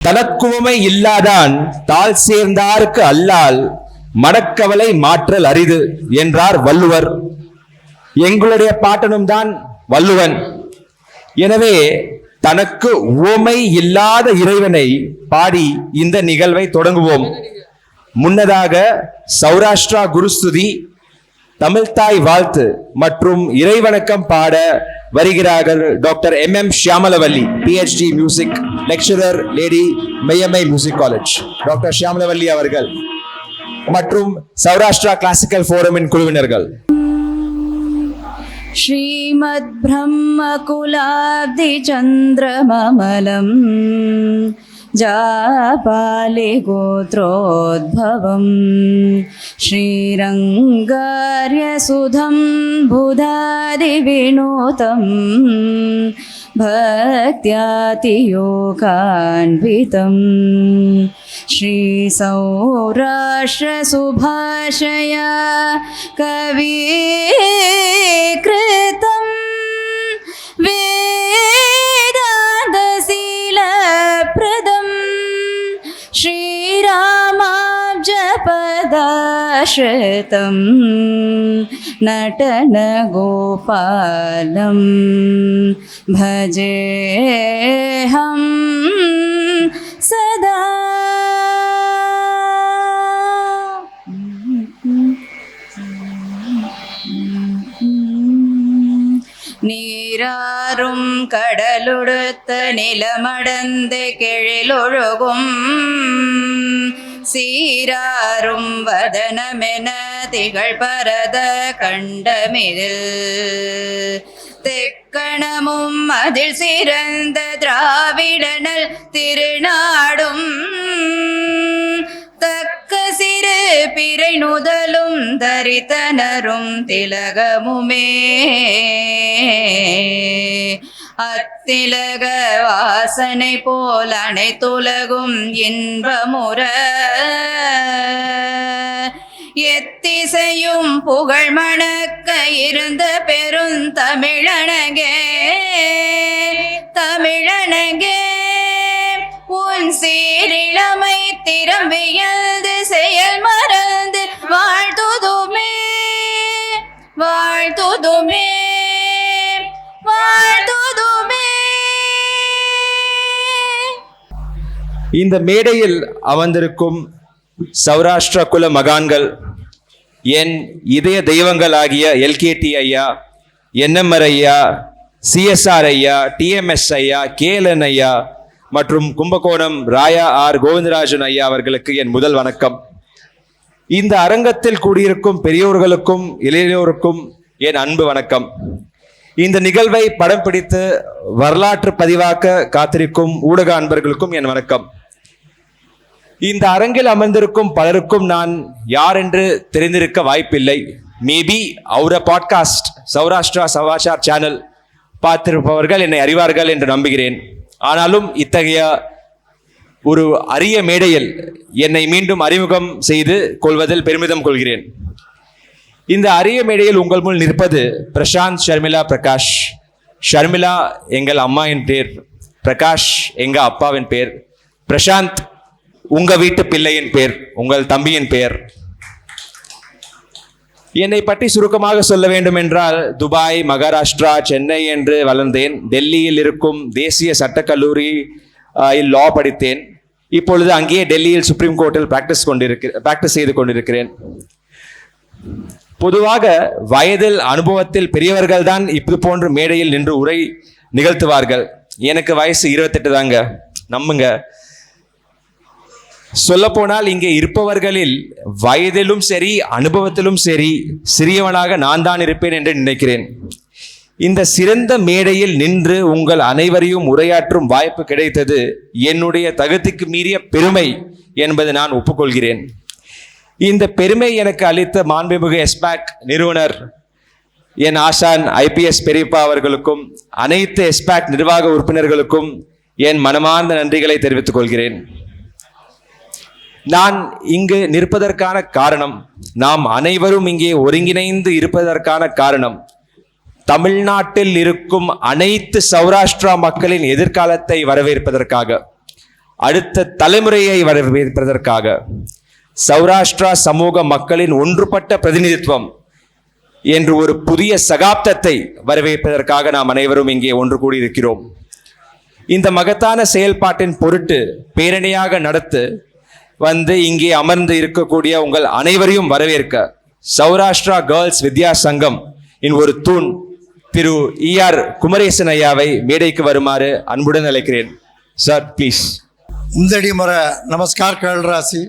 தனக்குவமை இல்லாதான் தாழ் சேர்ந்தார்க்கு அல்லால் மடக்கவலை மாற்றல் அரிது என்றார் வள்ளுவர். எங்களுடைய பாட்டனும் தான் வள்ளுவன். எனவே தனக்கு உவமை இல்லாத இறைவனை பாடி இந்த நிகழ்வை தொடங்குவோம். முன்னதாக சௌராஷ்டிரா குருஸ்துதி, தமிழ்தாய் வாழ்த்து மற்றும் இறைவணக்கம் பாட வருகிறார்கள் doctor M Shyamalavalli, PhD music lecturer, lady Meyyammai music college. Doctor Shyamalavalli அவர்கள் மற்றும் சௌராஷ்டிரா கிளாசிக்கல் ஃபோரமின் குழுவினர்கள். ஸ்ரீமத் பிரம்ம குலாப்தி சந்திரமமலம் ஜாபாலி கோத்ரோத்பவம் ஸ்ரீரங்கார்ய சுதம் புதாதி வினோதம் பக்த்யாதியோகான்விதம் ஸ்ரீ சௌராஷ்டிர சுபாஷயா கவீக்ருதம் வேதாந்தசீலப்ரதம் ஸ்ரீராமாப்ஜபதாஸ்ருதம் நடனகோபாலம் भजेऽहं सदा. நீராறும் கடலுடுத்த நிலமடந்து கெழிலொழுகும் சீராறும் வதனமென திகழ் பரத கண்டமிதில் தெக்கணமும் அதில் சிறந்த திராவிடனல் திருநாடும் தக்க சிறு பிறை நுதலும் தரித்தனரும் திலகமுமே அத்திலக வாசனை போல் அனைத்துலகும் இன்பமுற எத்திசையும் புகழ் மணக்க இருந்த பெருந்தமிழனகே தமிழனகே உன் சீரிழமை திறம்பியல்து செயல் மறந்து வாழ்த்துதுமே வாழ்த்துதுமே வாழ்த்துதுமே. இந்த மேடையில் அமர்ந்திருக்கும் சௌராஷ்டிரா குல மகான்கள், என் இதய தெய்வங்கள் ஆகிய LKT ஐயா, NMR ஐயா, CSR ஐயா, TMS ஐயா, KLN ஐயா மற்றும் கும்பகோணம் ராயா R கோவிந்தராஜன் ஐயா அவர்களுக்கு என் முதல் வணக்கம். இந்த அரங்கத்தில் கூடியிருக்கும் பெரியோர்களுக்கும் இளையோருக்கும் என் அன்பு வணக்கம். இந்த நிகழ்வை படம் பிடித்து வரலாற்று பதிவாக்க காத்திருக்கும் ஊடக அன்பர்களுக்கும் என் வணக்கம். இந்த அரங்கில் அமர்ந்திருக்கும் பலருக்கும் நான் யார் என்று தெரிந்திருக்க வாய்ப்பில்லை. மேபி அவர பாட்காஸ்ட் சௌராஷ்டிரா சமாச்சார் சேனல் பார்த்திருப்பவர்கள் என்னை அறிவார்கள் என்று நம்புகிறேன். ஆனாலும் இத்தகைய ஒரு அரிய மேடையில் என்னை மீண்டும் அறிமுகம் செய்து கொள்வதில் பெருமிதம் கொள்கிறேன். இந்த அரிய மேடையில் உங்கள் முன் நிற்பது பிரசாந்த் ஷர்மிளா பிரகாஷ். ஷர்மிளா எங்கள் அம்மாவின் பேர், பிரகாஷ் எங்கள் அப்பாவின் பேர், பிரசாந்த் உங்க வீட்டு பிள்ளையின் பேர், உங்கள் தம்பியின் பெயர். என்னை பற்றி சுருக்கமாக சொல்ல வேண்டும் என்றால், துபாய், மகாராஷ்டிரா, சென்னை என்று வளர்ந்தேன். டெல்லியில் இருக்கும் தேசிய சட்டக்கல்லூரி லா படித்தேன். இப்பொழுது அங்கேயே டெல்லியில் சுப்ரீம் கோர்ட்டில் பிராக்டிஸ் செய்து கொண்டிருக்கிறேன். பொதுவாக வயதில் அனுபவத்தில் பெரியவர்கள் தான் இது போன்ற மேடையில் நின்று உரை நிகழ்த்துவார்கள். எனக்கு வயசு 28 தாங்க, நம்புங்க. சொல்லப்போனால் இங்கே இருப்பவர்களில் வயதிலும் சரி அனுபவத்திலும் சரி சிறியவனாக நான் தான் இருப்பேன் என்று நினைக்கிறேன். இந்த சிறந்த மேடையில் நின்று உங்கள் அனைவரையும் உரையாற்றும் வாய்ப்பு கிடைத்தது என்னுடைய தகுதிக்கு மீறிய பெருமை என்பதை நான் ஒப்புக்கொள்கிறேன். இந்த பெருமை எனக்கு அளித்த மாண்புமிகு எஸ்பேக் நிறுவனர் என் ஆசான் IPS பெரியப்பா அவர்களுக்கும் அனைத்து எஸ்பேக் நிர்வாக உறுப்பினர்களுக்கும் என் மனமார்ந்த நன்றிகளை தெரிவித்துக் கொள்கிறேன். நான் இங்கு நிற்பதற்கான காரணம், நாம் அனைவரும் இங்கே ஒருங்கிணைந்து இருப்பதற்கான காரணம், தமிழ்நாட்டில் இருக்கும் அனைத்து சௌராஷ்டிரா மக்களின் எதிர்காலத்தை வரவேற்பதற்காக. அடுத்த தலைமுறையை வரவேற்பதற்காக சௌராஷ்டிரா சமூக மக்களின் ஒன்றுபட்ட பிரதிநிதித்துவம் என்று ஒரு புதிய சகாப்தத்தை வரவேற்பதற்காக நாம் அனைவரும் இங்கே ஒன்று கூடியிருக்கிறோம். இந்த மகத்தான செயல்பாட்டின் பொருட்டு பேரணியாக நடத்து வந்து இங்கே அமர்ந்து இருக்கக்கூடிய உங்கள் அனைவரையும் வரவேற்க சௌராஷ்டிரா கேர்ள்ஸ் வித்யா சங்கம் இன் ஒரு தூண் திரு ER குமரேசன் ஐயாவை மேடைக்கு வருமாறு அன்புடன் அழைக்கிறேன். Sir please. ಮುಂದಡಿ ಮರ ನಮಸ್ಕಾರ ಕೇಳರಾಸಿ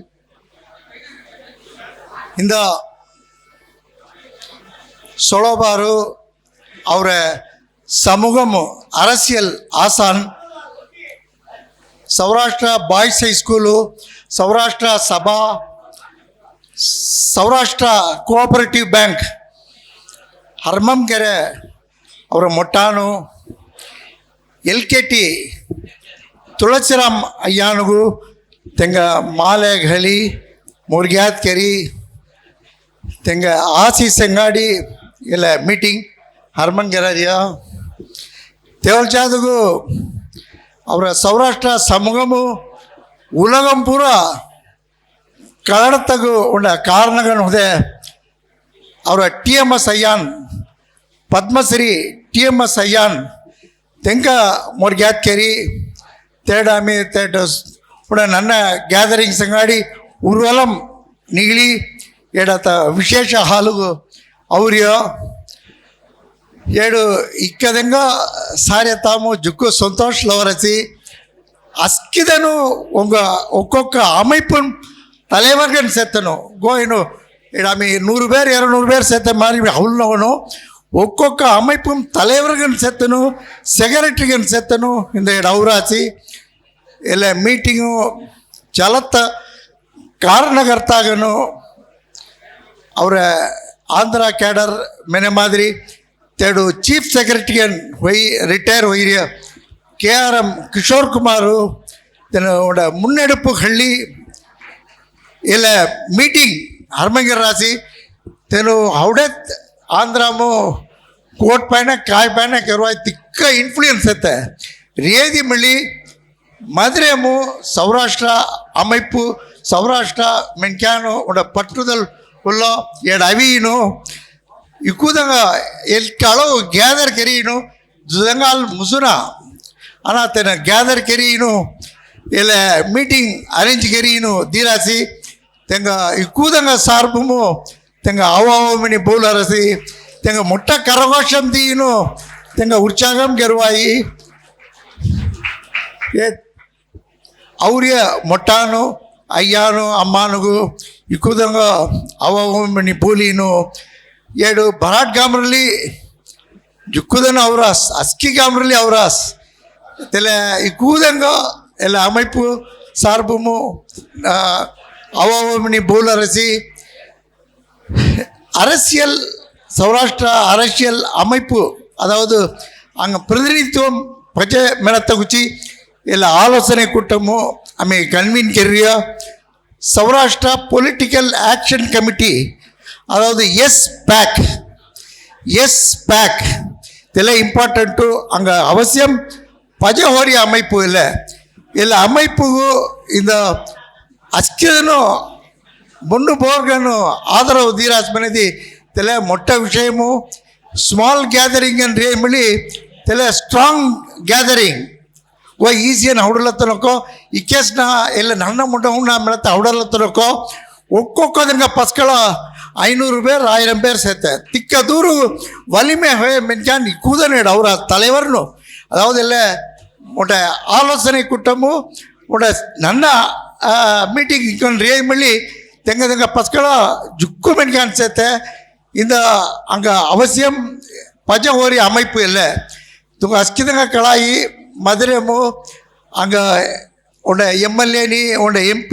இந்த ಸೊಳಬಾರು ಅವರ சமூகம் அரசியல் ஆசான் சௌராஷ்டிரா பாய்ஸ் ஹைஸ்கூலு சௌராஷ்டிரா சபா சௌராஷ்டிரா கோஆಪರೇಟಿವ್ ಬ್ಯಾಂಕ್ ಹರ್ಮಂಕೆರೆ ಅವರ ಮೊಟ್ಟಾನು LKT ತುಳಸಿರಾಮ್ ಅಯ್ಯಾನುಗು ತೆಂಗ ಮಾಲೆ ಘಳಿ ಮುರ್ಗ್ಯಾತ್ ಕೆರಿ ತೆಂಗ ಆಸಿ ಸಂಗಾಡಿ ಇಲ್ಲ ಮೀಟಿಂಗ್ ಹರ್ಮಂಗೆರಿಯ தேவல்சாதுக்கு அவரை சௌராஷ்டிரா சமூகமும் உலகம் பூரா கலடத்துக்கு உள்ள காரணங்கள் உதய அவரை TMS ஐயான் பத்மஸ்ரீ TMS ஐயான் ತೆಂಕ ಮೊರ್ಗ್ಯಾತ್ ಕೆರಿ ತೇಡಾಮಿ ತೇಟಸ್ ಕೂಡ ನನ್ನ ಗ್ಯಾದರಿಂಗ್ ಸಂಗಾಡಿ ಉರ್ವಲಂ ನಿಗಿಳಿ ಏಡತ ವಿಶೇಷ ಹಾಲುಗು ಅವ್ರಿಯೋ ఏడు ఇక్కదంగా సారే తాము జుక్కు సంతోష్ లవరసి అస్కిదను ఒక్కొక్క அமைப்பு தலைவர்கள் செத்தனு கோயினு இடாமி 100 பேர் 200 பேர் செத்த மாதிரி அவ்வளோனும் ஒவ்வொக்க அமைப்பும் தலைவர்கள் செத்தனு செக்ரட்டரிகள் செத்தனு இந்த டவுராசி இல்லை மீட்டிங்கு ಚಲತ್ತ ಕಾರಣಕರ್ತಾಗನು ಅವರ ಆಂಧ್ರ ಕ್ಯಾಡರ್ ಮೆನೆ ಮಾದರಿ तेडू चीफ सेक्रेटरी वही रिटायर होइरिय KRM किशोर कुमारू तेनोड मुन्नेडुप्पु हल्ली इल्ल मीटिंग हरमंगे रासी तेनु हवडेत आंध्रामु कोट पैन काय पैन केरवाय तिक्क इन्फ्लुएंस है रियेदी मल्ली मधुरेमु सौराष्ट्र अमैप्पु सौराष्ट्र मेंक्यानु उड पट्टुदल उल्लो एड अवीनु इकुदंगा एल्कालो गैदर करीनु जुदंगाल मुसुना अना तेन गैदर करीनु इले मीटिंग अरेंज करीनु दीरासी तेंगा इकुदंगा सार्बुमु तेंगा अवावमिनी बोलरसी तेंगा मुट्ट करगोशम दीनु तेंगा उत्साहम गेरुवाई ये और्य मोट्टानु अय्यानु अम्मानुगु इकुदंगा अवावमिनी बोलीनु ಏಡು ಬರಾಟ್ ಗಾಮ್ರಲ್ಲಿ ಜುಕ್ಕುದನ ಅವರಾಸ್ ಅಸ್ಕಿ ಗಾಮ್ರಲ್ಲಿ ಅವರಾಸ್ ತೆಲೆ ಈ ಕೂದಂಗ ಎಲ್ಲ அமைப்பு சார்புமு அவாவமினி பூலரசி அரசியல் சௌராஷ்டிரா அரசியல் அமைப்பு அதாவது அங்கே பிரதிநிதித்துவம் பச்சை மெனத்த குச்சி ಎಲ್ಲ ಆಲೋಚನೆ ಕೂಟಮು ಆಮೇಲೆ ಕನ್ವೀನ್ ಕೆರಿಯ ಸೌರಾಷ್ಟ್ರ ಪೊಲಿಟಿಕಲ್ ಆ್ಯಕ್ಷನ್ ಕಮಿಟಿ அதாவது எஸ் பேக் இதெல்லாம் இம்பார்ட்டண்ட்டு அங்கே அவசியம் பஜஹோரி அமைப்பு இல்லை அமைப்புಗೂ இந்த ಅಸ್ಕಿದನು ಮುಂಡು ಬೋರ್ಗನು ಆದರವು ದೀರಾಸ್ ಮನೆದಿ ತೆಲೆ ಮೊಟ್ಟ ವಿಷಯಮು ಸ್ಮಾಲ್ ಗ್ಯಾದರಿಂಗ್ ಅಂದ್ರೆ ಏಮಳಿ ತೆಲೆ ಸ್ಟ್ರಾಂಗ್ ಗ್ಯಾದರಿಂಗ್ ಓ ಈಸಿಯನ್ನು ಹೌಡಲತ್ತನಕ್ಕೋ ಈ ಕೇಸ್ನ ಎಲ್ಲ ನನ್ನ ಮುಂಡ ಉಣ್ಣ ಮೆಳತ್ತ ಹೌಡಲತ್ತನಕ್ಕೋ ஒக்கொக்கதுங்க பஸ்கள 500 பேர் 1000 பேர் சேர்த்த திக்க தூரு வலிமை மெஞ்சான் கூதனேடு அவர தலைவர்னு அதாவது இல்லை உட ஆலோசனை கூட்டமும் உட நன்ன மீட்டிங் இக்கொண்டு ரேமள்ளி தெங்க பஸ்கள ஜுக்கு மெஞ்சான் சேர்த்த இந்த அங்கே அவசியம் பஜஹோரி அமைப்பு இல்லை துங்க அஸ்கிதங்க களாயி மதுரைமு அங்கே உட MLA உட MP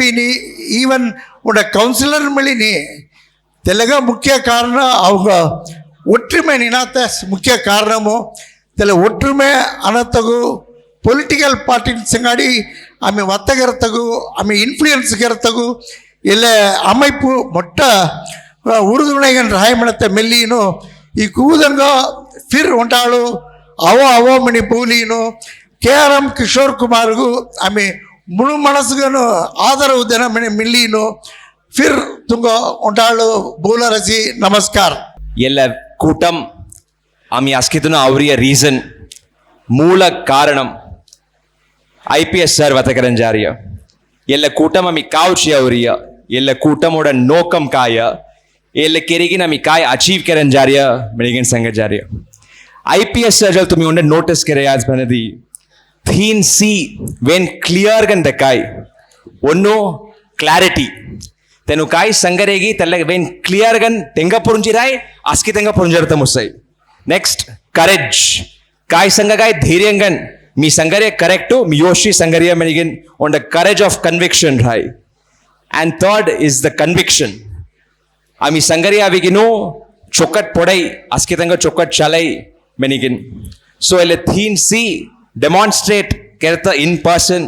ஈவன் உட கவுன்சிலர் மொழினி தெலுங்க முக்கிய காரணம் அவங்க ஒற்றுமை நினாத்த முக்கிய காரணமும் தெல ஒற்றுமை அனத்தகு பொலிட்டிಕಲ್ ಪಾರ್ಟಿ ಸಂಗಾಡಿ ಆಮೆ ಒತ್ತಗಿರತಗು ಆಮೆ ಇನ್ಫ್ಲೂಯೆನ್ಸ್ ಗಿರತಗು ಇಲ್ಲ அமைப்பு ಮೊಟ್ಟ ಉರುದುಣೆಗನ್ ರಾಯಮಣತೆ ಮೆಲ್ಲೀನು ಈ ಕೂದಂಗ ಫಿರ್ ಉಂಟಾಳು ಅವೋ ಮಣಿ ಪೂಲೀನು KRM ಕಿಶೋರ್ ಕುಮಾರ್ಗೂ ಆಮೆ మును మనసుగాను ఆదరవు దినమని మిల్లీను ఫిర్ తుంగ ఉంటాళ్ళు బూలరసి నమస్కార్ ಎಲ್ಲ ಕೂಟಂ ಆಮಿ ಅಸ್ಕಿತುನ ಅವರಿಯ ರೀಸನ್ ಮೂಲ ಕಾರಣಂ IPS ಸರ್ ವತಕರಂಜಾರಿಯ ಎಲ್ಲ ಕೂಟಂ ಅಮಿ ಕಾವ್ಚಿ ಅವರಿಯ ಎಲ್ಲ ಕೂಟಮೋಡ ನೋಕಂ ಕಾಯ ಎಲ್ಲ ಕೆರಿಗಿನ ಅಮಿ ಕಾಯ ಅಚೀವ್ ಕರಂಜಾರಿಯ ಮೆಳಿಗಿನ ಸಂಗಜಾರಿಯ IPS ಸರ್ ಜಲ್ ತುಮಿ ಉಂಡೆ ನೋಟಿಸ್ ಕೆರೆ ಯಾಸ್ ಬನದಿ ಥೀನ್ ಸಿ ವೆನ್ ಕ್ಲಿಯರ್ ಗನ್ ದಕಾಯ್ ಒನ್ನು ಕ್ಲಾರಿಟಿ तेनु काय संगरेगी तेल्ले वेन क्लियर गन तेंगा पुरुंजिराय आस्की तेंगा पुरुंजरता मुसई नेक्स्ट करेज काय संग काय धैर्यंगन मी संगरे करेक्ट मी योशी संगरिया मेनिगिन on the courage of conviction राय and third is the conviction आमी संगरिया विगिनो चोकट पड़ाई आस्की तेंगा चोकट चलाई मेनिगिन सो एले थीन सी डेमोन्स्ट्रेट करता in person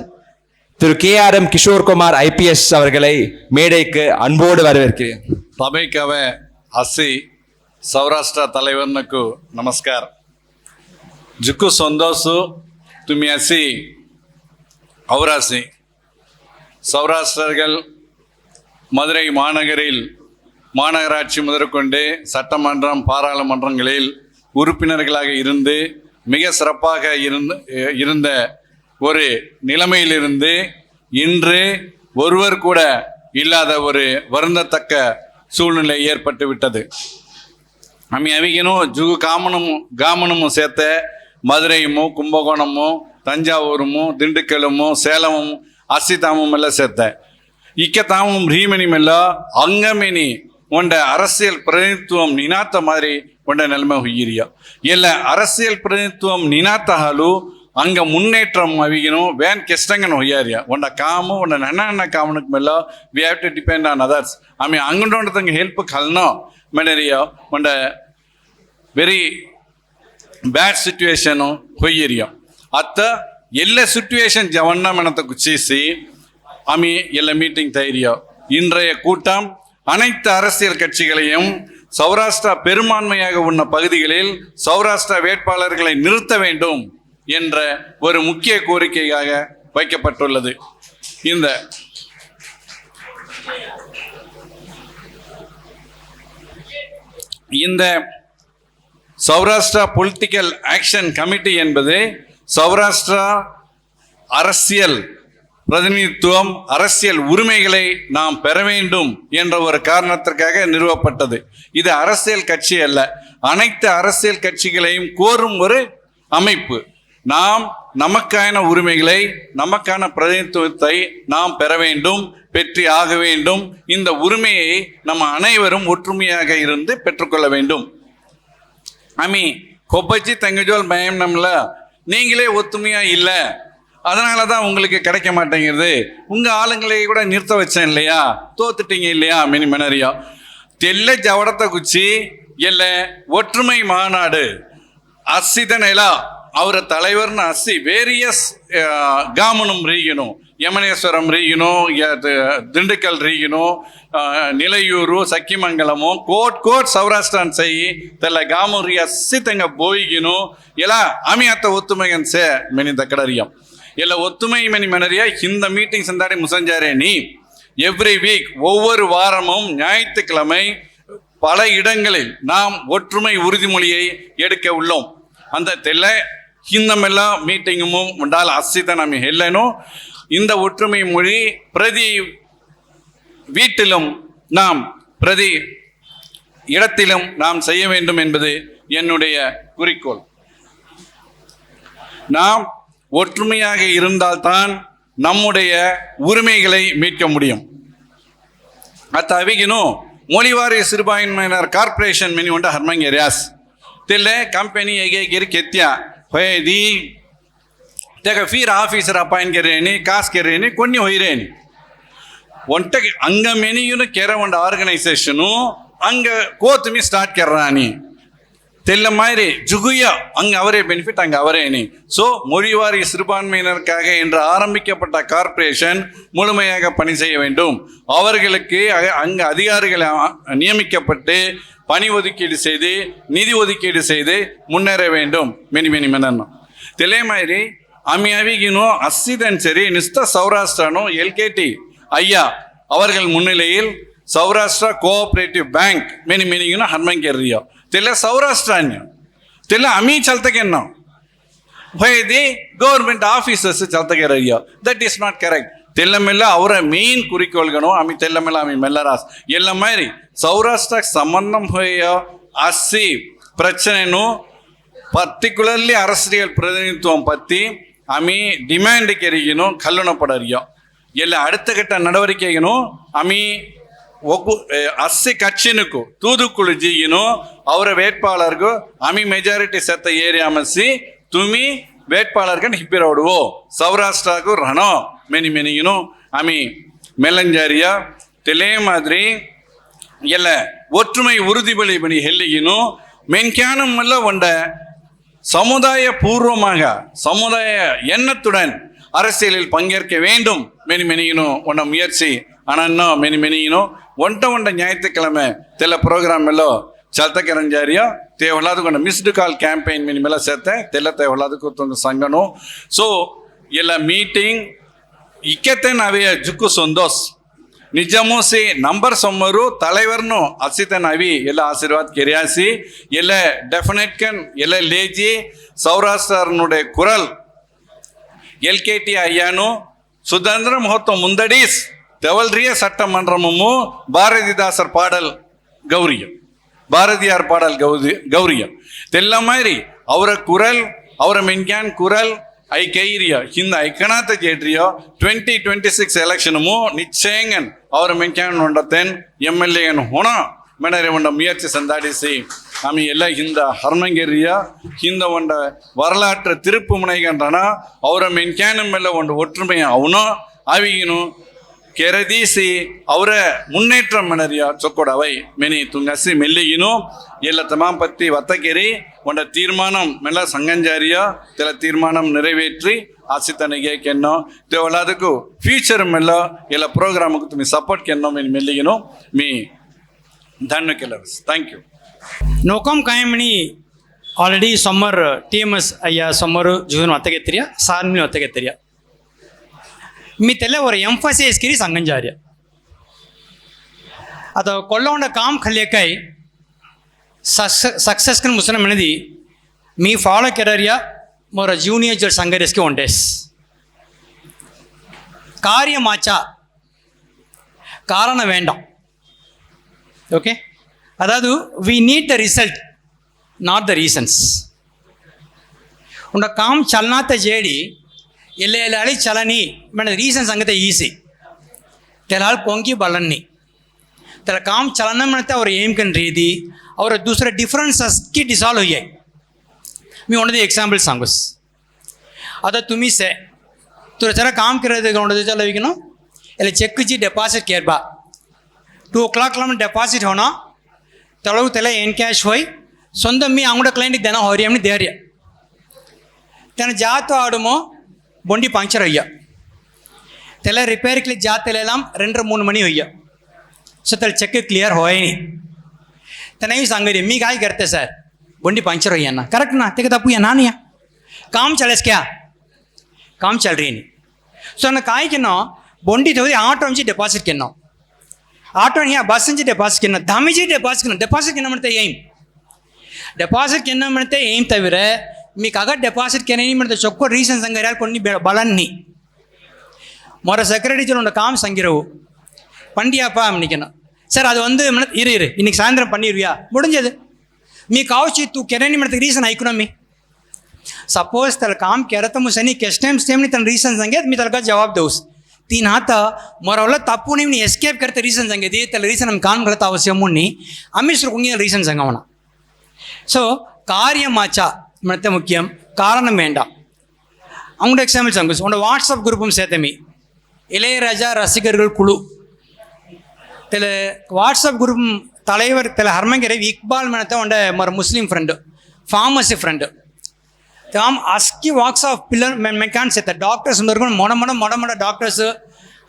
Thiru KRM Kishore Kumar IPS அவர்களை மேடைக்கு அன்போடு வரவேற்கிறேன். ತಮೈಕವ ಹಸಿ ಸೌರಾಷ್ಟ್ರ ತಲೆವನ್ನಕು ನಮಸ್ಕಾರ ಜುಕ್ಕು ಸಂದೋಸು ತುಮಿ ಹಸಿ ஔராசி சௌராஷ்டிரர்கள் மதுரை மாநகராட்சி முதற்கொண்டு சட்டமன்றம் பாராளுமன்றங்களில் உறுப்பினர்களாக இருந்து மிக சிறப்பாக இருந்த ஒரு நிலைமையிலிருந்து இன்று ஒருவர் கூட இல்லாத ஒரு வருந்தத்தக்க சூழ்நிலை ஏற்பட்டு விட்டது. ಆಮಿ ಅವಿಗೇನು ಜುಗು ಗಾಮನಮು ಸೇತ ಮಧುರೈಮು ಕುಂಭಕೋಣಮು ತಂಜಾವೂರಮು ದಿಂಡುಕಲಮು ಸೇಲಮು ಅಸ್ಸಿತಾಮು ಎಲ್ಲ ಸೇತ ಇಕ್ಕೆ ತಾಮು ಭೀಮನಿ ಮೆಲ್ಲ ಅಂಗಮಿನಿ ಒಂಡ அரசியல் பிரதிநிதித்துவம் நினாத்த மாதிரி ಒಂಡ நிலைமை ಹುಯ್ಯಿರಿಯ ಎಲ್ಲ அரசியல் பிரதிநிதித்துவம் நினாத்த ಹಾಲು ಅಂಗ ಮುನ್ನೇಟ್ರಂ ಅವಿಗೇನು ವ್ಯಾನ್ ಕೆಷ್ಟಂಗನ ಹೊಯ್ಯಾರಿಯ ಒಂಡ ಕಾಮು ಒಂಡ ನನ್ನ ಕಾಮನಕ್ಕೆ ಮೇಲೆ we have to depend on others ಆಮೆ ಅಂಗಂಡೊಂಡಂಗೆ ಹೆಲ್ಪ್ ಕಲ್ನೋ ಮೆಣರಿಯ ಒಂಡ ವೆರಿ ಬ್ಯಾಡ್ ಸಿಚುವೇಶನು ಹೊಯ್ಯಿರಿಯ ಅತ್ತ ಎಲ್ಲ ಸಿಚುವೇಶನ್ ಜವಣ್ಣ ಮೆಣತ குச்சீசி ஆமி எல்லா மீட்டிங் தயிரியோ இன்றைய கூட்டம் அனைத்து அரசியல் கட்சிகளையும் சௌராஷ்டிரா பெரும்பான்மையாக உள்ள பகுதிகளில் சௌராஷ்டிரா வேட்பாளர்களை நிறுத்த வேண்டும் என்ற ஒரு முக்கிய கோரிக்கையாக வைக்கப்பட்டுள்ளது. இந்த சௌராஷ்டிரா பொலிட்டிக்கல் ஆக்ஷன் கமிட்டி என்பது சௌராஷ்டிரா அரசியல் பிரதிநிதித்துவம் அரசியல் உரிமைகளை நாம் பெற வேண்டும் என்ற ஒரு காரணத்திற்காக நிறுவப்பட்டது. இது அரசியல் கட்சி அல்ல, அனைத்து அரசியல் கட்சிகளையும் கோரும் ஒரு அமைப்பு. நாம் நமக்கான உரிமைகளை நமக்கான பிரதிநிதித்துவத்தை நாம் பெற வேண்டும், பெற்றி ஆக வேண்டும். இந்த உரிமையை நம்ம அனைவரும் ஒற்றுமையாக இருந்து பெற்றுக்கொள்ள வேண்டும். ஆமி கொப்பச்சி தங்கஜோல் பயம் நம்மள நீங்களே ஒத்துமையா இல்லை, அதனால தான் உங்களுக்கு கிடைக்க மாட்டேங்கிறது, உங்கள் ஆளுங்களை கூட நிறுத்த வச்சேன் இல்லையா, தோத்துட்டீங்க இல்லையா மெனரியா தெல்ல ஜவடத்தை குச்சி ಎಲ್ಲ ஒற்றுமை மாநாடு அசிதனெலா ಅವರ தலைவர்னு அசி வேரியஸ் காமனும் ரீகினோ ಯಮನೇಶ್ವರಂ ರೀಗಿನೋ ದಿಂಡುಕಲ್ ರೀಗಿನೋ ನಿಲಯೂರು ಸಖಿಮಂಗಲಮು ಕೋಟ್ ಸೌರಾಷ್ಟ್ರನ್ ಸೈ ತೆಲ್ಲ ಗಾಮುರಿ ಅಸ್ಸಿತಂಗ ಬೋಯಿಗಿನೋ ಎಲ್ಲ ಆಮಿ ಅತ್ತ ಒತ್ತುಮೆಗನ್ ಸೇ ಮೆನಿ ದಕ್ಕಡರಿಯಂ ಎಲ್ಲ ஒத்துமை மெனி மெனரியா இந்த மீட்டிங் சந்தாடி முசஞ்சாரே நீ எவ்ரி வீக் ஒவ்வொரு வாரமும் ஞாயிற்றுக்கிழமை பல இடங்களில் நாம் ஒற்றுமை உறுதிமொழியை எடுக்க உள்ளோம். அந்த தெல்ல ಹಿಂದಮೆಲ್ಲ ಮೀಟಿಂಗು ಉಂಡಾಲ ಅಸ್ಸಿತ ನಮಗೆ ಎಲ್ಲೇನೋ இந்த ஒற்றுமை மொழி பிரதி வீட்டிலும் நாம் பிரதி இடத்திலும் நாம் செய்ய வேண்டும் என்பது என்னுடைய குறிக்கோள். நாம் ஒற்றுமையாக இருந்தால்தான் நம்முடைய உரிமைகளை மீட்க முடியும். ಅತ್ತ ಅವಿಗಿನೂ ಮೋಲಿವಾರಿ ಸಿರುಬಾಯಿನ್ಮೈನರ್ ಕಾರ್ಪೊರೇಷನ್ ಮೆನಿ ಉಂಟ ಹರ್ಮಂಗೆ ರ್ಯಾಸ್ ತಿಲ್ಲೆ ಕಂಪನಿ ಹೇಗೆ ಕೆತ್ಯ ಹೊಯ್ದಿ ತೆಗ ಫೀರ್ ಆಫೀಸರ್ ಅಪಾಯಿಂಟ್ ಕೆರೇನಿ ಕಾಸ್ ಕೆರೇನಿ కొన్ని ಹೊಯ್ರೇನಿ ಒಂಟಗೆ ಅಂಗ ಮೆನಿಯುನು ಕೆರೆ ಒಂಡ ಆರ್ಗನೈಸೇಷನು ಅಂಗ ಕೋತುಮಿ ಸ್ಟಾರ್ಟ್ ಕೆರ್ರಾನಿ தெல்ல மாதிரி ஜுகுயா அங்கே அவரே பெனிஃபிட் அங்கே அவரேனி. ஸோ மொழிவாரி சிறுபான்மையினருக்காக என்று ஆரம்பிக்கப்பட்ட கார்ப்பரேஷன் முழுமையாக பணி செய்ய வேண்டும். அவர்களுக்கு அங்கே அதிகாரிகள் நியமிக்கப்பட்டு பணி ஒதுக்கீடு செய்து நிதி ஒதுக்கீடு செய்து முன்னேற வேண்டும். மெனி மெனி மெனன்னு தெல்ல மாதிரி ಆಮಿ ಅವಿಗಿನೂ ಅಸ್ಸಿದನ್ ಸರಿ ನಿಸ್ತ ಸೌರಾಷ್ಟ್ರನು LKT ಅಯ್ಯ அவர்கள் முன்னிலையில் சௌராஷ்டிரா கோஆபரேட்டிவ் பேங்க் மெனிகினோ ஹர்மங்கேரியோ தெல்ல சௌராஷ்டிரான்யோ தெல்ல அமி ಚಲ್ತಗೆನ್ನೋ ಹೊಯ್ದಿ ಗೌರ್ಮೆಂಟ್ ಆಫೀಸರ್ಸ್ ಚಲ್ತಗೆರಯ್ಯೋ ದಟ್ ಈಸ್ ನಾಟ್ ಕರೆಕ್ಟ್ தெல்லமெல்ல அவரை மெயின் குறிக்கோள்கணும் அமி தெல்லமெல்ல அமி மெல்லராஸ் ಎಲ್ಲ மாதிரி சௌராஷ்டிராக்கு சம்பந்தம் ஹோயோ அஸ்ஸி பிரச்சனைனு பர்டிகுலர்லி அரசியல் பிரதிநிதித்துவம் பற்றி அமி டிமாண்டுக்கு எரிக்கணும் கல்லுணப்படறியோ ಎಲ್ಲ அடுத்த கட்ட நடவடிக்கைகணும் அமி ಅಸ್ಸಿ ಕಚ್ಚಿನಕ್ಕೂ ತೂದುಕುಳು ಜೀಗಿನು ಅವರ ವೇಟ್ಪಾಳರ್ಗೂ ಅಮಿ ಮೆಜಾರಿಟಿ ಸತ್ತ ಏರಿಯಾ ಮಸಿ ತುಮಿ வேட்பாளர்கள் ஹிப்பிரோடுவோ சௌராஷ்டிராவுக்கு ரணோ மெனிகினும் அமி மெல்லஞ்சாரியா தெலே மாதிரி ಎಲ್ಲ ஒற்றுமை உறுதிபலி பணி ஹெல்லிகினும் மென்கானம் அல்ல கொண்ட சமுதாய பூர்வமாக சமுதாய எண்ணத்துடன் அரசியலில் பங்கேற்க வேண்டும் மெனிகினும் ஒன்ன முயற்சி ஆனால் மெனிகினும் ஒண்ட ஞாயிற்றுக்கிழமை தெல ப்ரோக்ராம் எல்லாம் ಚಲ್ತಕೆರಂಜಾರಿಯ ತೇವಲಾದಕೊಂಡ ಮಿಸ್ಡ್ ಕಾಲ್ ಕ್ಯಾಂಪೇನ್ ಮೇಲೆ ಸೇರ್ತೆ ತೆಲ್ಲ ತೇವಲಾದಕ್ಕೂ ತೊಂದು ಸಂಘನು ಸೊ ಎಲ್ಲ ಮೀಟಿಂಗ್ ಇಕ್ಕೆತೆ ನಾವೇ ಜುಕ್ಕು ಸೊಂದೋಸ್ ನಿಜಮೂಸಿ ನಂಬರ್ ಸೊಮ್ಮರು தலைவர்னு அசித்த நவி ಎಲ್ಲ ஆசீர்வாத் கெரியாசி ಎಲ್ಲ டெஃபினட் கன் ಎಲ್ಲ லேஜி சௌராஷ்டிரனுடைய குரல் LKT ஐயானு சுதந்திர மகத்துவம் முந்தடீஸ் தெவல்ரிய சட்டமன்றமும் பாரதிதாசர் பாடல் கௌரியம் பாரதியார் பாடல் கௌரியம் தெல்ல மாதிரி ಅವರ ಕುರಲ್ ಅವರ ಮೆನ್ಕ್ಯಾನ್ ಕುರಲ್ ಐ ಕೈರಿಯೋ ಹಿಂದೆ ಐಕಣಾತ ಜೇಟ್ರಿಯೋ 2026 ಎಲೆಕ್ಷನಮು ನಿಶ್ಚಯಂಗನ್ ಅವರ ಮೆನ್ಕ್ಯಾನ್ ಉಂಡತೆನ್ MLA ಹೊಣ ಮೆಣರೆ ಉಂಡ ಮುಯற்சி ಸಂದಾಡಿಸಿ ಆಮಿ ಎಲ್ಲ ಹಿಂದ ಹರ್ಮಂಗೆರಿಯ ಹಿಂದ ಒಂಡ வரலாற்று திருப்பு முனைகன்றன ಅವರ ಮೆನ್ಕ್ಯಾನ್ ಮೇಲೆ ಒಂದು ಒಟ್ಟುಮೆ ಅವನು ಅವಿಗಿನು ಕೆರದೀಸಿ ಅವರ ಮುನ್ನೇಟ್ರಂ ಮನರಿಯ ಚೊಕ್ಕೊಡವೈ ಮೆನಿ ತುಂಗಸಿ ಮೆಲ್ಲಿಗಿನು ಎಲ್ಲ ತಮಾಂಪತ್ತಿ ವತ್ತಕೆರಿ ಒಂಡ ತೀರ್ಮಾನಂ ಮೆಲ್ಲ ಸಂಗಂಜಾರಿಯ ತೆಲ ತೀರ್ಮಾನಂ நிறைவேற்றி ಆಸಿತನಿಗೆ ಕೆನ್ನೋ ತೆವಲಾದಕ್ಕೂ ಫ್ಯೂಚರ್ ಮೆಲ್ಲ ಎಲ್ಲ ಪ್ರೋಗ್ರಾಮ್ಗೂ ತುಮಿ ಸಪೋರ್ಟ್ ಕೆನ್ನೋ ಮೆನಿ ಮೆಲ್ಲಿಗಿನು ಮೀ ಧನ್ಯ ಕೆಲವಸ್ ಥ್ಯಾಂಕ್ ಯು ನೋಕಂ ಕಾಯಮಣಿ ಆಲ್ರೆಡಿ ಸಮ್ಮರ್ TMS ಅಯ್ಯ ಸಮ್ಮರು ಜೂನ್ ಒತ್ತಗೆತ್ತಿರಿಯ ಸಾರ್ಮಿನಿ ಒತ್ತಗೆತ್ತಿರಿಯ ಮಿತ್ತೆಲ್ಲ ஒரு ಎಂಫಸಿಸ್ ಕಿರಿ ಸಂಗಂಜಾರ್ಯ ಅದು ಕೊಳ್ಳೋಂಡ ಕಾಮ್ ಖಲ್ಯಕೈ ಸಕ್ಸಸ್ ಕನ್ ಮುಸನ ಮನದಿ మీ ఫాలో కెరరియా మోర జూనియర్ జడ్ సంగరేస్కి ఒంటేస్ కార్యమాచా காரணம் வேண்டாம் ஓகே அதாவது we need the result not the reasons உண்ட காம் చలనాత చేడి ఎల్లెల్లాలి చలని మన రీజన్ సంగతే ఈజీ తెలాల్ పొంగి బలన్ని తెల काम चलन म्हणते और एम कन रीदी और दूसरे डिफरेंसेस की डिसॉल्व होई मी ओन द एग्जांपल सांगोस आता तुम्ही से तुरा जरा काम करे गौंड चलो विकनो एले चेक जी डिपॉजिट केरबा 2 o'clock ला डिपॉजिट होना तळव तेला एन कैश होई சொந்த मी अंगड क्लाइंट देना होरियमनी देर्य तन जातो आडुमो बॉन्डी पंक्चर होಯ್ಯ तेला रिपेयर के लिए जाते लेलाम 2-3 मनी होಯ್ಯ सो तेल चेक क्लियर होय नहीं तनाई सांगरी मी काय करते सर बॉन्डी पंक्चर होಯ್ಯ ना करेक्ट ना ते तपू या ना नहीं काम चलेस क्या काम चल रही नहीं सो ना काय के नो बॉन्डी थोड़ी आटो में डिपॉजिट के नो आटो नहीं बस में डिपॉजिट के नो धामी जी डिपॉजिट के म्हणते एम डिपॉजिट के म्हणते एम तविरे మీకు అగర్ డిపాజిట్ కెనని మన చొక్కో రీజన్ సంగరాలు కొన్ని బలన్ని மொர செக்ரட்டரி சொல்லுண்ட காம் சங்கிரவு பண்டியாப்பா நினைக்கணும் சார் அது வந்து இரு இன்னைக்கு சாயந்தரம் பண்ணிடுவியா முடிஞ்சது మీ కావచ్చు तू కెనని మనకి రీజన్ ఐకునమి सपोज त्याला काम केलं तर मुसनी केस्ट टाइम स्टेमनी तन रीजन सांगेत मी त्याला जवाब देऊस तीन हात मोरवला तापून मी एस्केप करते रीजन सांगेत त्याला रीजन आम्ही काम करत आवश्यक म्हणून आम्ही सुरुंगी रीजन सांगावना सो कार्यमाचा म्हणते मुख्यम कारणं வேண்டாம் அவங்களோட எக்ஸாம்பிள் सांगूस உன்னோட வாட்ஸ்அப் குரூப்பும் சேர்த்த மீ இளையராஜா ரசிகர்கள் குழு தெல வாட்ஸ்அப் குரூப் தலைவர் தெல ஹர்மங்கரை இக்பால் மனத்தை உண்ட மறு முஸ்லீம் ஃப்ரெண்டு ஃபார்மசி ஃப்ரெண்டு தாம் அஸ்கி வாக்ஸ் ஆஃப் பில்லர் மெக்கான் சேர்த்த டாக்டர்ஸ் ಮೊಡ ಡಾಕ್ಟರ್ಸ್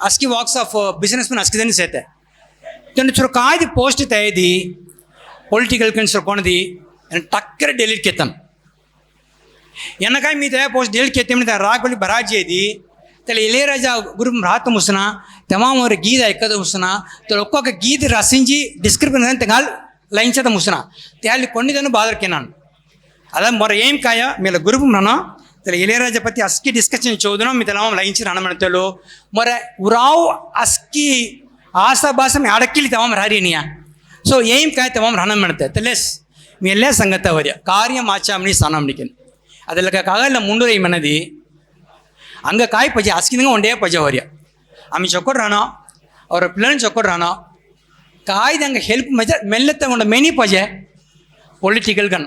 ಅಸ್ಕಿ ವಾಕ್ಸ್ ಆಫ್ ಬಿಸ್ನೆಸ್ ಮೆನ್ ಅಸ್ಕಿದನ್ನು ಸೇತೆ ತನ್ನ ಚೂರು ಕಾಯ್ದು ಪೋಸ್ಟ್ ತಯ್ದಿ ಪೊಲಿಟಿಕಲ್ ಕನ್ಸರ್ ಕೊಣದಿ ಟಕ್ಕರೆ ಡೆಲಿಟ್ ಕೆತ್ತನ್ काय मी त्या पोस्ट डेल घेते म्हणजे रागवली भरायची आहे ती त्याला इளையராஜா ग्रुप राहत मुसना तेव्हा ஒரு गीत ऐकत मुसना तर ఒక్కొక్క गीत రసించి డిస్క్రిప్షన్ తెగాల్ లైన్స్ అయితే ముసనా त्याली కొన్నిదను బాధర్కేనాను అలా మొర ఏం కాయ మీల గ్రూప్ ఉన్నాను తెల ఇளையராஜா పத்தி అస్కి డిస్కషన్ చోదునా మీ తెలవం లైన్స్ రణమనతలో మొర ఉరావ్ అస్కి ఆసాబాసం అడకిలి తెవం రారినియా సో ఏం కాయ తెవం రణమనత తెలెస్ మీ ಎಲ್ಲ ಸಂಗತ ವರಿಯ ಕಾರ್ಯ ಮಾಚಾಮನಿ ಸಾನಾಮ್ನಿಕೆನ್ ಅದೆಲ್ಲ ಕಾಗಲ್ಲ ಮುಂಡುರೈ ಮನದಿ ಹಂಗೆ ಕಾಯಿ ಪಜೆ ಹಸ್ಕಿದಂಗೆ ಒಂದೇ ಪಜೆ ಹೊರ್ಯ ಆమె ಚೊಕ್ಕೊಡ್ರಾನೋ ಅವರ ಪಿಲ್ಲನ್ ಚೊಕ್ಕೊಡ್ರಾನೋ ಕಾಯ್ದಂಗೆ ಹೆಲ್ಪ್ ಮಜ ಮೆಲ್ಲತ್ತ ಉಂಡ ಮೆನಿ ಪಜೆ பொலிட்டிக்கல் கன்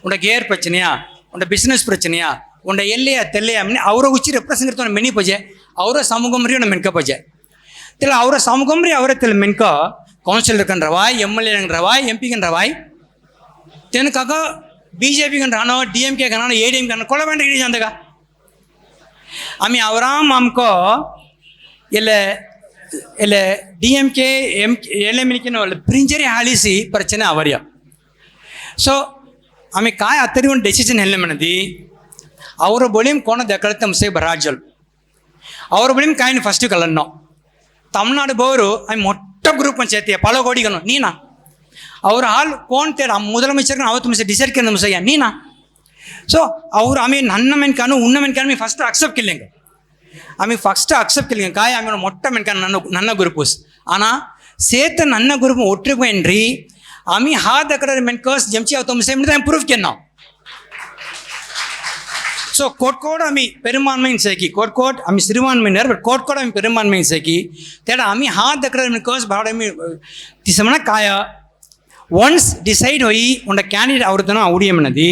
உண்ட கேர் பிரச்சனையா உண்ட பிஸ்னஸ் பிரச்சனையா உண்ட எல்லையா தெல்லையா அவரை உச்சி ரெப்ரசென்ட் எடுத்தோட மெனி பஜೆ ಅವರ ಸಮೂಹಮ್ರಿ ಉಂಡ ಮೆನ್ಕ ಪಜೆ தெல ಅವರ ಸಮೂಹಮ್ರಿ ಅವರ தெல ಮೆನ್ಕ ಕೌನ್ಸಿಲರ್ ಕನ್ರವಾಯ್ ಎಮ್ಎಲ್ಎ ಕನ್ರವಾಯ್ ಎಂಪಿ ಕನ್ರವಾಯ್ ತೆನಕಾಗ ಬಿಜೆಪಿ ಕನ್ರಾನೋ ಡಿಎಂಕೆ ಕನಾನೋ ಎಡಿಎಂ ಕನ ಕೊಳಬಂಡ ಹಿಡಿ ಅಂದಾಗ आम्ही आवराम आमको ಇಲ್ಲ ಡಿಎಂಕೆ ಎಲ್ಎಂಕೆ ಪ್ರಿಂಜರಿ ಹಾಳಿಸಿ ಪ್ರಚನೆ ಅವರ್ಯ ಸೊ ಆమె काय अत्तरी ಒಂದು ಡೆಸಿಷನ್ ಹೆಲ್ಲೆ ಮನದಿ ಅವರ ಬಳಿಂ ಕೋಣ ದಕಳತ ಮುಸೆ ಬರಾಜಲ್ ಅವರ ಬಳಿಂ ಕಾಯಿನ ಫಸ್ಟ್ ಕಲನ್ನೋ ತಮಿಳ್ನಾಡು ಬೋರು ಆమె ಮೊಟ್ಟ ಗ್ರೂಪ್ ಪಂಚಾಯತಿ ಪಳಗೋಡಿಗನು ನೀನಾ ಅವ್ರ ಹಾಲ್ ಕೋನ್ ತೇಡ முதலமைச்சருக்கு ಅವತ್ತು ಮುಸೆ ಡಿಸೈಡ್ ಕಿನ್ನ ಮುಸಯ್ಯ ನೀನಾ ಸೊ ಅವ್ರು ಆಮೇಲೆ ನನ್ನ ಮೆನ್ಕಾನು ಉನ್ನ ಮೆನ್ಕಾನು ಫಸ್ಟ್ ಅಕ್ಸೆಪ್ಟ್ ಕಿಲ್ಲಿಂಗ ಆಮೇಲೆ ಫಸ್ಟ್ ಅಕ್ಸೆಪ್ಟ್ ಕಿಲ್ಲಿಂಗ ಕಾಯ ಆಮೇಲೆ ಮೊಟ್ಟ ಮೆನ್ಕಾನು ನನ್ನ ಗ್ರೂಪಸ್ ಆನಾ ಸೇತ ನನ್ನ ಗ್ರೂಪ್ ಒಟ್ಟಿಗೆ ಆಮಿ ಹಾದ ಕಡೆ ಮೆನ್ಕಸ್ ಜಂಚಿ ಅವತ್ತು ಮುಸೆ ಪ್ರೂಫ್ ಕೆನ್ನ ಸೊ ಕೋಟ್ಕೋಡ್ ಆಮಿ ಪೆರುಮಾನ್ಮೆನ್ ಸೇಕಿ ಕೋಟ್ಕೋಡ್ ಆಮಿ ಸಿರಿಮಾನ್ಮೆನ್ ಬಟ್ ಕೋಟ್ಕೋಡ್ ಆಮಿ ಪೆರುಮಾನ್ಮೆನ್ ಸೇಕಿ ತೇಡ ಆಮಿ ಹಾದ ಕಡೆ ಮೆನ್ಕಸ್ ಬಾಡ ಆಮಿ ತಿಸಮಣ ಕಾಯ ಒನ್ಸ್ ಡಿಸೈಡ್ ಹೋಯಿ ಉಂಡ ಕ್ಯಾಂಡಿಡೇಟ್ ಅವ್ರದನ ಔಡಿಯಮ್ಮನದಿ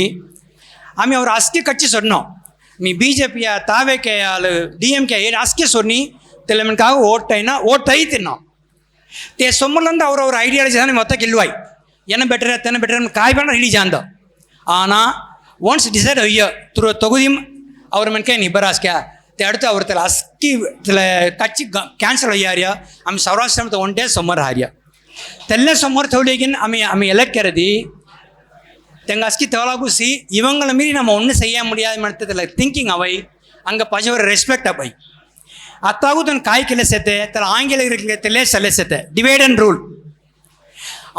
आम्ही ಅವ್ರ ಅಸ್ಕಿ ಕಚ್ಚಿ ಸೊನ್ನೋ మీ బీజేపీయా తావేకేయా డిఎంకే ಏನು ಅಸ್ಕಿ ಸೊನ್ನಿ ತೆಲಮನ್ಕಾಗ ಓಟ್ ಐತಿನ್ನೋ ते ಸೊಮ್ಮಲಂದ ಅವ್ರವ್ರ ಐಡಿಯಾಲಜಿ ತಾನೆ ಮೊತ್ತಕ್ಕೆ ಇಲ್ವಾಯ್ ಏನ ಬೆಟರ್ ತೆನ ಬೆಟರ್ ಕಾಯಿ ಬೇಡ ಹಿಡಿ ಜಾಂದ ಆನಾ ಒನ್ಸ್ ಡಿಸೈಡ್ ಅಯ್ಯ ತುರು ತೊಗುದಿಂ ಅವ್ರ ಮನ್ಕೆ ನಿಬ್ಬರಾಸ್ಕ್ಯಾ ते அடுத்து ಅವ್ರ ತೆಲ ಅಸ್ಕಿ ತೆಲ ಕಚ್ಚಿ ಕ್ಯಾನ್ಸಲ್ ಅಯ್ಯಾರ್ಯ ಆమె ಸೌರಾಷ್ಟ್ರ ಒನ್ ಡೇ ಸೊಮ್ಮರ್ ಹಾರ್ಯ ತೆಲ್ಲ ಸೊಮ್ಮರ್ ತೌಲಿಗಿನ್ ಆమె ಎಲೆಕ್ಕೆರದಿ தெங்க அஸ்கி தவளாகுசி இவங்களை மீறி நம்ம ஒன்றும் செய்ய முடியாது மனத்தில் திங்கிங் அவை அங்கே பஜவர ரெஸ்பெக்ட் அவை ಅತ್ತಾಗೂ ತನ್ನ ಕಾಯಿ ಕೆಲಸತ್ತೆ ತನ್ನ ಆಂಗ್ಲ ಇರಲಿಕ್ಕೆ ಸಲ್ಲಿಸತ್ತೆ ಡಿವೈಡ್ ಆ್ಯಂಡ್ ರೂಲ್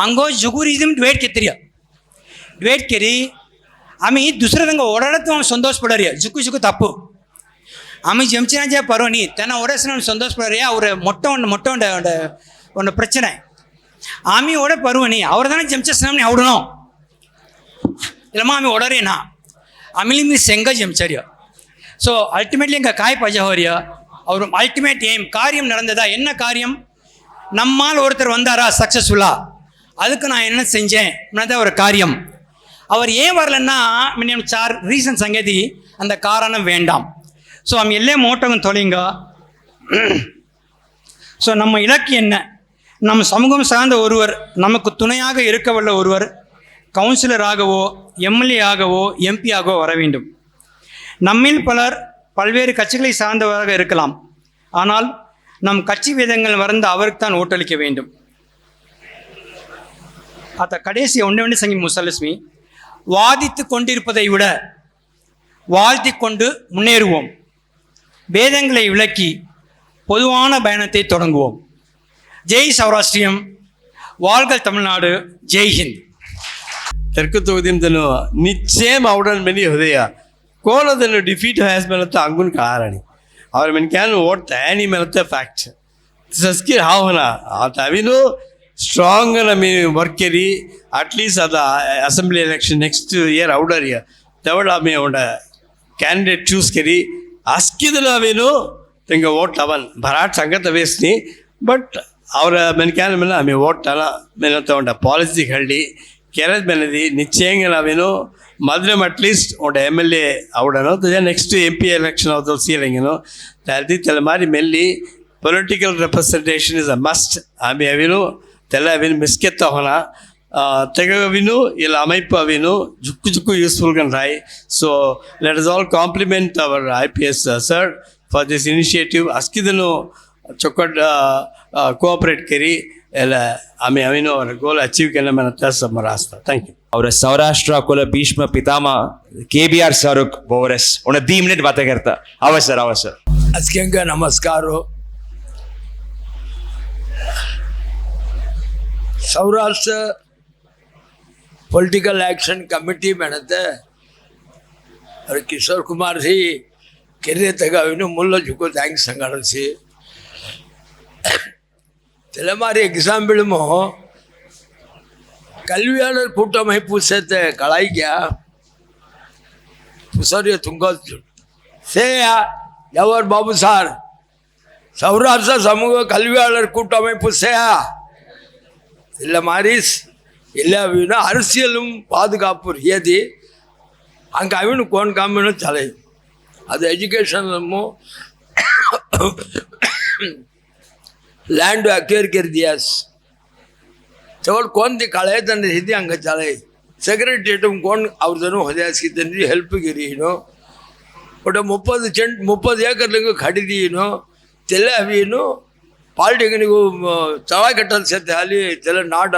ಹಂಗೋ ಜುಗುರಿದಮ್ ಡಿವೈಡ್ ಕೆತ್ತಿರಿಯ ಡಿವೈಡ್ ಕೆರಿ ಆಮಿ ದುಸರದಂಗೆ ಓಡಾಡತ್ತು ಅವ್ನು ಸಂತೋಷ ಪಡರಿಯ ಜುಕ್ಕು ತಪ್ಪು ಆಮಿ ಜಂಚಿನ ಜ ಪರೋನಿ ತನ್ನ ಓಡಾಡ್ಸಿ ಅವ್ನು ಸಂತೋಷ ಪಡರಿಯ ಅವ್ರ ಮೊಟ್ಟ ಒಂದು ಪ್ರಚನೆ ಆಮಿ ಓಡ ಪರುವನಿ ಅವ್ರದಾನ ಜಂಚಸ್ ನಮ್ನಿ ಅವಡನೋ இல்லம்மா ஆமி ஓடறேனா ಆಮೇಲೆ ನೀವು ಸೆಂಗ ಜಂಚರ್ಯ ಸೊ ಅಲ್ಟಿಮೇಟ್ಲಿ ಇಂಕ ಕಾಯಿ ಪಜ ಹೋರ್ಯ ಅವರು ಅಲ್ಟಿಮೇಟ್ ಏಮ್ காரியம் நடந்ததா என்ன காரியம் நம்மால் ஒருத்தர் வந்தாரா சக்ஸஸ்ஃபுல்லா அதுக்கு நான் என்ன செஞ்சேன் என்னதான் ஒரு காரியம் அவர் ஏன் வரலன்னா மினிமம் 4 ரீசன் சங்கதி அந்த காரணம் வேண்டாம் ஸோ அவன் எல்லா மோட்டவும் தொலைங்க ஸோ நம்ம இலக்கு என்ன நம்ம சமூகம் சார்ந்த ஒருவர் நமக்கு துணையாக இருக்க வல்ல ஒருவர் கவுன்சிலராகவோ எம்எல்ஏ ஆகவோ எம்பி ஆகவோ வர வேண்டும் நம்மில் பலர் பல்வேறு கட்சிகளை சார்ந்தவராக இருக்கலாம் ஆனால் நம் கட்சி வேதங்கள் வறந்த அவருக்கு தான் ஓட்டளிக்க வேண்டும் அத்த கடைசி ஒன்று சங்கி முசலஸ்மி வாதித்து கொண்டிருப்பதை விட வாழ்த்தி கொண்டு முன்னேறுவோம் வேதங்களை விளக்கி பொதுவான பயணத்தை தொடங்குவோம் ஜெய் சௌராஷ்டிரியம் வாழ்க தமிழ்நாடு ஜெய் ஹிந்த் ತೆರಕು ತೊಗದಿಂದನು ನಿಶ್ಚಯಂ ಅವಡನ್ ಮೆನಿ ಹೃದಯ ಕೋಲದನ್ನು ಡಿಫೀಟ್ ಹ್ಯಾಸ್ ಮೇಲತ್ತ ಅಂಗುನ್ ಕಾರಣಿ ಅವ್ರ ಮೆನ್ ಕ್ಯಾನ್ ಓಟ್ ತಯಾನಿ ಮೇಲತ್ತ ಫ್ಯಾಕ್ಟ್ ಸಸ್ಕಿ ಹಾವನ ಅವಿನು ಸ್ಟ್ರಾಂಗ್ ನಮಿ ವರ್ಕೆರಿ ಅಟ್ಲೀಸ್ಟ್ ಅದ assembly election next year other year ತವಳ ಆಮಿ ಅವಡ ಕ್ಯಾಂಡಿಡೇಟ್ ಚೂಸ್ ಕೆರಿ ಅಸ್ಕಿದನು ಅವೇನು ತೆಂಗ ಓಟ್ ಅವನ್ ಭರಾಟ್ ಸಂಗತ ವೇಸ್ನಿ ಬಟ್ ಅವರ ಮೆನ್ ಕ್ಯಾನ್ ಮೇಲೆ ಆಮಿ ಓಟ್ ಅಲ್ಲ ಮೇಲತ್ತ ಅವಡ ಪಾಲಿಸಿ ಹೇಳಿ ಕೆರೆದ ಮೇಲದಿ ನಿಶ್ಚಯಂగా ನಾವೇನು ಮೊದಲು ಅಟ್ಲೀಸ್ಟ್ ಒಂದು MLA ಅವಡನೋ ನೆಕ್ಸ್ಟ್ MP ಎಲೆಕ್ಷನ್ ಅವ್ರದ್ದು ಸೀರಂಗೇನೋ ತಲ್ದಿ ತಲೆಮಾರಿ ಮೆಲ್ಲಿ political representation is a must ಆಮಿ ಅವೇನು ತೆಲ್ಲ ಅವೇನು ಮಿಸ್ಕೆತ್ತ ಹೋನ ತೆಗವಿನು ಇಲ್ಲ அமைப்பு ಅವೇನು ಜುಕ್ಕು ಯೂಸ್ಫುಲ್ ಗಂಡ್ರಾಯ್ so let us all compliment our IPS sir for this initiative ಅಸ್ಕಿದನು ಚೊಕ್ಕಡ್ ಕೋಆಪರೇಟ್ ಕೆರಿ ಎಲ್ಲ ಆಮೇಲೆ ಅವೇನು ಅವರ ಗೋಲ್ ಅಚೀವ್ ಕೆಲ್ಲ ಮನ ತಸ್ ಮರಾಸ್ತ ಥ್ಯಾಂಕ್ ಯು और सौराष्ट्र कुल भीष्म पितामह KBR सरुक बोवरस उन्हें 2 मिनट बातें करता अवसर ಅಸ್ಕೆಂಗ ನಮಸ್ಕಾರ. ಸೌರಾಷ್ಟ್ರ ಪೊಲಿಟಿಕಲ್ ಆ್ಯಕ್ಷನ್ ಕಮಿಟಿ ಮೇಡತ್ತೆ और किशोर कुमार जी ಕೆರೆ ತಗಾವಿನ ಮುಲ್ಲ ಜುಕೋ ಥ್ಯಾಂಕ್ಸ್ ಸಂಗಾಡಿಸಿ ತಲೆಮಾರಿ ಎಕ್ಸಾಂಪಿಳುಮೋ கல்வியாளர் கூட்டமைப்பு சேர்த்த கலாய்க்கா புசரிய துங்க சேயா ஜவஹர் பாபு சார் சௌராஷ்டிர சமூக கல்வியாளர் கூட்டமைப்பு சேயா இல்லை மாதிரி இல்லை அப்படின்னா அரசியலும் பாதுகாப்பு ஏதி அங்கே அவனு கோன் காமினும் தலை அது எஜுகேஷன்லமோ ಲ್ಯಾಂಡ್ ಅಕ್ವೇರ್ ದಿಯಾಸ್ चवल कोण ती काळे तंदे हिदी अंग चाले सेक्रेटरीटम कोण ಅವ್ರದನು ಹೊದಯಾಸಿ ತಂದಿ ಹೆಲ್ಪ್ ಗಿರಿನೋ ಒಟ 30 ಏಕರ್ಲಿಂಗ ಖಡಿದೀನೋ ತೆಲ್ಲ ಅವಿನೋ ಪಾಲಿಟೆಕ್ನಿಕ್ ಚವಾ ಕಟ್ಟಲ್ ಸತೆ ಅಲ್ಲಿ ತೆಲ್ಲ ನಾಡ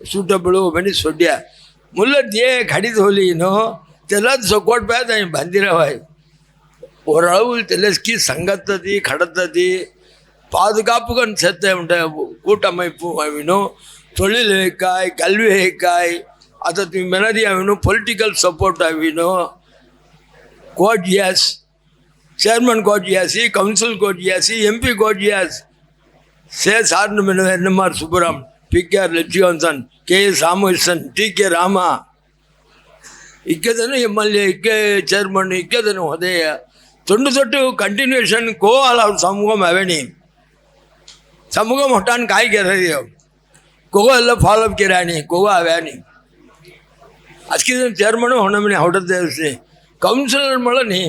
ಸೂಟಬಲ್ ಬನಿ ಸೊಡ್ಯ ಮುಲ್ಲ ದೇ ಖಡಿದ ಹೋಲಿನೋ ತೆಲ್ಲ ಸಕೋಟ್ ಪೇ ತ ಬಂದಿರವಾಯ್ ஓரளவு தெல்லஸ்கி சங்கத்ததி கடத்ததி பாதுகாப்புகன் சேர்த்த உண்ட கூட்டமைப்பு அவினும் தொழில் ஹேக்காய் கல்வி ஹேக்காய் அதற்கு மெனரி அவினும் பொலிட்டிக்கல் சப்போர்ட் அவினும் கோட் யாஸ் சேர்மன் கோட் யாசி கவுன்சில் கோட் யாசி எம்பி கோட் யாஸ் சே சார்னு மெனு என்எம்ஆர் சுப்புராம் PKR லட்சுமன்சன் KS ராமகிருஷ்ணன் TK ராமா ಇಕ್ಕದನು MLA ಇಕ್ಕೆ ಚೇರ್ಮನ್ ಇಕ್ಕದನು ಹೋದೆಯ ತೊಟ್ಟು ಕಂಟಿನ್ಯೂಷನ್ ಕೋವಾಲ ಅವ್ರ ಸಮೂಹಂ ಅವೇನಿ ಸಮೂಹಂ ಹೊಟ್ಟಾನ್ ಕಾಯಿ ಗೆರಿಯೋ ಕೋಗೋ ಎಲ್ಲ ಫಾಲೋಅಪ್ ಕಿರಾನಿ ಕೋಗೋ ಅವ್ಯಾನಿ ಅದಕ್ಕೆ ಚೇರ್ಮನು ಹೊಣಮನಿ ಹೊಡೆದೇಸಿ ಕೌನ್ಸಿಲರ್ ಮಳನಿ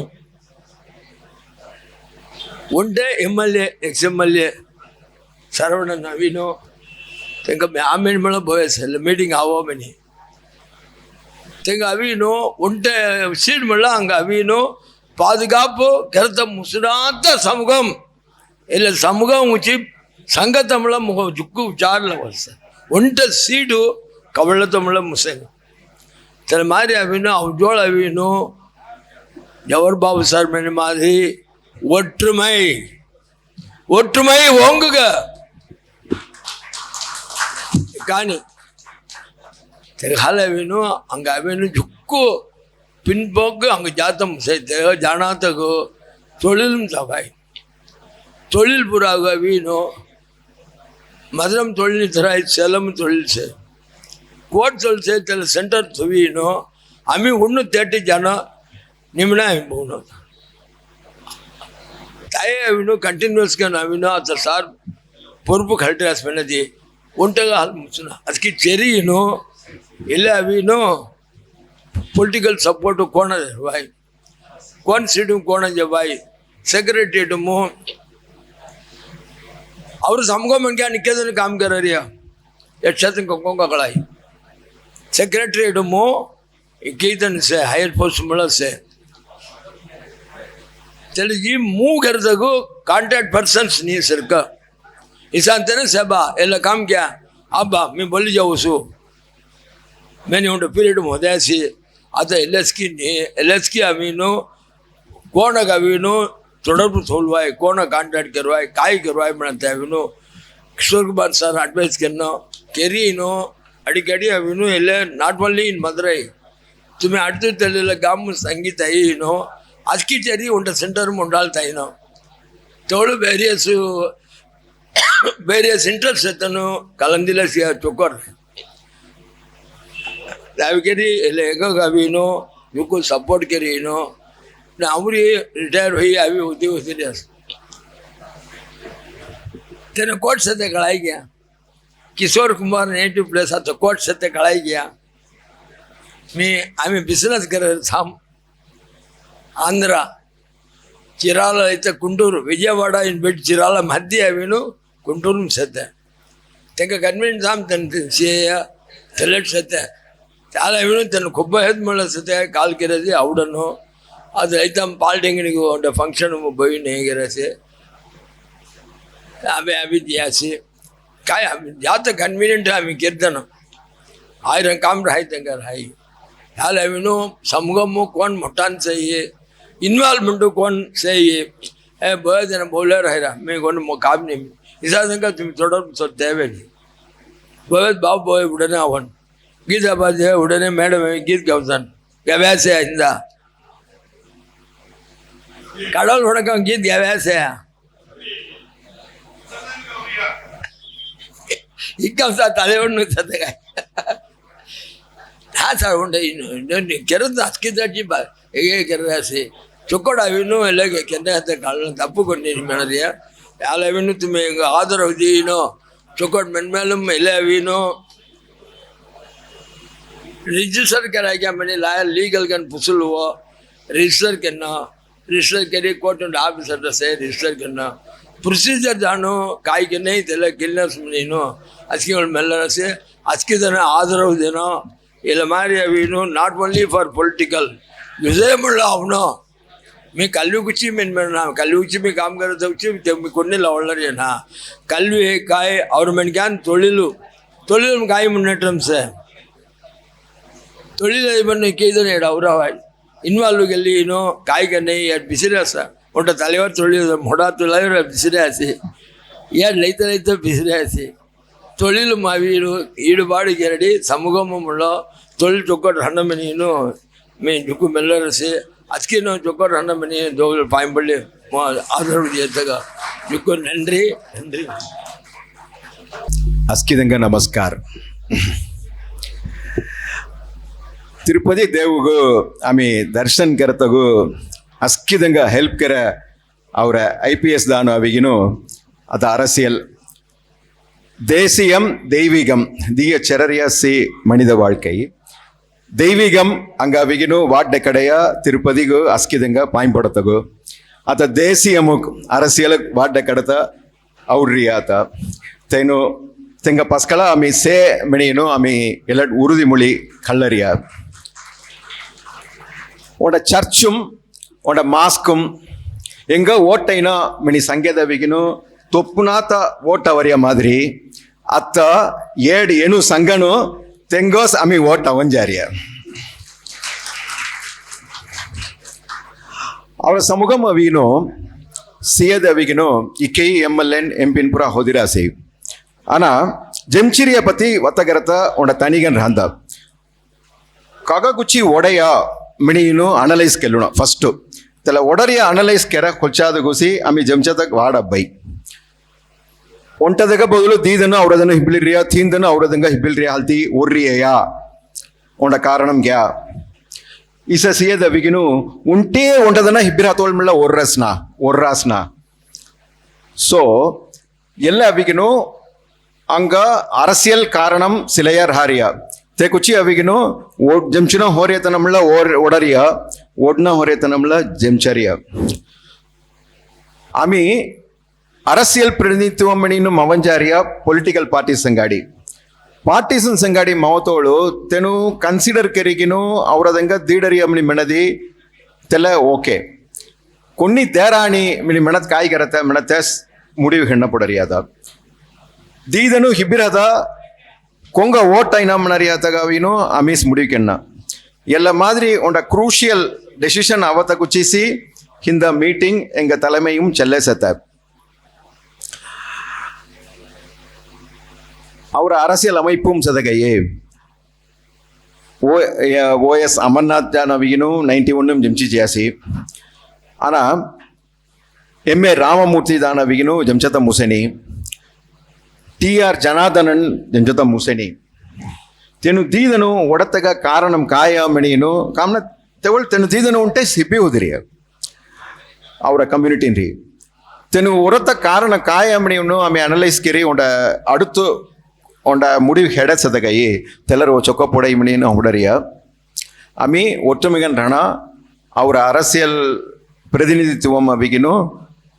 ಒಂದೇ MLA ex-MLA ಸರವಣ ನವೀನು ತೆಂಗ ಆಮೇಲೆ ಮಳ ಬೋಯಸ್ ಎಲ್ಲ ಮೀಟಿಂಗ್ ಆವೋ ಮನಿ ತೆಂಗ ಅವಿನೋ ಒಂಟೆ ಸೀಡ್ ಮಳ್ಳ ಹಂಗೆ ಅವಿನೋ பாதுகாப்பு கருத்த முசுடாத்த சமூகம் இல்லை சமூகம் உச்சி ಸಂಘತಮಿಳ ಮುಗ ಜುಕ್ಕು ಚಾರ್ಲ ವರ್ಷ ಒಂಟ ಸೀಡು ಕವಳ ತಮಿಳ ಮುಸೇನು ತಲೆ ಮಾರಿ ಅವಿನು ಅವಜೋಳ ಅವಿನು ஜவஹர் பாபு சார் மணி மாதிரி ஒற்றுமை ஒற்றுமை ஓங்குக காணி தெகால அவினு அங்கே அவினு ஜுக்கு பின்போக்கு அங்கே ஜாத்தம் சேர்த்து ஜானாத்தகு தொழிலும் சபாய் தொழில் புறாக வீணோ மதுரம் தொழில் தராய் சேலம் தொழில் சே கோட் தொழில் சேர்த்தல சென்டர் துவீனோ அம்மி ஒன்று தேட்டி ஜனம் நிமிடம் அம்மி போகணும் தாயே அவினோ கண்டினியூஸ்గా నవ్వినో అతను సార్ పొరుపు కరెక్ట్గా స్పెన్నది ఒంటగా ముచ్చున ಅದಕ್ಕೆ చెరియినో ಇಲ್ಲ ಅವಿನೋ ಪೊಲಿಟಿಕಲ್ ಸಪೋರ್ಟು ಕೋಣ ಬಾಯ್ ಕೋನ್ ಸೀಟು ಕೋಣ ಬಾಯ್ ಸೆಕ್ರೆಟರಿಯೇಟಮು और समूह में क्या निकल काम कर रही है क्षेत्र को कड़ाई सेक्रेटरीट मो कीर्तन से हायर पोस्ट मिला से चलिए जी मुँह कर सको कॉन्टैक्ट पर्सन्स नहीं सर का ईशान तेरे सेबा एला काम क्या अब मैं बोली जाऊँ सो मैंने उन पीरियड में होता है आता एलएसकी अमीनो कौन अमीनो தொடர்பு சொல்வாய் கோனை கான்டாக்ட் கருவாய் காய் கருவாய் மேடம் தேவைனோ கிஷோர் குமார் சார் அட்வைஸ் கண்ணோம் கெரியனோ அடிக்கடி அவினோ இல்லை நாட் ஒன்லி இன் மதுரை तुम्हें அடுத்து தெரியல गाम संगीत ஐயினோ அதுக்கு சரி உண்ட சென்டரும் உண்டால் தைனோ தோடு வேரியஸ் ಇಂಟ್ರೆಸ್ಟ್ ಎತ್ತನು ಕಲಂದಿಲ ಚೊಕ್ಕೋರ್ दाविकेरी एले एगो अविनो युको सपोर्ट करीनो ना अमरी रिटायर हुई अभी होती तेने कोर्ट से कड़ाई गया किशोर कुमार नेटिव प्लेस आता कोर्ट से कड़ाई गया मैं आम्ही बिजनेस कर थाम आंध्र चिराल इथे कुंटूर विजयवाड़ा इन बेट चिराल मध्य अविनो कुंटूर से कन्वीन थाम तन तेलेट से చాలా అవినో తను కొబ్బ హెడ్ మళ్ళీ సతే కాల్ కిరసి అవుడను అది అయితే పాలిటెక్నిక్ ఉండే ఫంక్షన్ పోయి నేగిరసి అవి అవి చేసి काय जात कन्वीनियंट आम्ही कीर्तन 1000 काम राहाय तेंका राहाय ह्या लेविनो समगम कोण मोठान चाहिए इन्वॉल्वमेंट कोण चाहिए हे बरे जण बोलले राहिला मी कोण काम नाही इसा तेंका तुम्ही थोडं देवे नाही बरेच भाव बोय उडने आवण गीत आबाजे उडने मॅडम गीत गावसान गाव्याचे इंदा काढल थोडं गीत गाव्याचे इक्का तलेवण काय हा ಸಾಗುಂಡೆ ಕೆರೆದು ಅಸ್ಕಿದ್ದಾಚಿ ಹೇಗೆ ಕೆರೆದಾಸಿ ಚೊಕ್ಕೋಡಾವಿನೂ ಎಲ್ಲ ಕೆರೆ ಅಂತ ಕಾಳ ತಪ್ಪುಕೊಂಡು ಮೇಳರಿಯ ಯಾಲವಿನೂ ತುಂಬ ಹಿಂಗೆ ಆದರವಿದೀನೋ ಚೊಕ್ಕೋಡ್ ಮೆನ್ಮೇಲೂ ಎಲ್ಲ ಅವೀನೋ ರಿಜಿಸ್ಟರ್ करायच्या म्हणे लीगल कन पुसलवो रजिस्टर करणं रजिस्टर करी कोर्ट ऑफिसर असे रजिस्टर करणं प्रोसिजर जाणो काय की नाही त्याला केलंच म्हणेनो अजकी मेल्लर असे अजकी जण आदरव देणं ఇలా మారి అవి నాట్ ఓన్లీ ఫర్ పొలిటిकल विजय म्हणलं आवणं मी कालवीची मेन म्हणणार कालवीची मी काम करत होती ते मी कोणी लावणार आहे ना कालवी हे काय ಅವ್ರ ಮನ್ಗ್ಯಾನ್ ತೊಳಿಲು काय म्हणटम्स ತೊಳಿಲು ಬನ್ನ ಕೇದನ ಹೇಳ ಅವರ ಇನ್ವಾಲ್ವ್ ಗೆಲ್ಲಿ ಏನೋ काय का नाही यार बिसरे असा मोठा तलेवर ತೊಳಿಲು मोठा तुलावर बिसरे असे यार लैत बिसरे असे ತೊಳಿಲು ಮಾವೀರು ಈಡುಬಾಡು ಗೆರಡಿ ಸಮೂಹములో ತೊಳಿ ಚೊಕ್ಕಟ ಹಣ್ಣಮನಿನು ಮೇ ಜುಕು ಮೆಲ್ಲರಸಿ ಅದ್ಕಿನ ಚೊಕ್ಕಟ ಹಣ್ಣಮನಿ ದೋಗಲು ಪಾಯಿಂಬಳ್ಳಿ ಆದರೂ ಎತ್ತಗ ಜುಕು ನನ್ರಿ ಅಸ್ಕಿದಂಗ ನಮಸ್ಕಾರ तिरुपती देवगू आम्ही दर्शन करतगू अस्किदंग हेल्प कर ಅವರ IPS दान अविगिनो आता அரசியல் தேசியம் தெய்வீகம் தீய செரரியாசி மனித வாழ்க்கை தெய்வீகம் அங்க அவிகினு வாட் கடைய திருப்பதிகு அஸ்கிதங்க பயன்படுத்தகு அத்த தேசியமு அரசியல் வாட் கடத்த ಔರ್ರಿಯಾತ ತೇನು ತೆಂಗ ಪಸ್ಕಳ ಆಮಿ ಸೇ ಮಿಣಿನು ಆಮಿ ಎಲ್ಲ ಉರುದಿಮುಳಿ ಕಳ್ಳರಿಯ ಒಡ ಚರ್ಚುಂ ಒಡ ಮಾಸ್ಕುಂ ಎಂಗ ಓಟೈನ ಮಿಣಿ ಸಂಘದವಿಗಿನು ತೊಪ್ಪುನಾತ ಓಟ ಅವರಿಯ ಮಾದರಿ ಅತ್ತ ಏಡು ಏನು ಸಂಘನು ತೆಂಗೋಸ್ ಅಮಿ ಓಟ ಒಂಜಾರಿಯ ಅವರ ಸಮೂಹಂ ಅವಿಗಿನು ಸಿಯದ ಅವಿಗಿನು ಇಕೈ MLN ಎಂಪಿನ್ ಪುರ ಹೋದಿರಾಸಿ ಆನ ಜಂಚಿರಿಯ ಪತಿ ಒತ್ತಗರತ ಒಂಡ ತನಿಗನ್ ರಾಂದ ಕಗಗುಚ್ಚಿ ಒಡೆಯ ಮಿಣಿನು ಅನಲೈಸ್ ಕೆಲ್ಲುಣ ಫಸ್ಟ್ ತಲ ಒಡರಿಯ ಅನಲೈಸ್ ಕೆರ ಕೊಚ್ಚಾದ ಗುಸಿ ಅಮಿ ಜಂಚತಕ್ ವಾಡಬ್ಬೈ ಒಂಟದಗ ಬದಲು ದೀದನು ಅವರದನ್ನು ಹಿಬ್ಲಿರಿಯ ಥೀಂದನು ಅವರದಂಗ ಹಿಬ್ಲಿರಿಯ ಹಲ್ತಿ ಒರ್ರಿಯಯ ಒಂಡ ಕಾರಣಂ ಗ್ಯಾ ಈಸ ಸಿಯದ ವಿಗಿನು ಉಂಟೇ ಒಂಟದನ ಹಿಬ್ಬಿರ ತೋಳ್ಮಿಲ್ಲ ಒರ್ರಾಸ್ನ ಸೊ ಎಲ್ಲ ಅವಿಗಿನು ಅಂಗ அரசியல் காரணம் சிலையர் ஹாரியா தே குச்சி அவிகினு ஜெம்சினா ஹோரியத்தனம்ல ஒடரியா ஓட்னா ஹோரியத்தனம்ல ஜெம்சரியா आम्ही அரசியல் பிரதிநிதித்துவம் ಮಣಿನು ಮವಂಜಾರಿಯ ಪೊಲಿಟಿಕಲ್ ಪಾರ್ಟಿ ಸಂಗಾಡಿ ಪಾರ್ಟಿಸನ್ ಸಂಗಾಡಿ ಮವತೋಳು ತೆನು ಕನ್ಸಿಡರ್ ಕೆರಿಗಿನು ಅವರದಂಗ ದೀಡರಿಯ ಮಣಿ ಮೆಣದಿ ತೆಲ್ಲ ಓಕೆ కొన్ని ತೇರಾಣಿ ಮಿಣಿ ಮೆಣತ್ ಕಾಯಿಗರತೆ ಮೆಣತೆ ಮುಡಿವು ಹೆಣ್ಣ ಪೊಡರಿಯಾದ ದೀದನು ಹಿಬ್ಬಿರದ ಕೊಂಗ ಓಟೈನ ಮಣರಿಯಾತಗವಿನು ಅಮೀಸ್ ಮುಡಿಕೆಣ್ಣ ಎಲ್ಲ ಮಾದರಿ ಒಂಡ ಕ್ರೂಷಿಯಲ್ ಡೆಸಿಷನ್ ಅವತ ಕುಚಿಸಿ ಹಿಂದ ಮೀಟಿಂಗ್ ಎಂಗ ತಲೆಮೆயும் ಚೆಲ್ಲೆಸತ್ತ ಅವರ அரசியல் அமைப்பும் சதகையே OS ಅಮರ್ನಾಥ್ ಜಾನವಿಗಿನು 91 ಜಂಚಿ ಜಿಯಾಸಿ ಆನ MA ರಾಮಮೂರ್ತಿ ದಾನವಿಗಿನು ಜಂಚತ ಮುಸೆನಿ TR ಜನಾರ್ದನನ್ ಜಂಚತ ಮುಸೆನಿ ತೆನು ದೀದನು ಒಡತಗ ಕಾರಣಂ ಕಾಯ ಮಣಿನು ಕಾಮನ ತೆವಳ್ ತೆನು ದೀದನು ಉಂಟೆ ಸಿಬ್ಬಿ ಹೋದಿರಿ ಅವರ ಕಮ್ಯುನಿಟಿನ್ ರೀ ತೆನು ಒರತ ಕಾರಣ ಕಾಯ ಮಣಿಯನ್ನು ಆಮೆ ಅನಲೈಸ್ ಕೆರಿ ಒಂಡ ಅಡುತ್ತು ಒಂಡ ಮುಡಿ ಹೆಡಸದಗೈ ತೆಲ್ಲರು ಚೊಕ್ಕಪೊಡ ಮಣಿಯನ್ನು ಹೊಡರಿಯ ಆಮಿ ಒಟ್ಟುಮಿಗನ್ ರಣ ಅವರ அரசியல் பிரதிநிதித்துவம் அவிகினு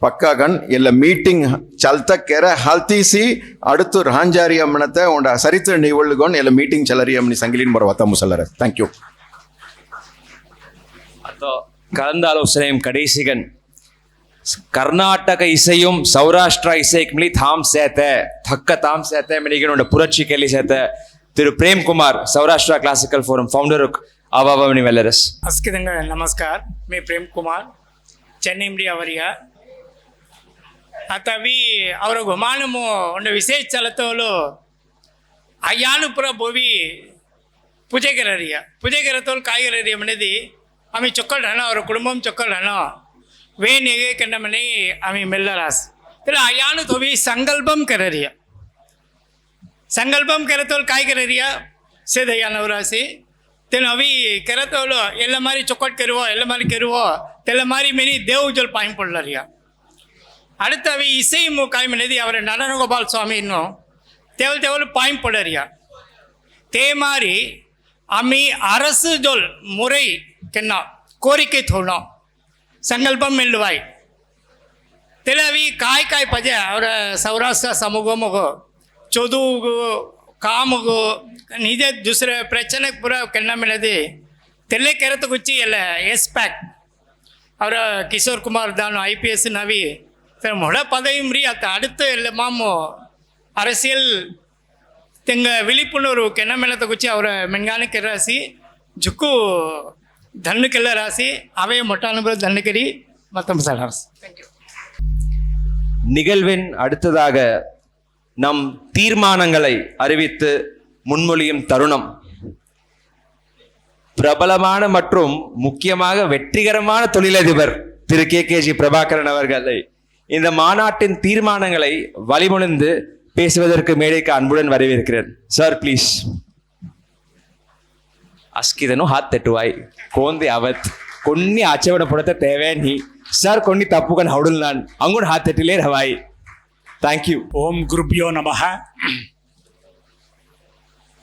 பக்காகன் ಎಲ್ಲ ಮೀಟಿಂಗ್ ಚಲ್ತ ಕೆರೆ ಹಲ್ತೀಸಿ ಅಡುತ್ತು ರಾಂಜಾರಿ ಅಮ್ಮನತೆ ಒಂಡ ಸರಿತ್ರ ನೀವಳ್ಳುಗೊಂಡು ಎಲ್ಲ ಮೀಟಿಂಗ್ ಚಲರಿ ಅಮ್ಮನಿ ಸಂಗಿಲಿನ ಬರುವತ್ತ ಮುಸಲ್ಲರ ಥ್ಯಾಂಕ್ ಯು கலந்தாலோசனையும் கடைசிகன் கர்நாடக இசையும் சௌராஷ்டிரா இசைக்கு தாம் சேத்த தக்க தாம் சேத்த மினிகனோட புரட்சி கேள்வி சேத்த Thiru Premkumar Saurashtra classical forum founder आवावणी वेलरस अस्किदंगा नमस्कार मी प्रेम कुमार चेन्नई ಅವರಿಯ ಅತವಿ ಅವರ ಗುಮಾನಮು ಒಂದು ವಿಶೇಷ ಚಲತೋಲು ಅಯ್ಯಾನುಪುರ ಬೋವಿ ಪೂಜೆಗರತೋಲ್ ಕಾಯಿಗರರಿಯ ಮನೆದಿ ಆಮಿ ಚೊಕ್ಕಲ್ ಹಣ ಅವರ ಕುಟುಂಬಂ ಚೊಕ್ಕಲ್ ಹಣ ವೇನಿಗೆ ಕಂಡ ಮನೆ ಆಮಿ ಮೆಲ್ಲರಾಸ್ ಇಲ್ಲ ಅಯ್ಯಾನು ತೋವಿ ಸಂಕಲ್ಪಂ ಕರತೋಲ್ ಕಾಯಿಗರರಿಯ ಸೇದಯ್ಯಾನವರಾಸಿ तेन अभी करत एल मारी चौकट करो एल मारी करो तेल मारी मेरी देव जल पाइन पड़ रही அடுத்து அவை இசை காய் மனதி அவர் நடனகோபால் சுவாமி இன்னும் தேவல் பாயின் பட रही தே மாதிரி அம்மி அரசு ஜொல் முறை கென்னா கோரிக்கை தோணும் சங்கல்பம் மெல்லுவாய் தெலவி காய் பஜ அவர சௌராஷ்டிர சமூகமுகோ चौदू कामगो निजे दूसरे प्रचने पूरा करना मिलती तेले केरत कुछ एस पैक और किशोर कुमार दान IPS नवी फिर मोड़ा पदवी मरी आता அடுத்து மாமோ அரசியல் தெங்க விழிப்புணர்வு கென்ன மேலத்த குச்சி அவரை மென்கானுக்கு ராசி ஜுக்கு தன்னுக்கெல்ல ராசி அவைய மொட்டானுபுர தன்னுக்கரி மொத்தம் சார் தேங்க்யூ. நிகழ்வின் அடுத்ததாக நம் தீர்மானங்களை அறிவித்து முன்மொழியும் தருணம். பிரபலமான மற்றும் முக்கியமாக வெற்றிகரமான தொழிலதிபர் திரு KKG பிரபாகரன் அவர்களை இந்த மாநாட்டின் தீர்மானங்களை வழிமொழிந்து பேசுவதற்கு மேடைக்கு அன்புடன் வரவேற்கிறேன். Sir please. అస్కిదను హాత్ తెట్టువాయి కోంది అవత్ కొన్ని ఆచరణ పడత తేవేని సార్ కొన్ని తప్పుకొని హౌడుల్నాన్ అంగున్ హాత్ తెట్టిలే రవాయి. Thank you. ఓం గురుభ్యో నమః.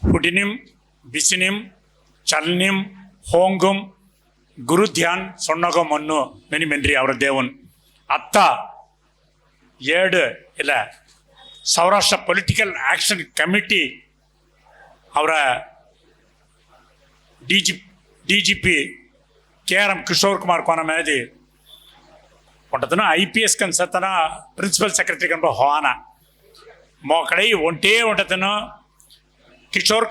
ಹುಡಿನಿಂ ಬಿಸಿನಿಂ ಚಲ್ನಿಂ ಹೋಂಗುಂ ಗುರು ಧ್ಯಾನ್ ಸೊನ್ನಗೋ ಮಣ್ಣು ಮೆನಿಮೆನ್ರಿ ಅವರ ದೇವನ್ ಅತ್ತ ಏಡು ಇಲ್ಲ ಸೌರಾಷ್ಟ್ರ ಪೊಲಿಟಿಕಲ್ ಆಕ್ಷನ್ ಕಮಿಟಿ ಅವರ DGP KRM ಕಿಶೋರ್ ಕುಮಾರ್ ಕೋನ ಮೇದಿ ಒಂಟತನ IPS ಕನ್ಸತನ ಪ್ರಿನ್ಸಿಪಲ್ ಸೆಕ್ರೆಟರಿ ಕನ್ಬ ಹೋನ ಮೋ ಕಡೆ ಒಂಟೇ ಒಂಟತನ Kishore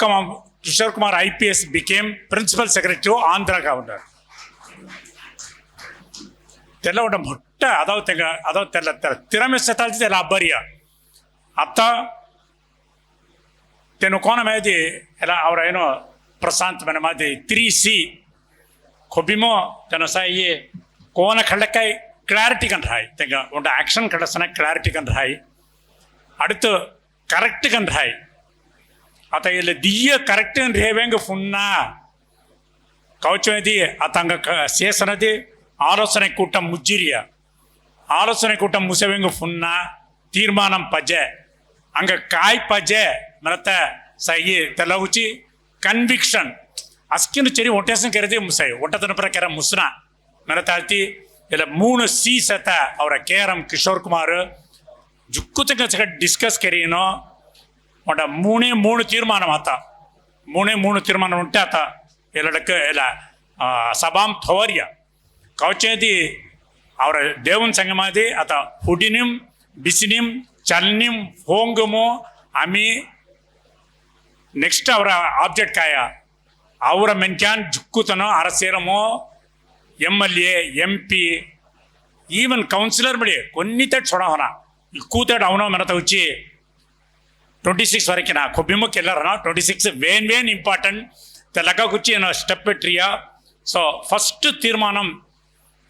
Kumar IPS became principal secretary Andhra governor ತೆಲ್ಲ ಒಂಟ ಮೊಟ್ಟ ಅದಾವ ತೆಲ್ಲ ತಿರಮೆ ಸತಾಲ್ತಿ ತೆಲ್ಲ ಅಬ್ಬರಿಯ ಅತ್ತ ತೆನು ಕೋನ ಮೇದಿ ಎಲ್ಲ ಅವರ ಏನೋ प्रशांत मैंने माते 3C खोबिमो तेनो साये कोन खड़काय क्लैरिटी कन रहा है तेगा उनका एक्शन खड़सना क्लैरिटी कन रहा है அடுத்து करेक्ट कन रहा है आता ये दिया करेक्ट कन रहेंगे फुन्ना कौचमेदी अतंग सेसनदी आलोचने कूटम मुज्जिरिया आलोचने कूटम मुसेवेंगे फुन्ना तीर्मानम पजे अंग काय पजे मरता सही तेलुगुची कन्विक्शन अस्किन चेरी ओटेसन करेदे मुसाई ओटतन प्रकार मुसना मेरा ताती इला 3C सता और KRM किशोर कुमार जुक्कुतंग चक डिस्कस करीनो ओटा मूणे तीर्मानम आता मूणे तीर्मानम उंटे आता इलाडक इला सभाम थोवरिया कौचेदी और देवन संगमादी आता हुडिनिम बिसिनिम चलनिम होंगमो आमी नेक्स्ट ಅವರ ಆಬ್ಜೆಕ್ಟ್ ಕಾಯ ಅವರ ಮೆನ್ಕ್ಯಾನ್ ಜುಕ್ಕುತನೋ ಅರಸೇರಮೋ MLA MP ಈವನ್ ಕೌನ್ಸಿಲರ್ ಬಡಿ ಕೊನ್ನಿತ ಚೊಡವನ ಕೂತಡ್ ಅವನೋ ಮರತ ಉಚ್ಚಿ 26 ವರೆಕಿನ ಕೊಬ್ಬಿಮಕ್ಕೆ ಎಲ್ಲರನ 26 வேன் இம்பார்ட்டன்ட் தெலக குச்சி என்ன ஸ்டெப் பெற்றியா ஸோ ஃபர்ஸ்ட் தீர்மானம்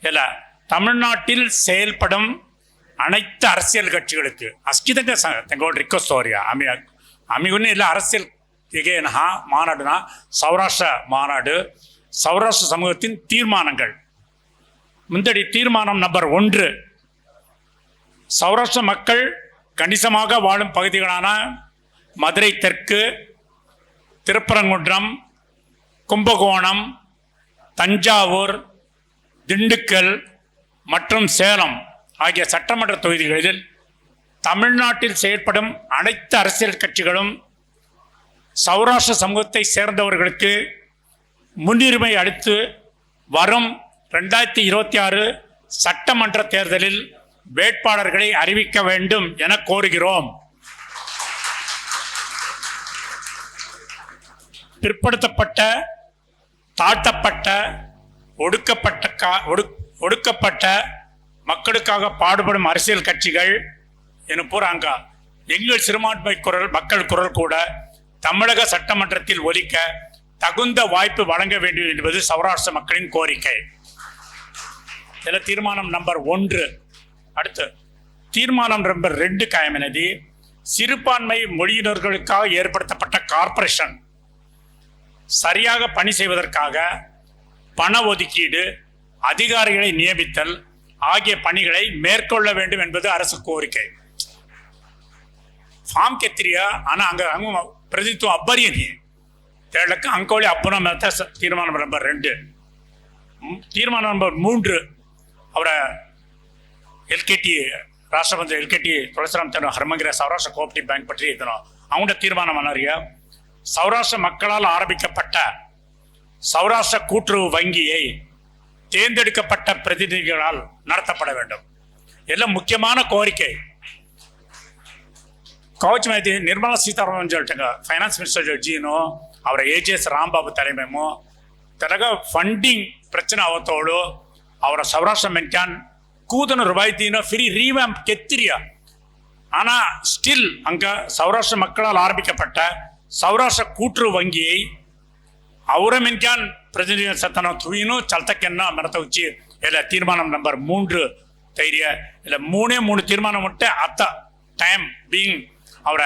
இல்லை தமிழ்நாட்டில் செயல்படும் அனைத்து அரசியல் கட்சிகளுக்கு அஸ்கிதங்க தங்களோட ரிக்வஸ்ட் வரியா அமிகுன்னு இல்லை அரசியல் again மாநாடுனா சௌராஷ்டிர மாநாடு சௌராஷ்டிர சமூகத்தின் தீர்மானங்கள் முந்தடி தீர்மானம் நம்பர் 1 சௌராஷ்டிர மக்கள் கணிசமாக வாழும் பகுதிகளான மதுரை தெற்கு திருப்பரங்குன்றம் கும்பகோணம் தஞ்சாவூர் திண்டுக்கல் மற்றும் சேலம் ஆகிய சட்டமன்ற தொகுதிகளில் தமிழ்நாட்டில் செயல்படும் அனைத்து அரசியல் கட்சிகளும் சௌராஷ்டிர சமூகத்தை சேர்ந்தவர்களுக்கு முன்னுரிமை அளித்து வரும் 2026 சட்டமன்ற தேர்தலில் வேட்பாளர்களை அறிவிக்க வேண்டும் என கோருகிறோம். பிற்படுத்தப்பட்ட, தாழ்த்தப்பட்ட, ஒடுக்கப்பட்ட மக்களுக்காக பாடுபடும் அரசியல் கட்சிகள் என போறாங்க. எங்கள் சிறுபான்மை மக்கள் குரல் கூட தமிழக சட்டமன்றத்தில் ஒலிக்க தகுந்த வாய்ப்பு வழங்க வேண்டும் என்பது சௌராஷ்டிர மக்களின் கோரிக்கை. இதில் தீர்மானம் நம்பர் 1. அடுத்து தீர்மானம் நம்பர் 2 காயமினதி சிறுபான்மை மொழியினர்களுக்காக ஏற்படுத்தப்பட்ட கார்ப்பரேஷன் சரியாக பணி செய்வதற்காக பண ஒதுக்கீடு, அதிகாரிகளை நியமித்தல் ஆகிய பணிகளை மேற்கொள்ள வேண்டும் என்பது அரசு கோரிக்கை. ಫಾರ್ಮ್ ಕೆತ್ತಿರಿಯ ಆನ ಹಂಗ ಹಂಗ ಪ್ರತಿನಿತ್ವ ಅಬ್ಬರಿಯನಿ ಹೇಳಕ್ಕೆ ಅಂಕೋಳಿ ಅಪ್ಪನ ಮೆತ್ತ ತೀರ್ಮಾನ ನಂಬರ್ 2. ತೀರ್ಮಾನ ನಂಬರ್ 3 ಅವರ எல்கேடி ராஷ்டிர மந்திரி எல்கேடி துளசிராம் தன் ஹர்மங்கிற சௌராஷ்டிர கோஆப்டிவ் பேங்க் பற்றி இருக்கணும். அவங்களோட தீர்மானம் பண்ணறிய சௌராஷ்டிர மக்களால் ஆரம்பிக்கப்பட்ட சௌராஷ்டிர கூட்டுறவு வங்கியை தேர்ந்தெடுக்கப்பட்ட பிரதிநிதிகளால் நடத்தப்பட வேண்டும். எல்லாம் முக்கியமான கோரிக்கை. கவச் மைதி நிர்மலா சீதாராமன் சொல்லிட்டாங்க, ஃபைனான்ஸ் மினிஸ்டர் ஜீனோ ಅವರ AJS ರಾಂಬಾಬು ತಲೆಮೇಮೋ ತನಗ ಫಂಡಿಂಗ್ ಪ್ರಚನೆ ಅವತ್ತೋಳು ಅವರ ಸೌರಾಷ್ಟ್ರ ಮೆನ್ಕ್ಯಾನ್ ಕೂದನ ರೂಪಾಯಿನ ಫ್ರೀ ரீவாம்ப் கெத்திரியா. ஆனால் ஸ்டில் அங்கே சௌராஷ்டிர மக்களால் ஆரம்பிக்கப்பட்ட சௌராஷ்டிர கூட்டுறவு வங்கியை ಅವರ ಮೆನ್ಕ್ಯಾನ್ ಪ್ರತಿನಿಧಿ ಸತ್ತನ ತುಯಿನೂ ಚಲ್ತಕ್ಕೆನ್ನ ಮೆರತ ಉಚ್ಚಿ ಇಲ್ಲ ತೀರ್ಮಾನ ನಂಬರ್ 3 ಧೈರ್ಯ ಇಲ್ಲ 3 ತೀರ್ಮಾನ ಮುಟ್ಟೆ ಅತ್ತ ಟೈಮ್ ಬೀಯಿಂಗ್ ಅವರ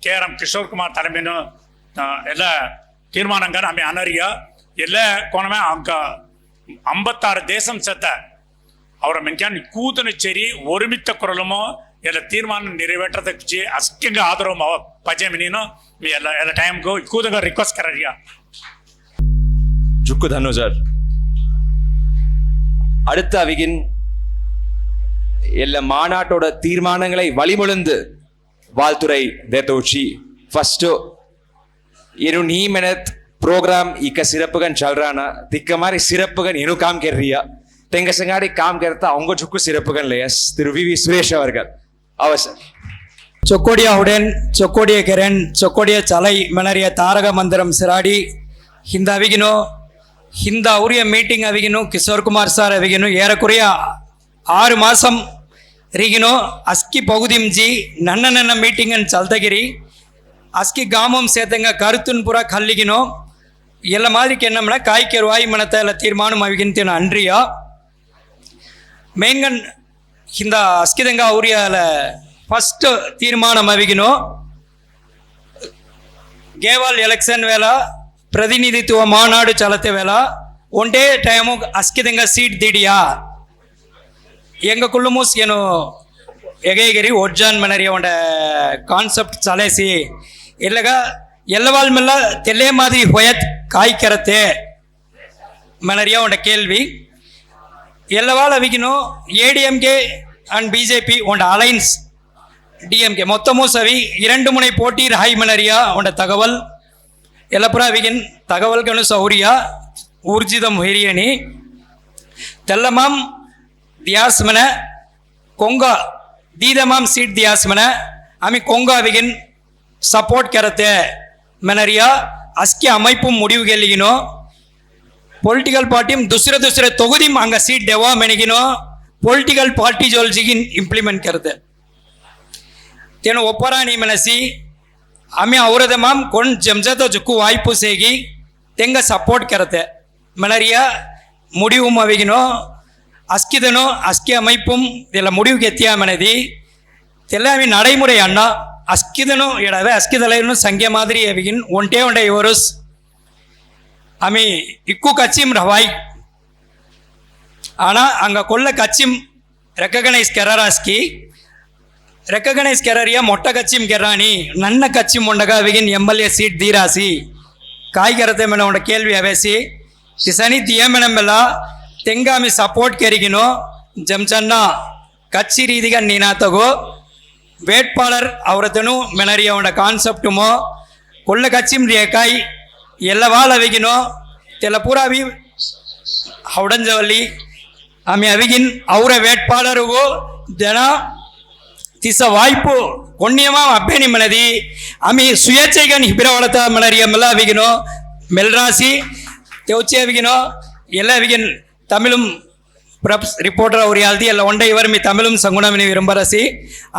KRM ಕಿಶೋರ್ ಕುಮಾರ್ தலைமையினு ಎಲ್ಲ ತೀರ್ಮಾನಂಗ ಆమె ಅನರಿಯ ಎಲ್ಲ ಕೋಣಮೆ ಅಂಕ 56 தேசம் செத்த ಅವರ ಮೆನ್ಕ್ಯಾನ್ ಕೂತನ ಚೆರಿ ಒರುಮಿತ್ತ ಕುರಲಮೋ ಎಲ್ಲ ತೀರ್ಮಾನ நிறைவேற்றದಕ್ಕೆ ಅಷ್ಟಂಗ ಆದರೂ ಪಜೆ ನೀನು ಎಲ್ಲ ಎಲ್ಲ ಟೈಮ್ಗೂ ಕೂದಗ ರಿಕ್ವೆಸ್ಟ್ ಕರರಿಯ ஜுக்கு தனுஜர் அடுத்த அவிகின் எல்லா மாநாட்டோட தீர்மானங்களை வழிமொழிந்து வாழ்த்துறை தேத்தோச்சி ஃபர்ஸ்ட் இரு நீ மெனத் प्रोग्राम इक सिरपगन चल रहा ना दिक्क मारी सिरपगन इनु काम कर रही है तेंग संगाड़ी काम करता उनको झुक्कू सिरपगन लेयस तिरुवीवी सुरेश अवर्गल अवसर चोकोडिया हुडेन चोकोडिया केरन चोकोडिया चलाई मनरिया तारक मंदिरम सिराडी हिंद अविगिनो हिंद उरिय मीटिंग अविगिनो किशोर कुमार सार अविगिनो ಏರಕುರಿಯ 6 ಮಾಸಂ ರಿಗಿನೋ ಅಸ್ಕಿ ಪಗುದಿಂಜಿ ನನ್ನ ನನ್ನ ಮೀಟಿಂಗ್ ಅನ್ ಚಲ್ತಗಿರಿ ಅಸ್ಕಿ ಗಾಮಂ ಸೇತಂಗ ಕರುತುನ್ಪುರ ಕಲ್ಲಿಗಿನೋ ಎಲ್ಲ ಮಾದಿಕ್ಕೆ ನಮ್ಮನ ಕಾಯ್ಕೆರುವಾಯಿ ಮನತ ಎಲ್ಲ ತೀರ್ಮಾನ ಅವಿಗಿಂತೇನು ಅನ್ರಿಯ ಮೇನ್ಗನ್ ಹಿಂದ ಅಸ್ಕಿದಂಗ ಅವ್ರಿಯ ಫಸ್ಟ್ ತೀರ್ಮಾನ ಅವಿಗಿನೋ గేవాల్ ఎలక్షన్ వేళ ప్రతినిధిత్వ మానాడు చలతే వేళ ಒಂದೇ ಟೈಮು ಅಸ್ಕಿದಂಗ ಸೀಟ್ ದಿಡಿಯಾ ಎಂಗ ಕುಳ್ಳುಮೂಸ್ ಏನು ಎಗೈಗಿರಿ ಒಜ್ಜಾನ್ ಮನರಿಯ ಒಂದ ಕಾನ್ಸೆಪ್ಟ್ ಚಲೇಸಿ ಇಲ್ಲಗ ಎಲ್ಲವಾಲ್ ಮೆಲ್ಲ ತೆಲೆ ಮಾದಿರಿ ಹೊಯತ್ ಕಾಯ್ಕೆರತೆ ಮನರಿಯ ಒಂದ ಕೇಳ್ವಿ ಎಲ್ಲವಾಲ್ ಅವಿಗಿನು ADMK ಅಂಡ್ BJP ಒಂದ ಅಲೈನ್ಸ್ DMK மொத்தமும் சவி 2 முனை போட்டி ஹை மனரியா உண்ட தகவல் எல்லாப்புற அவிகின் தகவல்களும் சௌரியா ஊர்ஜிதம் ஹெரியனி தெல்லமாம் தியாஸ்மன கொங்கா தீதமாம் சீட் தியாஸ்மன அமி கொங்கா அவிகின் சப்போர்ட் கரத்தே மனரியா அஸ்கி அமைப்பும் முடிவு ಗೆಲ್ಲಿಗಿನೋ ಪೊಲಿಟಿಕಲ್ ಪಾರ್ಟಿಮ್ ದುಸರೆ ತೊಗುದಿಮ್ ಹಂಗ ಸೀಟ್ ಡೆವಾ ಮೆಣಗಿನೋ ಪೊಲಿಟಿಕಲ್ ಪಾರ್ಟಿ ಜೋಲ್ಜಿಗಿನ್ ಇಂಪ್ಲಿಮೆಂಟ್ ಕರತೆ तेणु ಒಪ್ಪರಾಣಿ ಮನಸಿ ಆಮೆ ಅವರದ ಮಾಮ್ ಕೊಂಡ್ ಜಮ್ಜತ ಜುಕ್ಕು ವಾಯ್ಪು ಸೇಗಿ ತೆಂಗ ಸಪೋರ್ಟ್ ಕರತೆ ಮನರಿಯ ಮುಡಿವು ಅವಿಗಿನೋ ಅಸ್ಕಿದನೋ ಅಸ್ಕಿ அமைப்பும் ಎಲ್ಲ முடிவு கெத்தியா மனதி தெல்லாமி நடைமுறை அண்ணா அஸ்கிதனோ இடவே அஸ்கிதலைனு சங்கிய மாதிரி அவிகின் ஒன்டே இவருஸ் ஆமி இக்கு கச்சிம் ரவாய் ஆனா அங்க கொல்ல கச்சிம் ரெக்கக்னைஸ் கெரராஸ்கி ರೆಕಗ್ನೈಸ್ ಕೆರರಿಯ ಮೊಟ್ಟ ಕಚ್ಚಿಮ್ ಕೆರಾಣಿ ನನ್ನ ಕಚ್ಚಿಮ್ ಉಂಡಗ ಅವಿಗಿನ್ MLA ಸೀಟ್ ದೀರಾಸಿ ಕಾಯ್ಗೆರತೆ ಮೇನ ಉಂಡ ಕೇಳ್ವಿ ಅವೇಸಿ ಕಿಸನಿ ದಿಯಮೆನಂಬೆಲ್ಲ ತೆಂಗಾಮಿ ಸಪೋರ್ಟ್ ಕೆರಿಗಿನೋ ಜಮ್ಚನ್ನ ಕಚ್ಚಿ ರೀತಿಗ ನೀನಾತಗೋ வேட்பாளர் அவரதனு மெனரிய உண்ட கான்செப்டுமோ கொள்ள கச்சிம் ರೇಕಾಯಿ ಎಲ್ಲವಾಲ್ ಅವಿಗಿನೋ ತೆಲ ಪೂರಾವಿ ಹೌಡಂಜವಲ್ಲಿ ಆಮಿ ಅವಿಗಿನ್ ಅವರ வேட்பாளರುಗೋ ಜನ ತಿಸ ವಾಯ್ಪು ಕೊಣ್ಯಮ ಅಭ್ಯನಿ ಮನದಿ ಆಮಿ ಸುಯೇಚ್ಛೆಗನ್ ಹಿಬಿರವಳತ ಮನರಿಯ ಮಲ್ಲ ಅವಿಗಿನೋ மெல்ராசி தெவுச்சேவிகினோ எல்லாவிகின் தமிழும் ரிப்போர்ட்டர் உரையாழ்த்தி எல்லாம் ஒன்றை இவர் மீ தமிழும் சங்குணமினி விரும்பரசி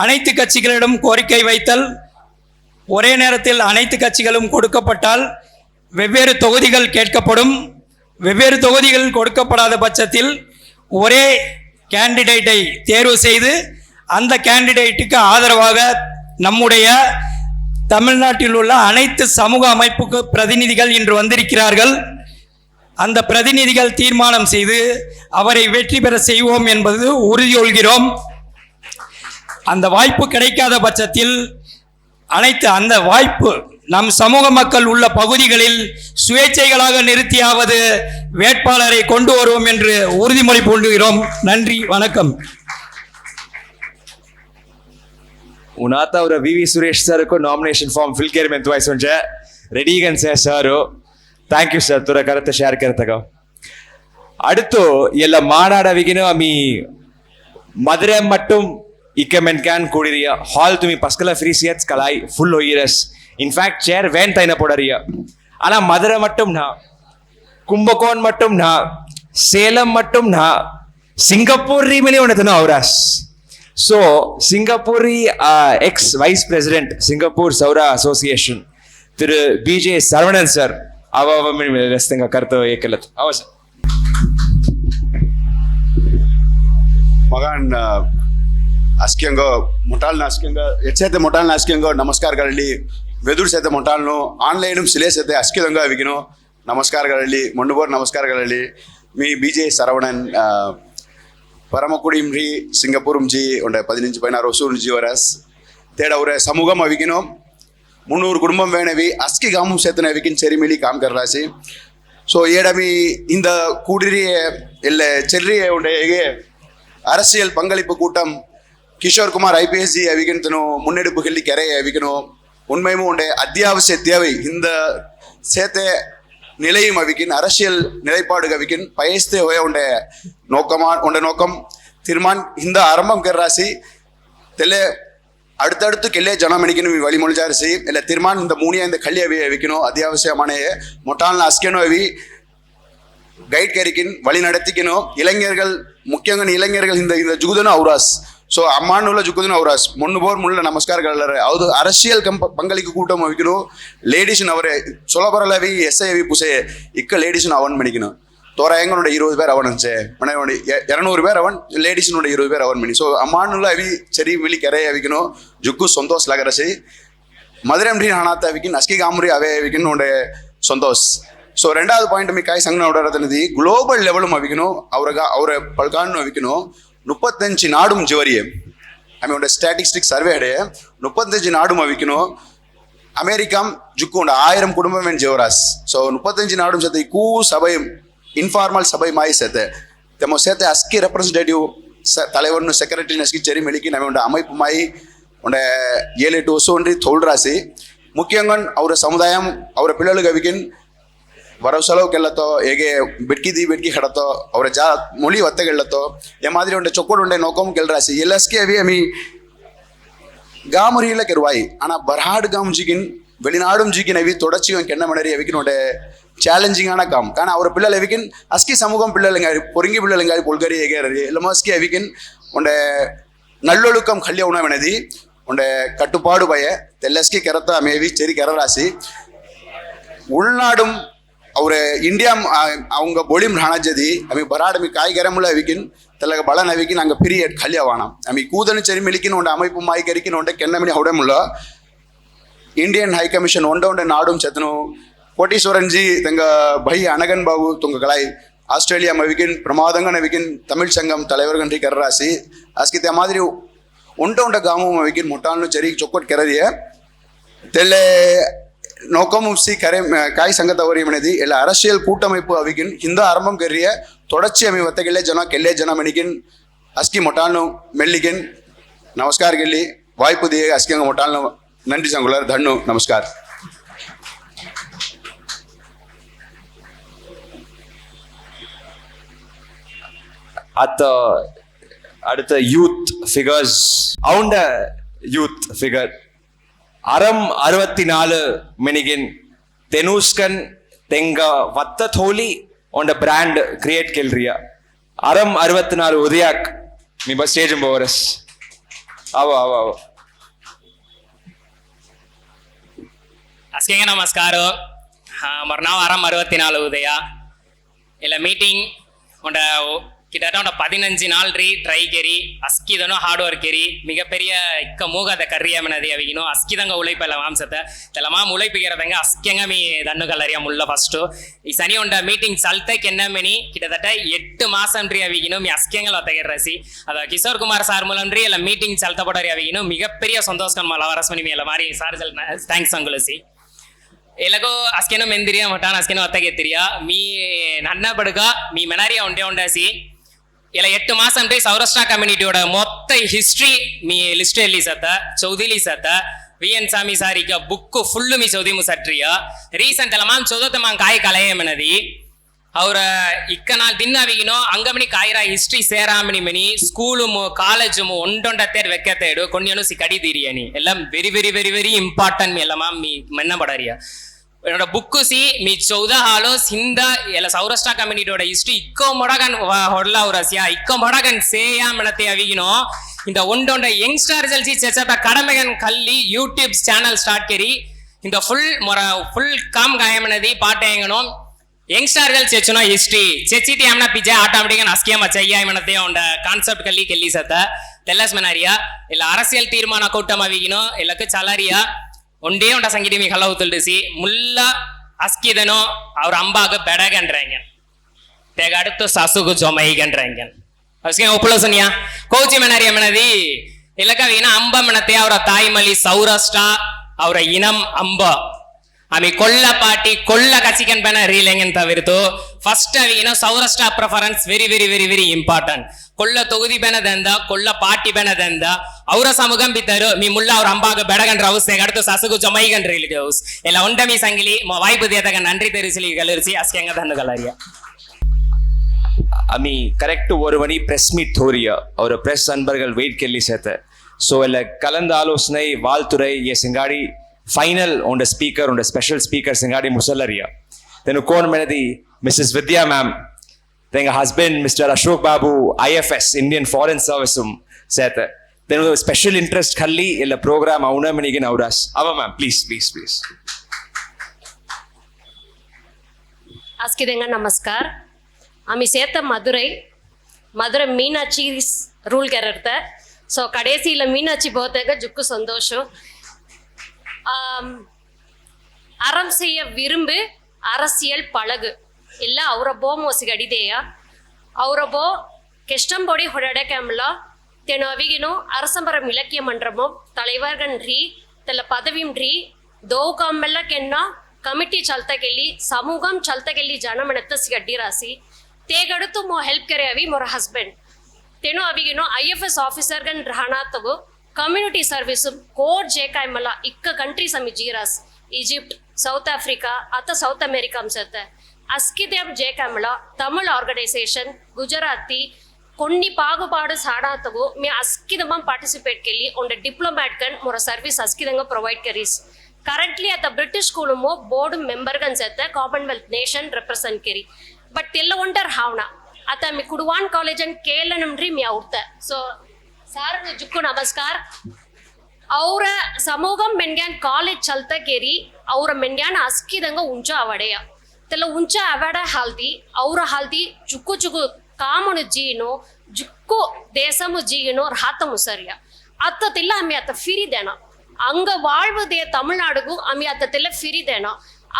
அனைத்து கட்சிகளிடம் கோரிக்கை வைத்தல் ஒரே நேரத்தில் அனைத்து கட்சிகளும் கொடுக்கப்பட்டால் வெவ்வேறு தொகுதிகள் கேட்கப்படும். வெவ்வேறு தொகுதிகள் கொடுக்கப்படாத பட்சத்தில் ஒரே கேண்டிடேட்டை தேர்வு செய்து அந்த கேண்டிடேட்டுக்கு ஆதரவாக நம்முடைய தமிழ்நாட்டில் உள்ள அனைத்து சமூக அமைப்புக்கு பிரதிநிதிகள் இன்று வந்திருக்கிறார்கள். அந்த பிரதிநிதிகள் தீர்மானம் செய்து அவரை வெற்றி பெற செய்வோம் என்பது உறுதியொள்கிறோம். அந்த வாய்ப்பு கிடைக்காத பட்சத்தில் அந்த வாய்ப்பு நம் சமூக மக்கள் உள்ள பகுதிகளில் சுயேட்சைகளாக நிறுத்தியாவது வேட்பாளரை கொண்டு வருவோம் என்று உறுதிமொழி பூண்டுகிறோம். நன்றி, வணக்கம். उनात और वी सुरेश सर को नॉमिनेशन फॉर्म फिल केर में तुआई सुनचे रेडी गन से सर थैंक यू सर तुरा करते शेयर करते का அடுத்து ಎಲ್ಲ ಮಾನಾಡವಿಗಿನ ಮೀ ಮದುರೆ ಮಟ್ಟುಂ ಇಕಮೆಂಟ್ ಕ್ಯಾನ್ ಕೂಡಿರಿಯ ಹಾಲ್ ತುಮಿ ಪಸ್ಕಲ ಫ್ರೀ ಸಿಯತ್ಸ್ ಕಲಾಯಿ ಫುಲ್ ಹೋಯಿರಸ್ ಇನ್ಫ್ಯಾಕ್ಟ್ ಚೇರ್ ವೇನ್ ತೈನ ಪೊಡರಿಯ ಆனா மதுரை மட்டும் நா கும்பகோணம் மட்டும் நா சேலம் மட்டும் நா சிங்கப்பூர் ரீமினி உனது அவராஸ் So, Singapore ex-Vice President, Singapore Saura Association, Thiru BJ Saravanan sir, avavamin restinga karto ekalat. Ava sir. Magan askengo motal naskenga echete motal naskengo namaskar garali vedur sete motalno online sile sete askidanga avigino namaskar garali mondubor namaskar garali me BJ Saravanan பரமக்குடியும் ரீ சிங்கப்பூரும் G உண்ட 15-16 Hosur G வரஸ் தேட ஒரு சமூகம் அவிக்கணும் 300 குடும்பம் வேணவி அஸ்கி காமும் சேர்த்தன அவிக்கின் செரிமிலி com கர்ராசி so ஏடமி இந்த கூடிரிய இல்லை செர்ரிய உடைய அரசியல் பங்களிப்பு கூட்டம் கிஷோர் குமார் ஐபிஎஸ் ஜி அவிக்கணும் முன்னெடுப்புகளில் கரையை அவிக்கணும் உண்மையும் உடைய அத்தியாவசிய தேவை இந்த சேர்த்த நிலையும் அவிக்கின் அரசியல் நிலைப்பாடு அவிக்கின் பயஸ்தே ஹோய உண்ட நோக்கம் தீர்மான் இந்த ஆரம்பம் கர்ராசி தெல்ல அடுத்தடுத்து கெல்லே ஜனம் அணிக்கணும் வழிமொழிஜாரிசி இல்லை தீர்மான் இந்த மூணியா இந்த கல்வி அவி அவிக்கணும் அத்தியாவசியமான மொட்டால்ல அஸ்கணும் அவி கைட் கரிக்கின் வழி நடத்திக்கணும் இளைஞர்கள் முக்கியங்க இளைஞர்கள் இந்த ஜுகுதனும் அவுராஸ் ஸோ அம்மானுள்ள ஜுகுதனும் அவுராஸ் முன்னுபோர் நமஸ்காரங்கள் அது அரசியல் பங்களிக்கு கூட்டம் வைக்கணும் லேடிஸ்னு அவரை சொல்ல பரலவி எஸ்ஐவி புசே இக்க லேடிஸ்னு அவன் பண்ணிக்கணும் தோராயங்களோட 20 பேர் அவன் 200 பேர் அவன் லேடிஸ்னோட 20 பேர் அவன் பண்ணி ஸோ அம்மானுள்ள அவி சரி விழி கரையை அவிக்கணும் ஜுக்கு சந்தோஷ் லகரசி மதுரை ஹானாத்த அவிக்கின் அஸ்கி காமுரி அவே அவிக்கின் உடைய சந்தோஷ் ஸோ ரெண்டாவது பாயிண்ட் மீ காய் சங்கன உடனது குளோபல் லெவலும் அவிக்கணும் அவரை பல்கான்னு அவிக்கணும் 35 நாடும் ஜோரியே ஆమె ஸ்டாட்டிஸ்டிக் சர்வே 35 நாடும் அவிக்கணும் அமெரிக்கா ஜுக்குண்ட 1000 குடும்பம் ஜோராஸ் ஸோ 35 நாடும் சேர்த்து கூ சபையும் இன்ஃபார்மல் சபை மாய் சேர்த்து தெமோ சேர்த்து அஸ்கி ரெப்ரஸன்டேட்டிவ் தலைவர்னு செக்ரட்டரி அஸ்கி செரி மெலிக்கி நம்ம அமைப்பு மாய் உண்ட 7-8 வருஷம் ஒன்றி தோல்ராசி முக்கியங்க அவர சமுதாயம் அவர பிள்ளைகளுக்கு அவிக்கின் வரவு செலவுக்கெಲ್ಲತ್ತೋ ಹೇಗೆ ಬೆಟ್ಕಿ ಹಡತ್ತೋ ಅವರ ಮொழி ಒತ್ತಗೆಳ್ಳತ್ತೋ ಈ ಮಾದರಿ ಉಂಡೆ ಚೊಕ್ಕೋಡು ಉಂಡೆ ನೋಕೋಮ್ ಗೆಲ್ರಾಸಿ ಎಲ್ಲಸ್ಕೆ ಅವಿ ಅಮಿ ಗಾಮರಿயில ಕೆರುವಾಯಿ ஆனா பர்ஹாடு காம் ஜிகின் வெளிநாடும் ஜிகின் அவி தொடர்ச்சியும் கென்ன மணரி அவிக்கின் உண்ட சேலஞ்சிங்கான காம் காரணம் அவர் பிள்ளைகள் அவிக்கின் அஸ்கி சமூகம் பிள்ளைங்க பொறுங்கி பிள்ளைங்க பொல்கரி ஏகேறி எல்லாமே அஸ்கி அவிக்கின் உண்ட நல்லொழுக்கம் கல்ய உணவனதி உண்ட கட்டுப்பாடு பய தெல்லஸ்கி கெரத்த அமேவி செரி கெரராசி உள்நாடும் ಅವ್ರೆ ಇಂಡಿಯಾ ಅವಂಗ ಬೋಳಿಮ್ ರಾಣಜದಿ ಅಮಿ ಬರಾಡ್ ಅಮಿ ಕಾಯಿ ಗರಮುಲ ಅವಿಕಿನ್ ತಲಗ ಬಳನ ಅವಿಕಿನ್ ಹಂಗ ಪೀರಿಯಡ್ ಖಾಲಿ ಅವಾಣ ಅಮಿ ಕೂದನು ಚರಿ ಮಿಲಿಕಿನ್ ಒಂಡ ಅಮೈಪು ಮಾಯಿ ಗರಿಕಿನ್ ಒಂಡೆ ಕೆನ್ನಮಿನಿ ಹೊಡೆಮುಲ್ಲ ಇಂಡಿಯನ್ ಹೈ ಕಮಿಷನ್ ಒಂಡೆ ನಾಡುಂ ಚತನು ಕೋಟೀಶ್ವರನ್ ಜಿ ತಂಗ ಭೈ ಅನಗನ್ ಬಾಬು ತುಂಗ ಕಳಾಯಿ ಆಸ್ಟ್ರೇಲಿಯಾ ಅವಿಕಿನ್ ಪ್ರಮಾದಂಗನ್ ಅವಿಕಿನ್ ತಮಿಳ್ ಸಂಗಮ್ தலைவர்கன்றி கர்ராசி அஸ்கித்த மாதிரி உண்ட காமும் அவிக்கின் முட்டாள்னு சரி சொக்கோட் கெரதிய தெல்ல நோக்கமும் கரை காய் சங்கத்தவரியமனதி எல்லா அரசியல் கூட்டமைப்பு அவிக்கின் இந்த ஆரம்பம் கரிய தொடர்ச்சி அமி வத்தகில்லே ஜனம் கெல்லே ஜனம் அணிக்கின் அஸ்கி மொட்டால்னு மெல்லிக்கின் நமஸ்கார் ಗೆಲ್ಲಿ வாய்ப்பு ದಿಯೇ ಅಸ್ಕಿಂಗ ಮೊಟಾಲ್ನ நன்றி சங்குலர் தன்னு நமஸ்கார் அடுத்த யூத் ஃபிகர்ஸ் அவுண்ட யூத் ஃபிகர் அறம் 64 மெனிகின் தெனூஸ்கன் ತೆಂಗ ವತ್ತ ಥೋಲಿ ಒಂಡ ಬ್ರ್ಯಾಂಡ್ ಕ್ರಿಯೇಟ್ ಕೆಲ್ರಿಯ ಅರಂ 64 ಉದಯಾಕ್ ಮೀ ಬಸ್ ಸ್ಟೇಜ್ ಬೋರಸ್ ಅವ ಅವ ಅವ ಅಸ್ಕೆಂಗೆ ನಮಸ್ಕಾರ ಮರ್ನಾವ್ ಆರಾಮ್ 64 ಉದಯ ಇಲ್ಲ ಮೀಟಿಂಗ್ உண்ட கிட்டத்தட்ட 15 நாள் ட்ரை கேரி அஸ்கிதனும் ஹார்ட் ஒர்க் கேரி மிகப்பெரிய இக்க மூகாத கரியாமனது அவிக்கணும் அஸ்கிதங்க உழைப்பெல்லாம் மாம்சத்தை இதெல்லாம் உழைப்புகிறதங்க அஸ்கங்க மீ தண்ணு கல்லறியா முள்ள ஃபஸ்ட்டு ಈ ಸನಿ ಉಂಡ ಮೀಟಿಂಗ್ ಸಲ್ತಕ್ಕೆ ಎನ್ನಮೆನಿ ಕಿಟತಟ 8 ಮಾಸಂ ರೀ ಅವಿಗಿನು ಮೀ ಅಸ್ಕೆಂಗಲ ಒತ್ತಗೆರ್ರಸಿ ಅದ ಕಿಶೋರ್ ಕುಮಾರ್ ಸಾರ್ ಮೂಲಂ ರೀ ಎಲ್ಲ ಮೀಟಿಂಗ್ ಸಲ್ತ ಪಡರಿ ಅವಿಗಿನು ಮಿಗಪೆರಿಯ ಸಂತೋಷಕನ್ ಮಲ ವರಸ್ಮನಿ ಮೀ ಎಲ್ಲ ಮಾರಿ ಸಾರ್ ಜಲ್ ಥ್ಯಾಂಕ್ಸ್ ಅಂಗುಲಸಿ ಎಲಗೋ ಅಸ್ಕೆನೋ ಮೆಂದಿರಿಯ ಮಟಾನ್ ಅಸ್ಕೆನೋ ಒತ್ತಗೆತ್ತಿರಿಯ ಮೀ ನನ್ನ ಬಡುಗ ಮೀ ಮೆನಾರಿಯ ಉಂಡೆ ಉಂಡಸಿ ಇಲ್ಲ 8 ಮಾಸಂ ರೀ ಸೌರಾಷ್ಟ್ರ ಕಮ್ಯುನಿಟಿಯೋಡ ಮೊತ್ತ ಹಿಸ್ಟ್ರಿ ಮೀ ಲಿಸ್ಟ್ ಎಲ್ಲಿ ಸತ್ತ ಚೌದಿಲಿ ಸತ್ತ VN சாமி சாரிக்க புக்கு ஃபுல்லு மீ சௌதி முசட்ரிய ரீசெண்ட் எல்லாம் மாம் சௌதத்த மாம் காய் கலையமனதி ಅವರ ಇಕ್ಕ ನಾಲ್ ದಿನ್ನವಿಗಿನೋ ಅಂಗಮನಿ ಕಾಯಿರ ಹಿಸ್ಟ್ರಿ ಸೇರಾಮನಿ ಮನಿ ಸ್ಕೂಲು ಕಾಲೇಜು ಒಂಡೊಂಡತ್ತೇರ್ ವೆಕ್ಕತ್ತೇಡು ಕೊನ್ಯನು ಸಿ ಕಡಿದಿರಿಯನಿ ಎಲ್ಲ very very very very important ಮಿ ಎಲ್ಲ ಮಾಮ್ ಮೀ ಮೆನ್ನ ಬಡರಿಯ என்னோட புக்கு சி மீ 14 ஹாலோ சிந்த ಎಲ್ಲ ಸೌರಾಷ್ಟ್ರ ಕಮ್ಯುನಿಟಿயோட ಹಿಸ್ಟ್ರಿ ಇಕ್ಕೋ ಮೊಡಗನ್ ಹೊಡ್ಲ ಅವರಸಿಯ ಇಕ್ಕೋ ಮೊಡಗನ್ ಸೇಯಾ ಮೆನತೆ ಅವಿಗಿನೋ இந்த ஒண்டொண்ட யங்ஸ்டர் ஜல்சி செச்சத கடமைகன் கல்லி யூடியூப் சேனல் ஸ்டார்ட் கரி இந்த ஃபுல் காம் காயமனதி பாட்டேங்கணும் யங்ஸ்டர் ஜல் செச்சுனோ ಹಿಸ್ಟ್ರಿ ಚೆಚಿತಿ ಆಮ್ನ ಪಿಜೆ ಆಟೋಮೆಟಿಕ್ ಅಸ್ಕಿಯ ಮಚಯ್ಯ ಮನತೆ ಒಂದ ಕಾನ್ಸೆಪ್ಟ್ ಕಲ್ಲಿ ಕೆಲ್ಲಿ ಸತ ತೆಲ್ಲಸ್ ಮನಾರಿಯ ಇಲ್ಲ ಅರಸಿಯಲ್ ತೀರ್ಮಾನ ಕೂಟಮ ಅವಿಗಿನೋ ಎಲ್ಲಕ್ಕೆ ಚಾಲಾರಿಯ ಒಂದೇ ಒಂದ ಸಂಗೀತ ಮೀ ಕಲ್ಲ ಉತ್ತಲ್ಡಿಸಿ ಮುಲ್ಲ ಅಸ್ಕಿದನೋ ಅವ್ರ ಅಂಬಾಗ ಬೆಡಗಂಡ್ರಂಗ ತೆಗ அடுத்து சசுகு ஜொமைகಂಡ್ರಂಗ ಅಸ್ಕೆ ಒಪ್ಪಳಸನಿಯ ಕೋಚಿ ಮೆನಾರಿಯ ಮೆನದಿ ಇಲ್ಲಕವಿನ ಅಂಬ ಮೆನತೆ ಅವರ ತಾಯಿಮಲಿ ಸೌರಾಷ್ಟ್ರ ಅವರ ಇನಂ ಅಂಬ ಆಮಿ ಕೊಲ್ಲ ಪಾಟಿ ಕೊಲ್ಲ ಕಚಿಕನ್ ಬೆನ ರೀಲೆಂಗನ್ ತವಿರ್ತು ಫಸ್ಟ್ ಅವಿನ Saurashtra preference very very very very important ಕೊಲ್ಲ ತೊಗುದಿ ಬೆನದಂದ ಕೊಲ್ಲ ಪಾಟಿ ಬೆನದಂದ ಅವರ ಸಮುಗಂ ಬಿದ್ದರು ಮೀ ಮುಲ್ಲ ಅವ್ರ ಅಂಬಾಗ ಬೆಡಗಂಡ್ರ ಹೌಸ್ ತೆಗಡ್ತು ಸಸುಗು ಜೊಮೈಗಂಡ್ರ ಇಲ್ಲಿಗೆ ಹೌಸ್ ಎಲ್ಲ ಉಂಡ ಮೀ ಸಂಗಿಲಿ ವಾಯ್ಪು ದೇತಗ ನನ್ರಿ ತೆರಿಸಲಿ ಗಲರಿಸಿ ಅಸ್ಕೆಂಗ ಧನ್ನುಗಲರಿಯ ಅಮಿ ಕರೆಕ್ಟ್ ஒரு மணி பிரஸ் மீட் தோரிய ಅವರ பிரஸ் அன்பர்கள் வெயிட் கெல்லி சேத்த சோ ಎಲ್ಲ ಕಲಂದ ಆಲೋಚನೆ ವಾಲ್ತುರೈ ಎ ಸಿಂಗಾಡಿ final on the speaker on the special speaker ಸಿಂಗಾಡಿ ಮುಸಲ್ಲರಿಯ then ಕೋನ್ ಮೆನದಿ Mrs Vidya ma'am then husband Mr. Ashok Babu IFS Indian Foreign Service ಸೇತ then special interest ಖಲ್ಲಿ ಎಲ್ಲ ಪ್ರೋಗ್ರಾಮ್ ಅವನ ಮನಿಗೆ ನವರಾಸ್ ಅವ ಮ್ಯಾಮ್ ಪ್ಲೀಸ್ ಪ್ಲೀಸ್ ಪ್ಲೀಸ್ ಅಸ್ಕಿದೆಂಗ ನಮಸ್ಕಾರ ಆಮಿ ಸೇತ ಮதுரை மீனாட்சி ரூல் கேரர்த்த ஸோ கடைசியில் மீனாட்சி போத்தக ஜுக்கு சந்தோஷம் அறம் செய்ய விரும்பு அரசியல் பழகு ಇಲ್ಲ ಅವರೊಬ್ಬ ಮೋಸಿಗಡಿದೆಯ ಅವರೊಬ್ಬ ಕೆಷ್ಟಂಬೊಡಿ ಹೊಡಡಕೆಂಬಲ ತೆನು ಅವಿಗಿನು அரசம்பரம் இலக்கிய மன்றமோ தலைவர்கள் ரீ தெல்ல பதவியும் ரீ ದೋಕಂಬೆಲ್ಲ ಕೆನ್ನ ಕಮಿಟಿ ಚಲ್ತಗೆಲ್ಲಿ ಸಮೂಹಂ ಚಲ್ತಗೆಲ್ಲಿ ಜನಮಣತ್ತ ಸಿಗಡ್ಡಿ ರಾಸಿ ತೇಗಡುತ್ತು ಮೋ ಹೆಲ್ಪ್ ಕರೆ ಅವಿ ಮೊರ ಹಸ್ಬೆಂಡ್ ತೆನು ಅವಿಗಿನು IFS ಆಫೀಸರ್ಗನ್ ರಹಣ ತಗೋ ಕಮ್ಯುನಿಟಿ ಸರ್ವಿಸ್ ಕೋಡ್ ಜೇಕಾಯ್ಮಲ ಇಕ್ಕ ಕಂಟ್ರಿ ಸಮಿ ಜೀರಾಸ್ ಈಜಿಪ್ಟ್ ಸೌತ್ ಆಫ್ರಿಕಾ ಅತ ಸೌತ್ ಅಮೇರಿಕಾ ಅಂಸತ್ತೆ ಅಸ್ಕಿದೇವ್ ಜೇಕಾಯ್ಮಲ ತಮಿಳ್ ಆರ್ಗನೈಸೇಷನ್ ಗುಜರಾತಿ కొన్ని పాగుపాడు సాడాతగు మీ అస్కిదమం పార్టిసిపేట్ కెళ్ళి ఉండే డిప్లొమాట్ కన్ మొర సర్వీస్ అస్కిదంగా ప్రొవైడ్ కరీస్ కరెంట్లీ అత బ్రిటిష్ స్కూలుమో బోర్డు మెంబర్ గన్ సెత్త కామన్వెల్త్ నేషన్ ರೆಪ್ರೆಸೆಂಟ್ ಕೆರಿ ಬಟ್ ಎಲ್ಲ ಒಂಟರ್ ಹಾವಣ ಅತ ಮಿ ಕುಡುವಾನ್ ಕಾಲೇಜ್ ಅಂಡ್ ಕೇಳನಮ್ರಿ ಮಿ ಅವ್ರತ ಸೊ ಸಾರ್ ಜುಕ್ಕು ನಮಸ್ಕಾರ ಅವರ ಸಮೂಹಂ ಮೆನ್ಗ್ಯಾನ್ ಕಾಲೇಜ್ ಚಲ್ತ ಕೇರಿ ಅವರ ಮೆನ್ಗ್ಯಾನ್ ಅಸ್ಕಿದಂಗ ಉಂಚ ಅವಡೆಯ ತೆಲ್ಲ ಉಂಚ ಅವಡ ಹಾಲ್ದಿ ಅವರ ಹಾಲ್ದಿ ಚುಕ್ಕು ಚುಕ್ಕು ಕಾಮನು ಜೀನು ಜುಕ್ಕು ದೇಶಮು ಜೀನು ರಾತಮು ಸರಿಯ ಅತ್ತತಿಲ್ಲ ಅಮ್ಮಿ ಅತ್ತ ಫಿರಿದೇನ ಅಂಗ வாழ்வதே தமிழ்நாடுಗೂ ಅಮ್ಮಿ ಅತ್ತತಿಲ್ಲ ಫಿರಿದೇನ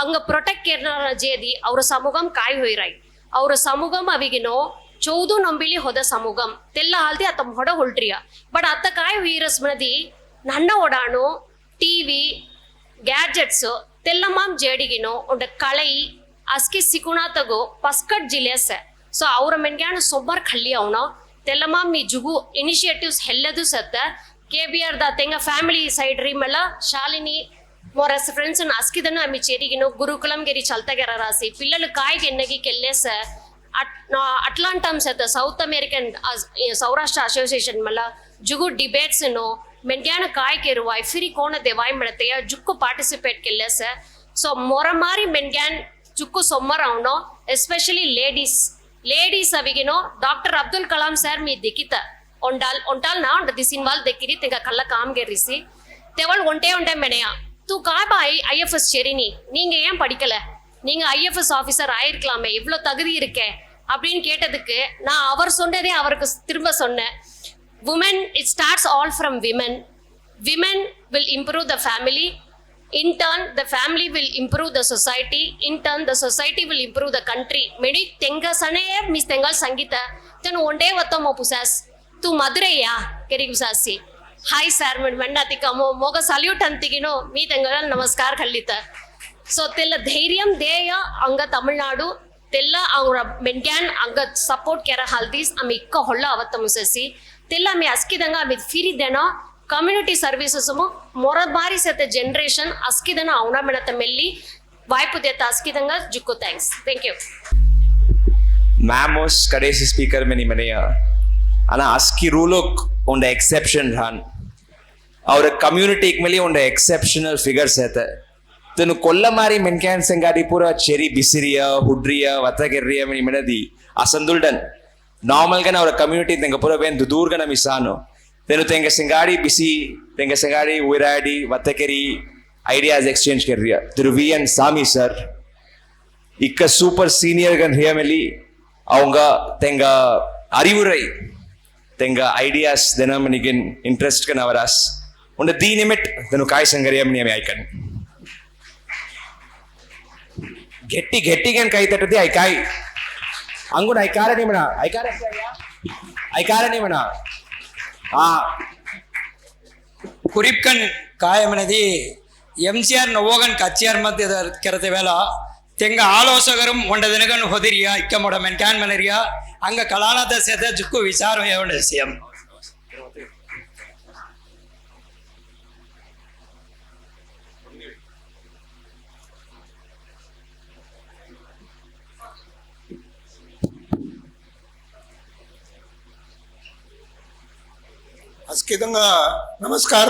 ಅಂಗ ಪ್ರೊಟೆಕ್ಟ್ ಕೇರ್ನ ಜೇದಿ ಅವರ ಸಮೂಹಂ ಕಾಯ್ ಹೋಯ್ರಾಯ್ ಅವರ ಸಮೂಹಂ ಅವಿಗಿನೋ ಚೌದು ನಂಬಿಲಿ ಹೋದ ಸಮೂಹಂ ತೆಲ್ಲ ಹಾಲ್ದಿ ಅತ್ತ ಹೊಡ ಹೊಲ್ಟ್ರಿಯ ಬಟ್ ಅತ್ತ ಕಾಯ್ ವೀರಸ್ ಮನದಿ ನನ್ನ ಓಡಾಣು ಟಿವಿ ಗ್ಯಾಜೆಟ್ಸ್ ತೆಲ್ಲ ಮಾಮ್ ಜೇಡಿಗಿನೋ ಒಂದ ಕಳೈ ಅಸ್ಕಿ ಸಿಕುಣ ತಗೋ ಪಸ್ಕಟ್ ಜಿಲ್ಲೆಸೆ ಸೊ ಅವರ ಮೆನ್ಗ್ಯಾನು ಸೊಬ್ಬರ್ ಖಳ್ಳಿ ಅವನ ತೆಲ್ಲಮ್ಮ ಮೀ ಜುಗು ಇನಿಷಿಯೇಟಿವ್ಸ್ ಹೆಲ್ಲದು ಸತ್ತ KBR ದ ತೆಂಗ ಫ್ಯಾಮಿಲಿ ಸೈಡ್ ರೀಮೆಲ್ಲ ಶಾಲಿನಿ ಮೊರಸ್ ಫ್ರೆಂಡ್ಸ್ ಅಸ್ಕಿದನು ಅಮ್ಮಿ చేరిగిను గురుకులం ಗೆರಿ చల్తగెర రాసి పిల్లలు కాయకి ఎన్నగి కెళ్ళేస అట్లాంటం సత సౌత్ అమెరికన్ సౌరాಷ್ಟ್ರ ಅಸೋಸಿಯೇಷನ್ ಮಲ್ಲ ಜುಗು ಡಿಬೇಟ್ಸ್ ನೋ ಮೆನ್ಗ್ಯಾನ ಕಾಯಕೆರುವ ಫಿರಿ ಕೋಣ ದೇವಾಯ್ ಮಳತೆಯ ಜುಕ್ಕು ಪಾರ್ಟಿಸಿಪೇಟ್ ಕೆಲ್ಲೆಸ ಸೊ ಮೊರಮಾರಿ ಮೆನ್ಗ್ಯಾನ್ ಚುಕ್ಕು ಸೊಮ್ಮರವನೋ ಎಸ್ಪೆಷಲಿ ಲೇಡೀಸ್ ಅವಿಗೆನೋ ಡಾಕ್ಟರ್ ಅಬ್ದುಲ್ ಕಲಾಂ ಸರ್ ಮೀ ದಿಕ್ಕಿತ ಒಂಟಾಲ್ ನಾ ಉಂಟ ದಿಸಿನ್ವಾಲ್ ದೆಕ್ಕಿರಿ ತೆಂಗ ಕಲ್ಲ ಕಾಮ್ಗೆರಿಸಿ தெவள் ஒண்டே மெனையா தூ காபா ஐஎஃப்எஸ் செரினி நீங்க ஏன் படிக்கல நீங்க ஐஎஃப்எஸ் ஆஃபீஸர் ஆயிருக்கலாமே இவ்வளோ தகுதி இருக்கே அப்படின்னு கேட்டதுக்கு நான் அவர் சொன்னதே அவருக்கு திரும்ப சொன்னேன். Women, it starts all from women. Women will improve the family. In turn, the family will improve the society. In turn, the society will improve the country. Medi tenga sane mis tengal sangita. Then one day vato mo pusas. Tu Madureya keri pusasi. Hi sir, mannati kamo moga salute antigino me tengal namaskar khallita. So tella dhairyam deya anga Tamil Nadu tella avra mengan anga support kera haldis amikka holla avatta musasi. தெல்ல ஆమె அஸ்கிதங்க ஆమె ಫಿರಿದೆನೋ community services ಮೊರಬಾರಿ ಸತ generation ಅಸ್ಕಿದನ ಅವನ ಮೆಣತ ಮೆಲ್ಲಿ ವಾಯ್ಪು ದೇತ ಅಸ್ಕಿದಂಗ ಜುಕ್ಕು thanks thank you Mamos kadesi speaker meni meneya ana aski rulok on the exception run our community ikmeli on the exceptional figures heta tenu kollamari menkan sengadi pura cherry bisiriya hudriya watagerriya meni menadi asanduldan normal gan our community tenga pura ben dur gana misano tenu tenga sengadi bisi tenga sengadi wiradi watakeri ideas exchange kerriya through VN Sami sir ikka super senior gan hiyameli avanga tenga arivurai tenga ideas denamanigen interest kan avaras on the limit tenu kai sangariyam ni ame icon getti gan kai tatadi ai kai अंगुन ऐकारा नहीं मना ऐकारा नहीं मना ಕುರಿಪ್ಕನ್ ಕಾಯಮನದಿ ಎಂಸಿಆರ್ ನವೋಗನ್ ಕಚ್ಚಿಯಾರ್ ಮಧ್ಯ ಕೆರತೆ ವೇಳ ತೆಂಗ ಆಲೋಸಗರು ಒಂಡದಿನಗನ್ ಹೊದಿರಿಯ ಇಕ್ಕ ಮೊಡ ಮೆನ್ಕ್ಯಾನ್ ಮನರಿಯ ಅಂಗ ಕಲಾನದ ಸೆದ ಜುಕ್ಕು ವಿಚಾರ ಹೇಳ CM ಅಸ್ಕಿದಂಗ ನಮಸ್ಕಾರ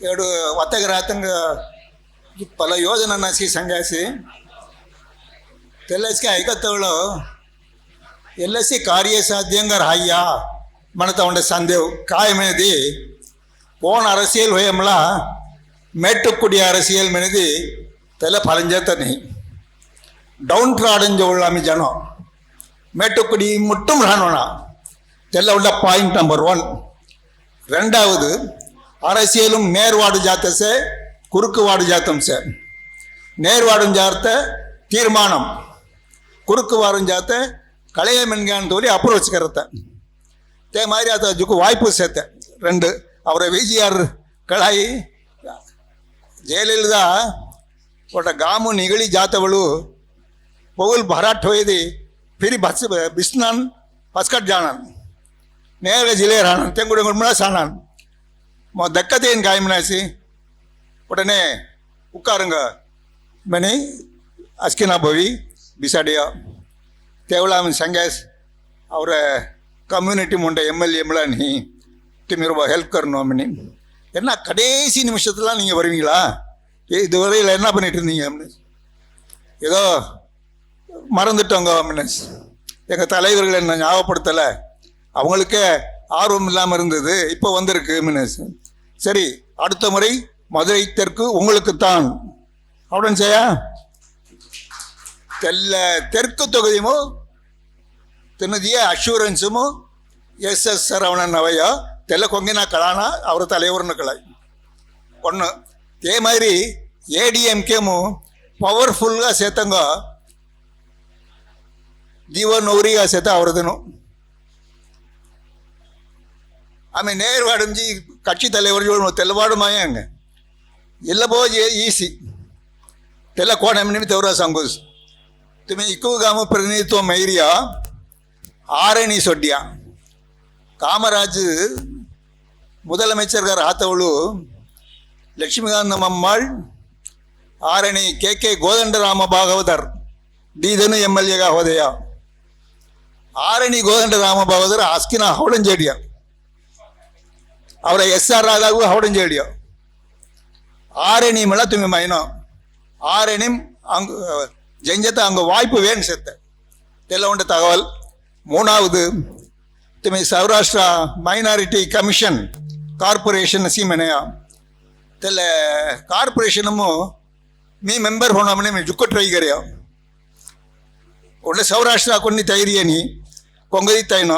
ಎರಡು ಒತ್ತಗರಾತಂಗ ಪಲ ಯೋಜನ ನಸಿ ಸಂಗಾಸಿ ತೆಲ್ಲಸ್ಕೆ ಐಕತ್ತವಳು ಎಲ್ಲಸಿ ಕಾರ್ಯಸಾಧ್ಯಂಗ ರಾಯ್ಯ ಮಣತ ಉಂಡ ಸಂದೇವ್ ಕಾಯ ಮೆನದಿ போன அரசியல் ஹோயம்ல மேட்டுக்குடி அரசியல் மெனதி தெல பலஞ்சத்தனி டவுன் ட்ராடன் ஜோளாமி ஜனம் மேட்டுக்குடி மட்டும் ராணுவனா தெல்ல உள்ள பாயிண்ட் நம்பர் 1. ரெண்டாவது அரசியலும் நேர்வாடு ஜாத்தசே குறுக்குவாடு ஜாத்தம் சே நேர்வாடும் ஜாத்த தீர்மானம் குறுக்குவாடும் ஜாத்த களைய மென்கான் தோழி அப்ரோச் கருத்த தே மாதிரி அதை ஜுக்கு வாய்ப்பு சேர்த்த 2 ಅವರ ವಿಜಿಆರ್ ಕಳಾಯಿ ಜಯಲಲಿತಾ ಒಟ್ಟ ಗಾಮು ನಿಗಳಿ ಜಾತವಳು ಪೌಲ್ ಭರಾಟ್ ಹೋಯ್ದಿ ಫಿರಿ ಬಸ್ ಬಿಸ್ನಾನ್ பஸ்கட் ஜானான் நேர ஜிலே ரானான் தெங்குட குடும்பம் சானான் தக்கத்தேன் காயம்னாசி உடனே உட்காருங்க மணி அஸ்கினா பவி பிசாடியா தேவலாமன் சங்கேஸ் அவர கம்யூனிட்டி முண்ட எம்எல்ஏம்ல நீ திமிரு ஹெல்ப் கரணும் மணி என்ன கடைசி நிமிஷத்துலாம் நீங்கள் வருவீங்களா இதுவரையில் என்ன பண்ணிட்டு இருந்தீங்க ஏதோ மறந்துட்டோங்க மினஸ் எங்கள் தலைவர்கள் என்ன ஞாபகப்படுத்தலை அவங்களுக்கே ஆர்வம் இல்லாமல் இருந்தது இப்போ வந்திருக்கு மினஸ் சரி அடுத்த முறை மதுரை தெற்கு உங்களுக்குத்தான் அப்படின்னு செய்யா தெற்கு தொகுதியுமோ தினதிய அஷூரன்ஸுமோ எஸ் சரவணன் அவையா தெல்ல கொங்கினா கலானா அவர் தலைவர்னு கலாய் ஒன்று இதே மாதிரி ஏடிஎம்கேமு பவர்ஃபுல்லாக சேர்த்தங்க ಜೀವನ್ ಅವರಿಗೆ ಸತ ಅವ್ರದನು ಆಮೇಲೆ ನೇರವಾಡಂಜಿ ಕಕ್ಷಿ தலைவர் ತೆಲ್ಲವಾಡು ಮಾಯಂಗ ಎಲ್ಲ ಬೋಜಿ ಈಸಿ ತೆಲ್ಲ ಕೋಣೆ ತವರ ಸಂಗೋಸ್ ತುಮಿ ಇಕ್ಕು ಗಾಮ ಪ್ರತಿನಿಧಿತ್ವ ಮೈರಿಯ ಆರಣಿ ಸೊಡ್ಡಿಯ ಕಾಮರಾಜ್ முதலமைச்சர் ஆத்தவಳು ಲಕ್ಷ್ಮೀಕಾಂತ ಮಮ್ಮಾಳ್ ಆರಣಿ ಕೆ ಗೋದಂಡರಾಮ ಭಾಗವತರ್ ದೀದನು ಎಮ್ಎಲ್ಎಗ ಹೋದೆಯ ಆರಣಿ ಗೋದಂಡರಾಮ ಭಾಗವತರ ಅಸ್ಕಿನ ಹವಡಂಜೇಡಿಯ ಅವರ SR ಆದಾಗೂ ಹವಡಂಜೇಡಿಯ ಆರಣಿ ಮೇಳ ತುಮಿ ಮೈನೋ ஆரணிம் அங்கு ஜெஞ்சத்தை அங்கே வாய்ப்பு வேணும் சேர்த்த தெல்லவண்ட தகவல். மூணாவது तुम्ही सौराष्ट्र मायनॉरिटी कमिशन कार्पोरेशन अशी म्हणया त्याला कार्पोरेशन मी मेंबर होणं म्हणे मी जुक्को ट्राय करया ಒಳ್ಳೆ ಸೌರಾಷ್ಟ್ರ కొన్ని ತೈರಿ అని కొంగది తైన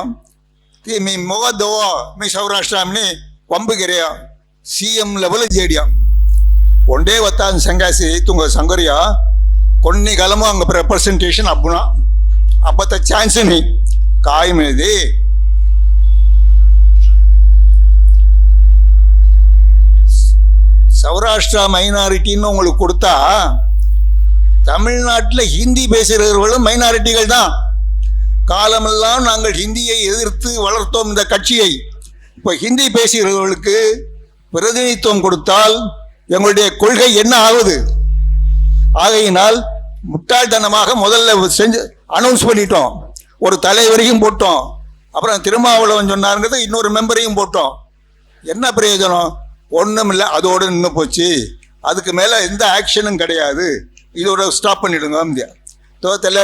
ती मी मोगा दोवा मी सौराष्ट्र म्हणे पंपगिऱ्या CM लेवल जेडिया ಒಂದೇ ವತ್ತಾನ್ ಸಂಗಾಸಿ ತುಂಗ ಸಂಗರಿಯ కొన్ని గలము అంగ రిప్రజెంటేషన్ అబ్బునా అబ్బత ఛాన్స్ ని కాయమేది சௌராஷ்டிரா மைனாரிட்டின்னு உங்களுக்கு கொடுத்தா தமிழ்நாட்டில் ஹிந்தி பேசுகிறவர்களும் மைனாரிட்டிகள் தான். காலமெல்லாம் நாங்கள் ஹிந்தியை எதிர்த்து வளர்த்தோம் இந்த கட்சியை. இப்போ ஹிந்தி பேசுகிறவர்களுக்கு பிரதிநிதித்துவம் கொடுத்தால் எங்களுடைய கொள்கை என்ன ஆகுது? ஆகையினால் முட்டாள்தனமாக முதல்ல செஞ்சு அனௌன்ஸ் பண்ணிட்டோம், ஒரு தலைவரையும் போட்டோம், அப்புறம் திருமாவளவன் சொன்னாருங்கிறது இன்னொரு மெம்பரையும் போட்டோம். என்ன பிரயோஜனம்? ஒன்றும் இல்லை, அதோடு நின்று போச்சு. அதுக்கு மேலே எந்த ஆக்ஷனும் கிடையாது. இதோட ஸ்டாப் பண்ணிவிடுங்க. இந்தியா தோத்தில்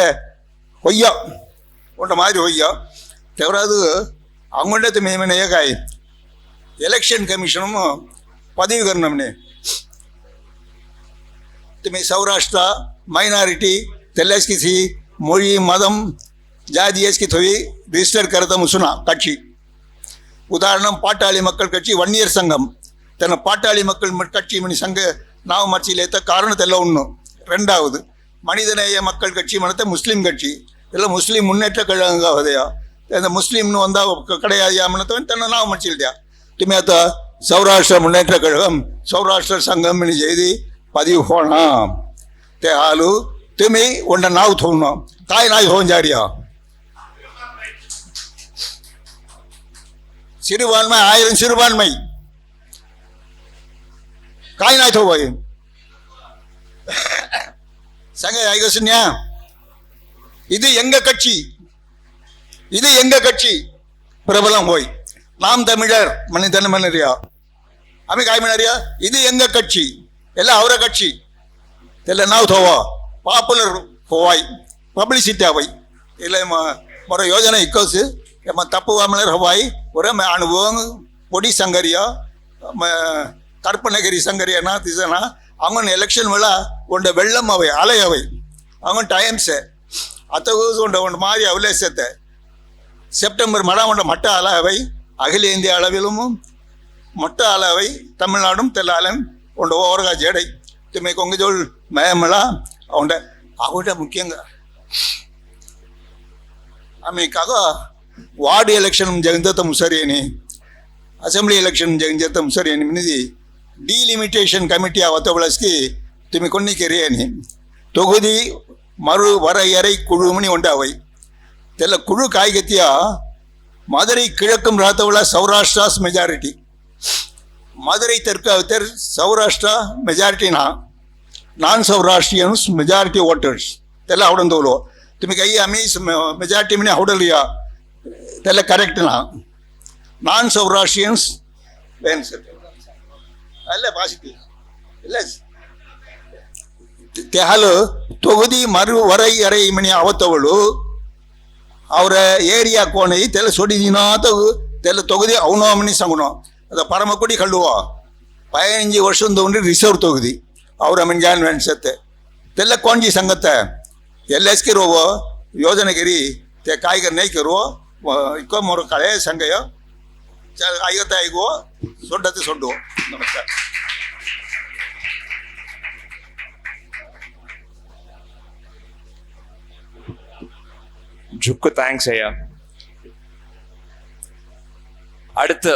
ஒய்யா உண்ட மாதிரி ஒய்யா எவராது அவங்கள்ட்ட மேமனே காய் எலெக்ஷன் கமிஷனும் பதவி கரணம்னே तुम्ही सौराष्ट्र मायनॉरिटी त्यालाच किसी मोळी मदम जातीयच की थोडी रिजिस्टर करता मुसुना कक्षी. उदाहरण पाटाळी मक्कळ कक्षी 1 year संघम त्यांना पाटाळी मक्कळ कक्षी म्हणे संघ नाव मर्चिलेत कारण त्याला उन्नो. ரெண்டாவது மனிதநேய மக்கள் கட்சி மனத்தை முஸ்லீம் கட்சி இதெல்லாம் முஸ்லீம் முன்னேற்ற கழகங்க होत्या அந்த முஸ்லீம்னு வந்தா கிடையாது म्हणतो त्यांना नाव मर्चिल तुम्ही आता सौराष्ट्र मुन्नेत्र कळगम सौराष्ट्र संघम म्हणे जयदी पदवी होणार ते हालू तुम्ही उंड नाव ठेवणं काय नाही होऊन जारिया சிறுபான்மை 1000 சிறுபான்மை काय नाही ठेवाय संग ஐகசுன்யா இது எங்க கட்சி, இது எங்க கட்சி பிரபலம் போய் நாம் தமிழர் மனிதன் மன்னரியா आम्ही काय म्हणणारिया இது எங்க கட்சி எல்லாம் அவர கட்சி त्याला नाव ठेवा पॉप्युलर होवाय पब्लिसिटी हवाई એટલે મારો યોજના ઇકોસ એમાં તપવા મળે હવાઈ ઓરે મેં અનુભવ પોડી સંગરિયા கற்பனகிரி சங்கரியானா திசனா அவங்க எலெக்ஷன் வேளா உண்ட வெள்ளம் அவை அலை அவை அவங்க டைம்ஸு அத்தகு உண்ட மாதிரி அவலேசத்தை செப்டம்பர் மடம் உண்ட மட்ட அலை அவை அகில இந்திய அளவிலும் மொட்ட அலை அவை தமிழ்நாடும் தெல்லாலும் உண்ட ஓரகா ஜேடை தும்மை கொங்கஜோல் மேமலா உண்ட அவட முக்கியங்க ఆమెకాక వార్డు ఎలక్షన్ జగంజతం సరి అని అసెంబ్లీ ఎలక్షన్ జగంజతం సరి అని మినిది డీలిమిటేషన్ కమిటీ అవతవలస్కి తుమి కొన్ని కెరి అని தொகுதி மறு வரையறை குழுமணி உண்டாவை தெல்ல குழு காய்கத்திய மதுரை கிழக்கும் ராத்தவள சௌராஷ்டிராஸ் மெஜாரிட்டி மதுரை தெற்கு அவத்தர் சௌராஷ்டிரா மெஜாரிட்டினா நான் सौराष्ट्रियन्स मेजॉरिटी वोटर्स त्याला आवडून दवलो तुम्ही काही आम्ही मेजॉरिटी म्हणे आवडलिया त्याला करेक्ट ना नॉन सौराष्ट्रियन्स ಅಲ್ಲೇ ಭಾಷೆ ಇಲ್ಲ ಹಾಲು ತೊಗದಿ ಮರು ವರೈ ಅರೈ ಮಣಿ ಅವತ್ತವಳು ಅವರ ಏರಿಯಾ ಕೋಣಿ ತೆಲ ಸೊಡಿದಿನ ತೆಲ ತೊಗದಿ ಅವನೋ ಮಣಿ ಸಂಗುಣೋ ಅದು ಪರಮಕೊಡಿ ಕಳ್ಳುವ 15 ವರ್ಷದ ಉಂಡ್ರಿ ರಿಸರ್ವ್ ತೊಗದಿ ಅವರ ಮಿಂಜಾನ್ ವೆನ್ಸತ್ತೆ ತೆಲ್ಲ ಕೋಂಜಿ ಸಂಗತ್ತೆ ಎಲ್ಲೆಸ್ಕಿ ರೋವೋ ಯೋಜನೆಗಿರಿ ते कायगर नाही करू इको मोर काळे संघय आयगत आयगो सोडते सोडो नमस्कार ஜுக்கு தேங்க்ஸ் ஐயா. அடுத்து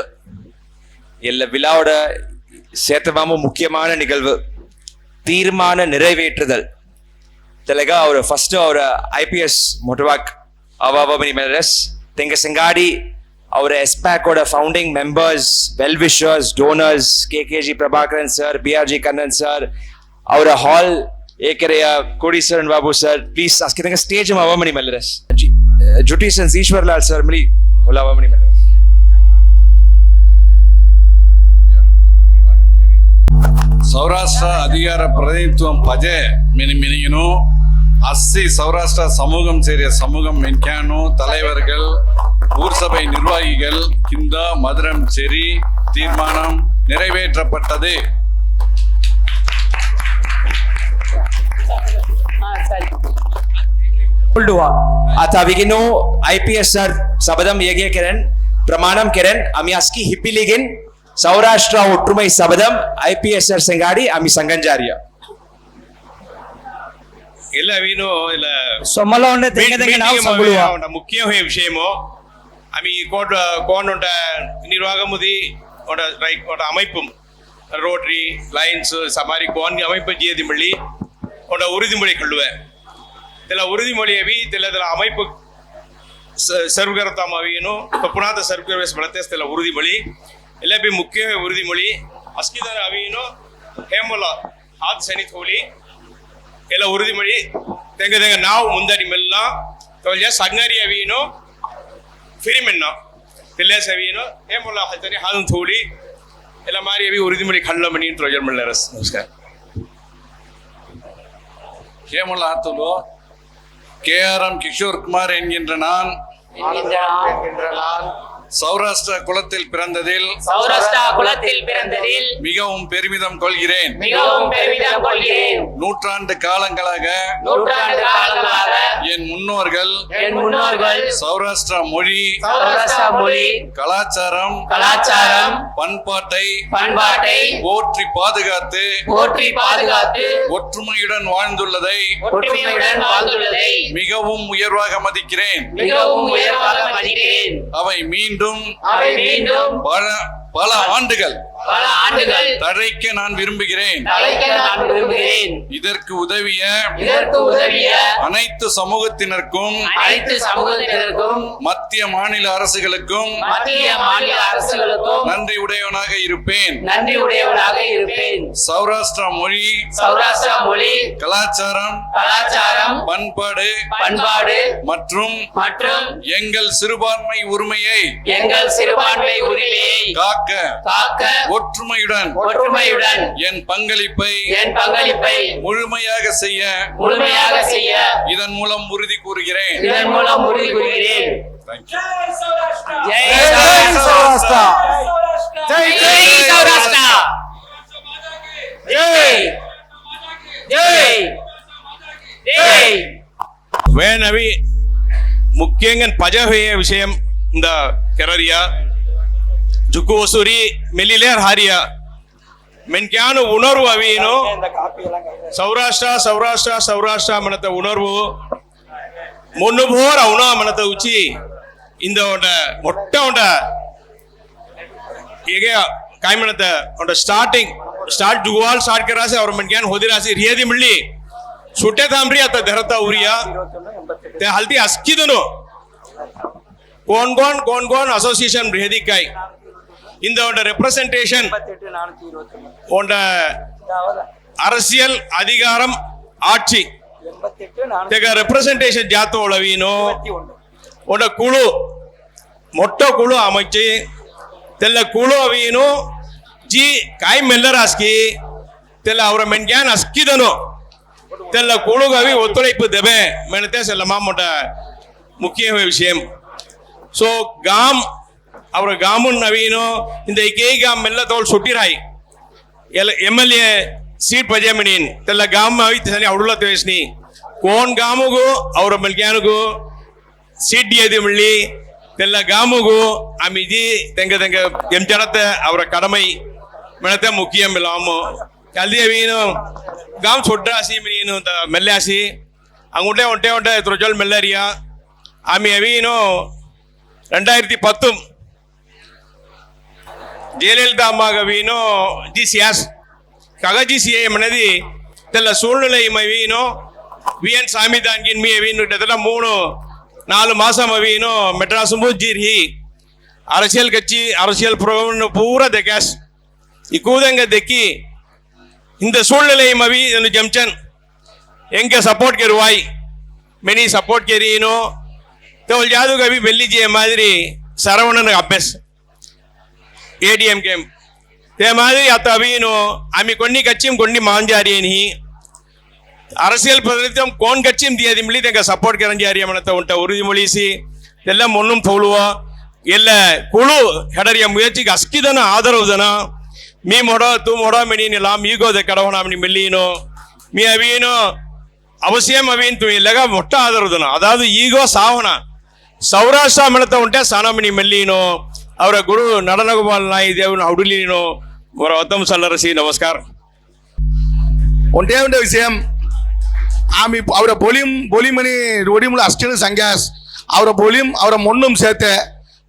எல்லா விழாவோட சேர்த்தவாம முக்கியமான நிகழ்வு தீர்மான நிறைவேற்றுதல் தெலகா அவர் ஃபர்ஸ்ட் அவர் IPS மோட்டவாக் அவாபமணி மெலரஸ் தெங்க செங்காடி அவர் எஸ்பேக்கோட founding members well-wishers donors KKG Prabhakaran sir BRG Kannan sir அவர் ஹால் ಏಕೆರೆಯ ಕೋಡೀಶ್ವರನ್ ಬಾಬು ಸರ್ ಪ್ಲೀಸ್ ಅಸ್ಕಿದಂಗ ಸ್ಟೇಜ್ ಅವಮಣಿ ಮೆಲ್ಲರಸ್ ಜುಟೀಸನ್ಸ್ ಈಶ್ವರ್ಲಾಲ್ ಸರ್ ಮಳಿ ಒಲ ಅವಮಣಿ ಮೆಲ್ಲರಸ್ ಸೌರಾಷ್ಟ್ರ ಅಧಿಕಾರ ಪ್ರತಿನಿಧಿತ್ವ ಪಜೆ ಮಿನಿಮಿನಿಯನು அஸ்ஸி சௌராஷ்டிரா சமூகம் சேரிய சமூகம் மென்கானு தலைவர்கள் ஊர் சபை நிர்வாகிகள் இந்த மதுரம் செரி தீர்மானம் நிறைவேற்றப்பட்டது. आता विगिनो IPS सर சபதம் ஏகிய கிரண் பிரமாணம் கிரண் அமி அஸ்கி ஹிப்பிலிகின் சௌராஷ்டிரா ஒற்றுமை சபதம் IPS सर செங்காடி அமி சங்கஞ்சாரியா ಇಲ್ಲ ವೀನು ಇಲ್ಲ ಸೊಮ್ಮಲ ಉಂಡೆ ತೆಂಗೆ ತೆಂಗೆ ನಾವು ಸಂಬಳುವ ಮುಖ್ಯ ವಿಷಯಮೋ ಅಮಿ ಕೋನ್ ಉಂಟ ನಿರ್ವಾಗಮುದಿ ಉಂಟ ರೈಟ್ ಉಂಟ அமைப்பும் ரோட்டரி லைன்ஸ் சமாரி கோன் அமைப்பு ஜியதி மொழி உண்ட உறுதிமொழி கொள்ளுவேன் இதில் உறுதிமொழியவி இதில் அமைப்பு ಸರ್ವಗರತಾಮವಿಯನ್ನು ಪುನಾದ ಸರ್ವಗರವೇಸ್ ಬಳತೇಸ್ತಿಲ್ಲ ಉறுதிமொழி ಎಲ್ಲ ಬಿ ಮುಖ್ಯ ಉறுதிமொழி ಅಸ್ಕಿದಾರ ಅವಿಯನ್ನು ಹೇಮಲ ಹಾತ್ ಸನಿತ್ ಹೋಲಿ ಎಲ್ಲ ಉறுதிமொழி ತೆಂಗ ತೆಂಗ ನಾವು ಮುಂದಡಿ ಮೆಲ್ಲ ತೊಲ್ಯ ಸಂಗರಿ ಅವಿಯನ್ನು ಫಿರಿಮೆನ್ನ ತಿಲ್ಲೇಸ್ ಅವಿಯನ್ನು ಹೇಮಲ ಹತ್ತನಿ ಹಾದನ್ ಥೋಲಿ ಎಲ್ಲ ಮಾರಿ ಅವಿ ಉறுதிமொழி ಕಳ್ಳಮಣಿ ತ್ರೋಜರ್ ಮಳ್ಳರಸ್ ನಮಸ್ಕಾರ ஹேமலா ஹத்துலோ KRM கிஷோர் குமார் என்கின்ற நான் சௌராஷ்டிரா குலத்தில் பிறந்ததில் மிகவும் பெருமிதம் கொள்கிறேன். நூற்றாண்டு காலங்களாக என் முன்னோர்கள் சௌராஷ்டிரா மொழி கலாச்சாரம் பண்பாட்டை போற்றி பாதுகாத்து ஒற்றுமையுடன் வாழ்ந்துள்ளதை மிகவும் உயர்வாக மதிக்கிறேன். அவை மீண்டும் பல ஆண்டுகள் தழைக்க நான் விரும்புகிறேன். இதற்கு உதவிய அனைத்து சமூகத்தினருக்கும் மத்திய மாநில அரசுகளுக்கும் நன்றி உடையவனாக இருப்பேன். சௌராஷ்டிரா மொழி கலாச்சாரம் பண்பாடு மற்றும் எங்கள் சிறுபான்மை உரிமையை காக்க ஒற்றுமையுடன் என் பங்களிப்பை முழுமையாக செய்ய இதன் மூலம் உறுதி கூறுகிறேன். వేణవి ముఖ్యంగా పజహోయ విషయం இந்த ಕೆರರಿಯ ಜುಕ್ಕು ವಸೂರಿ ಮೆಲಿಲೇರ್ ಹಾರಿಯ ಮೆನ್ಕ್ಯಾನು ಉಣರ್ವು ಅವೇನು ಸೌರಾಷ್ಟ್ರ ಮನತ ಉಣರ್ವು ಮುನ್ನುಬೋರ ಉಣ ಮನತ ಉಚಿ ಇಂದ ಉಂಡ ಮೊಟ್ಟ ಉಂಡ ಈಗ ಕಾಯಿ ಮನತ ಉಂಡ ಸ್ಟಾರ್ಟ್ ಜುಗುವಾಲ್ ಸ್ಟಾರ್ಟ್ ಕೆರಾಸಿ ಅವ್ರ ಮೆನ್ಕ್ಯಾನ್ ಹೋದಿರಾಸಿ ರಿಯದಿ ಮಿಳ್ಳಿ ಸುಟ್ಟೆ ತಾಮ್ರಿ ಅತ್ತ ಧರತ ಉರಿಯ ಹಲ್ತಿ ಅಸ್ಕಿದನು கோன் அசோசியேஷன் பிரேதிக்காய் இந்த ரெப்ரசன்டேஷன் அரசியல் அதிகாரம் ஆட்சி ரெப்ரசன்டேஷன் ஜாத்த உளவீனோ குழு மொட்ட குழு அமைச்சு தெல்ல குழு ಅವೀನು ಜಿ ಕಾಯಿ ಮೆಲ್ಲರಾಸ್ಕಿ தெல்ல ಅವರ ಮೆನ್ಗ್ಯಾನ್ ಅಸ್ಕಿದನು தெல்ல குழுகவி ஒத்துழைப்பு தேவை மெனத்தே செல்லமா மொட்ட முக்கிய விஷயம். सो गाम और गामुन नवीनो इंदे केई गाम मेल्ला तोल सुट्टिराई MLA सीट पजे मिनीन तेल्ला गाम अवी तसनी अवडुला तेस्नी कोन गामुगु और मल्क्यानुगु सीट दियदि मिल्ली तेल्ला गामुगु अमिजी तेंग एमजनते और कड़मै मेनते मुख्यम बिलामु जल्दी अवीनो गाम सुट्रासी मिनीनु मेल्लासी अंगुंटे उंटे त्रोजल मेल्लारिया आमी अवीनो 2010 ஜெயலலிதா அம்மாகவீனோ ஜிசியாஸ் ககஜிசிஐ மனதி தெல்ல சூழ்நிலை மவீனோ விஎன் சாமிதான்கின் மீ வீணு கிட்டத்தட்ட 3-4 மாசம் அவீனோ மெட்ராஸ் மூஜிரி அரசியல் கட்சி அரசியல் புரோகிராம் பூரா தெகாஸ் இக்கூதங்க தெக்கி இந்த சூழ்நிலை மவி ஜம்சன் எங்க சப்போர்ட் கருவாய் மெனி சப்போர்ட் கரீனோ तो जादू का भी बेली जी मादरी सरवणन अभ्यास ADM के ते மாதிரி आता अभिनो आम्ही कोणी कच्चीम कोणी मांजारी नाही அரசியல் பிரதிநிதித்துவம் கோன் கட்சியும் दिया मिली तेंका सपोर्ट करन जारी म्हणता उंटा उறுதிமொழிಸಿ ಎಲ್ಲ ಮೊನ್ನುಂ ಪೌಳುವ ಎಲ್ಲ ಕುಳು ಹೆಡರಿಯ ಮುಯಚಿಗೆ ಅಸ್ಕಿದನ ಆದರವುದನ मी मोडो तू मोडो मेनीला मीगो दे कड़वना मिल्लीनो मी अवीनो अवश्यम अवीन तू इलागा मोट्टा आदरुदना अदावदु ईगो सावना सौराष्ट्र मिळता उंटे सानामिनी मेल्लीनो ಅವರ ಗುರು ನಡನಗೋಪಾಲ್ ನಾಯಿ ದೇವನ ಹೌಡುಲಿನೋ ಅವರ ಉತ್ತಮ ಸಲ್ಲರಸಿ ನಮಸ್ಕಾರ ಒಂದೇ ಒಂದು ವಿಷಯ ಆಮಿ ಅವರ ಬೋಲಿಮನಿ ರೋಡಿಮುಳ ಅಷ್ಟೇನು ಸಂಗ್ಯಾಸ್ ಅವರ ಅವರ ಮೊನ್ನುಂ ಸೇತೆ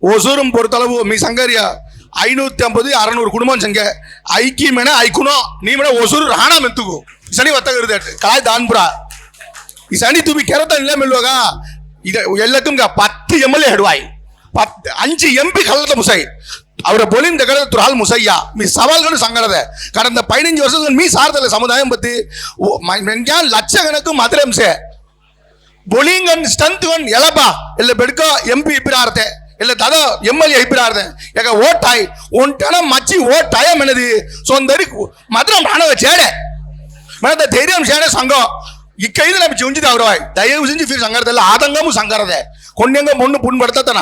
ಒಸೂರುಂ ಪೊರ್ತಳವು ಮೀ ಸಂಗರಿಯ 550-600 ಕುಟುಂಬ ಸಂಖ್ಯೆ ಐಕಿ ಮೇಣ ಐಕುನೋ ನೀ ಮೇಣ ಒಸೂರು ರಾಣ ಮೆಂತುಗು ಸಣಿ ಒತ್ತಾಗಿರುತ್ತೆ ಕಾಯ್ ದಾನ್ಪುರ ಈ ಸಣಿ ತುಮಿ ಕೆರತ ಇಲ್ಲ ಮೆಲ್ಲುವಾಗ ಈಗ ಎಲ್ಲಕ್ಕೂ 10 MLA ಹೆಡ್ವಾಯ್ 5 MP ಕಲ್ಲದ ಮುಸೈ ಅವರ ಬೋಲಿಂಗ್ దగ్గర ತುರಾಲ್ ಮುಸಯ್ಯ మీ సవాల్ಗಳು సంగడదే கடந்த 15 வருஷத்துக்கு మీ சார்தல சமுதாயம் பத்தி மென்கான் லட்சக்கணக்கு மதுரம்சே ಬೋಲಿಂಗ್ ಅನ್ ಸ್ಟಂತ್ ಒನ್ ಎಲಬಾ ಇಲ್ಲ ಬೆಡ್ಕೋ MP ಇಬ್ರಾರ್ತೆ ಇಲ್ಲ ತದ MLA ಇಬ್ರಾರ್ತೆ ಯಾಕ ಓಟ್ ಆಯ್ ಒಂಟನ ಮಚ್ಚಿ ಓಟ್ ಆಯ ಮೆನದಿ ಸೊಂದರಿ ಮಾತ್ರ ಮಾನವ ಚೇಡೆ ಮನದ ಧೈರ್ಯಂ ಚೇಡೆ ಸಂಘ ಇಕ್ಕೈದು ನಮಗೆ ಚುಂಜಿದ ಅವರವಾಯ್ ದಯವು ಸಿಂಜಿ ಫಿರ್ ಸಂಗರದಲ್ಲ ಆದಂಗಮು ಸಂಗರದೆ ಕೊಂಡೆಂಗ ಮೊಣ್ಣು ಪುಣ್ ಬಡ್ತತನ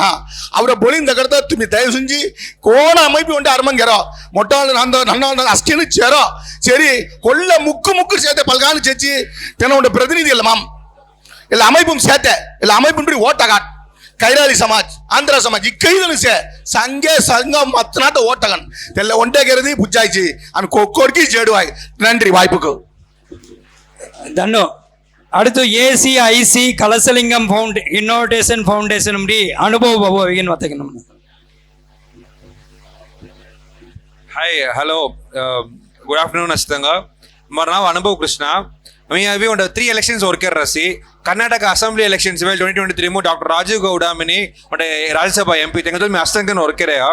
ಅವರ ಬೋಲಿಂಗ್ దగ్గర ತುಮಿ ದಯವು ಸಿಂಜಿ ಕೋಣ ಅಮೈಪಿ ಉಂಟೆ ಅರ್ಮಂಗೆರೋ ಮೊಟ್ಟಾಳು ನನ್ನ ಅಷ್ಟೇನು ಚೇರೋ ಸರಿ ಕೊಲ್ಲ ಮುಕ್ಕು ಸೇತೆ ಪಲ್ಗಾನು ಚೆಚ್ಚಿ ತೆನ ಉಂಟೆ ಪ್ರತಿನಿಧಿ ಇಲ್ಲ ಮಾಮ್ ಇಲ್ಲ அமைப்பும் சேர்த்த ಇಲ್ಲ அமைப்பும் ಬಿಡಿ ಓಟಗಾಟ್ ಕೈರಾಲಿ ಸಮಾಜ್ ಆಂಧ್ರ ಸಮಾಜ್ ಇಕ್ಕೈದನು ಸೇ ಸಂಘம் ಮತ್ತನಾಟ ಓಟಗನ್ ಎಲ್ಲ ಒಂಟೆಗೆರದಿ ಬುಜ್ಜಾಯ್ಚಿ ಅನ್ ಕೊಕ್ಕோಡ್ಕி ಜೇಡುವಾಯ್ நன்றி வாய்ப்புக்கு தன்னு அடுத்து ACIC கலசலிங்கம் இன்னோவேஷன் ஃபவுண்டேஷன் முடி ಅನುಭವ ಬಾಬು ಏನು ಮಾತಾಗ ನಮ್ಮ ಹಾಯ್ ಹಲೋ ಗುಡ್ ಆಫ್ಟರ್ನೂನ್ ಅಸ್ತಂಗ ಮರ್ ನಾವು Anubhav Krishna we on 3 elections worker rasi Karnataka Assembly elections well 2023 mu Dr. Rajiv Gowda mini on Rajya Sabha MP tengadol me astankan worker ya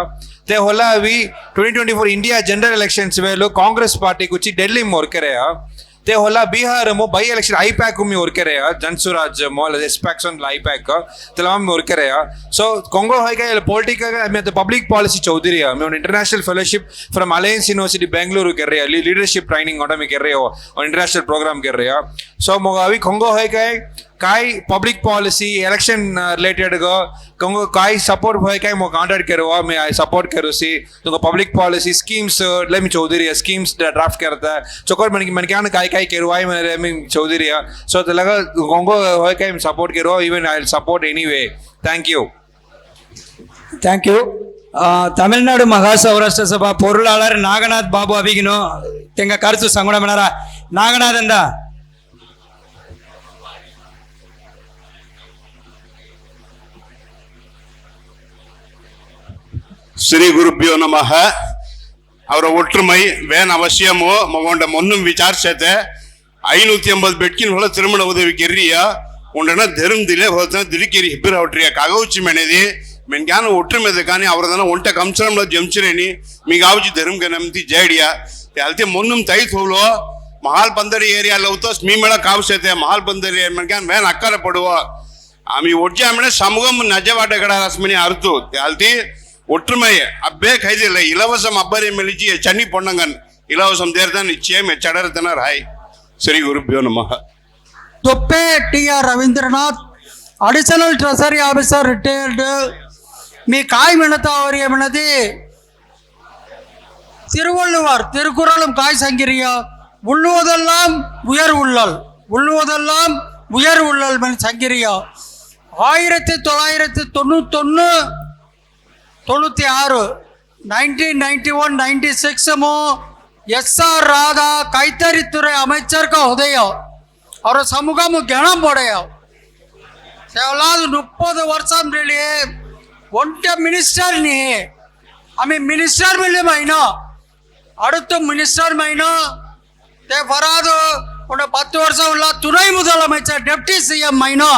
te hola we 2024 India general elections well Congress party kuchi Delhi mu worker ya te hola Bihar mu by election IPAC mu worker ya Jansuraj mall SPAC on IPAC telam mu worker ya so Congo hoy ka political me the public policy chaudhary ya me on international fellowship from Alliance University Bangalore कर रहे हैं leadership training order में कर रहे हो और international program कर रहे हैं so मोगावी Congo है काय public policy election related का Congo काय support है काय मो contact करो मैं I support करो सी तो public policy schemes ले में चौधरी schemes draft करता है चौकर मन क्या ना काय करो आई मैं चौधरी है so तो लगा Congo है काय support करो even I'll support anyway thank you thank you Tamil Nadu மகா சௌராஷ்டிர சபா பொருளாளர் நாகநாத் பாபு அவிகினோ தெங்க கருத்து சங்குணம் பண்ணாரா நாகநாதன்டா ಶ್ರೀ ಗುರುಭ್ಯೋ ನಮಃ ಅವರ ಒಟ್ಟುಮೈ ವೇನ್ ಅವಶ್ಯಮೋ ಮಗೊಂಡ ಮೊನ್ನುಂ ವಿಚಾರಿಸತೆ 580 ಬೆಟ್ಕಿನ ಹೊಲ ತಿರುಮಣ ಉದವಿ ಕೆರ್ರಿಯ ಉಂಡನ ಧರ್ಮ ದಿಲೆ ಹೋತನ ದಿಲಿಕೆರಿ ಹಿಬ್ಬರ ಹೊಟ್ರಿಯ ಕಾಗೌಚಿ ಮೆನೆದಿ ಮೆನ್ಗಾನ ಒಟ್ಟುಮೆದ ಕಾನಿ ಅವರದನ ಒಂಟ ಕಂಸರಂಲ ಜಂಚಿರೇನಿ ಮಿಗಾವುಜಿ ಧರ್ಮ ಗನಂತಿ ಜೈಡಿಯಾ ते ಮೊನ್ನುಂ ತೈತ್ ಹೋಲೋ महाल बंदर एरिया लवतोस मी मेळा कावसेते महाल बंदर एरिया मनक्यान वेन अक्कार पडुव आम्ही ओज्जे आमणे समूहम नजवाडगಡ रस्मिनी ಅರ್ತು ते ஒற்றுமை ಅಬ್ಬೆ ಕೈದಿಲ್ಲ ಇಲವಸಂ ಅಬ್ಬರಿ ಮೆಲಿಜಿ ಚನ್ನಿ ಪೊಣ್ಣಂಗನ್ ಇಲವಸಂ ದೇರ್ತ ನಿಶ್ಚಯ ಚಡರತನರ್ ಹಾಯ್ ಶ್ರೀ ಗುರುಭ್ಯೋ ನಮಃ ತೊಪ್ಪೆ TR Ravindranath additional treasury officer retired మీ కాయ మిణత అవరి మిణది திருவள்ளுவர் திருக்குறளும் காய் சங்கிரியா உள்ளுவதெல்லாம் உயர் உள்ளல் உள்ளுவதெல்லாம் உயர் உள்ளல் மணி சங்கிரியா 1991 96 1991 96 SR ராதா கைத்தறித்துறை அமைச்சர் का उदय और समूह गणम पड़े सेवलाद 30 वर्षम लिए ಒಂಟೆ ಮಿನಿಸ್ಟರ್ ನೀ ಆಮಿ ಮಿನಿಸ್ಟರ್ ಮೇಲೆ ಮೈನೋ அடுத்த மினிஸ்டர் மைனோ தே ஃபராது உன்ன 10 வருஷம் உள்ள துணை முதலமைச்சர் டெப்டி CM மைனோ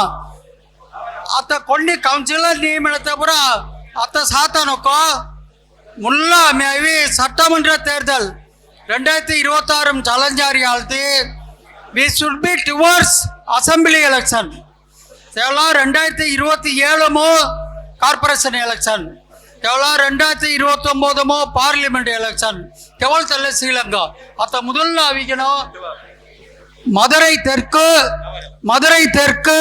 அத்த கொண்டி கவுன்சிலர் நியமனத்தை புற அத்த சாத்தானுக்கோ முல்லா மேவி சட்டமன்ற தேர்தல் 2026 சலஞ்சாரி ஆழ்த்தி we should be towards assembly election சேவலா 2027 ಕಾರ್ಪೊರೇಷನ್ ಎಲೆಕ್ಷನ್ तेव्हा 2029 पार्लिमेंट इलेक्शन तेव्हा चालले श्रीलंका आता முதல்ல அவிக்கணும் மதுரை தெற்கு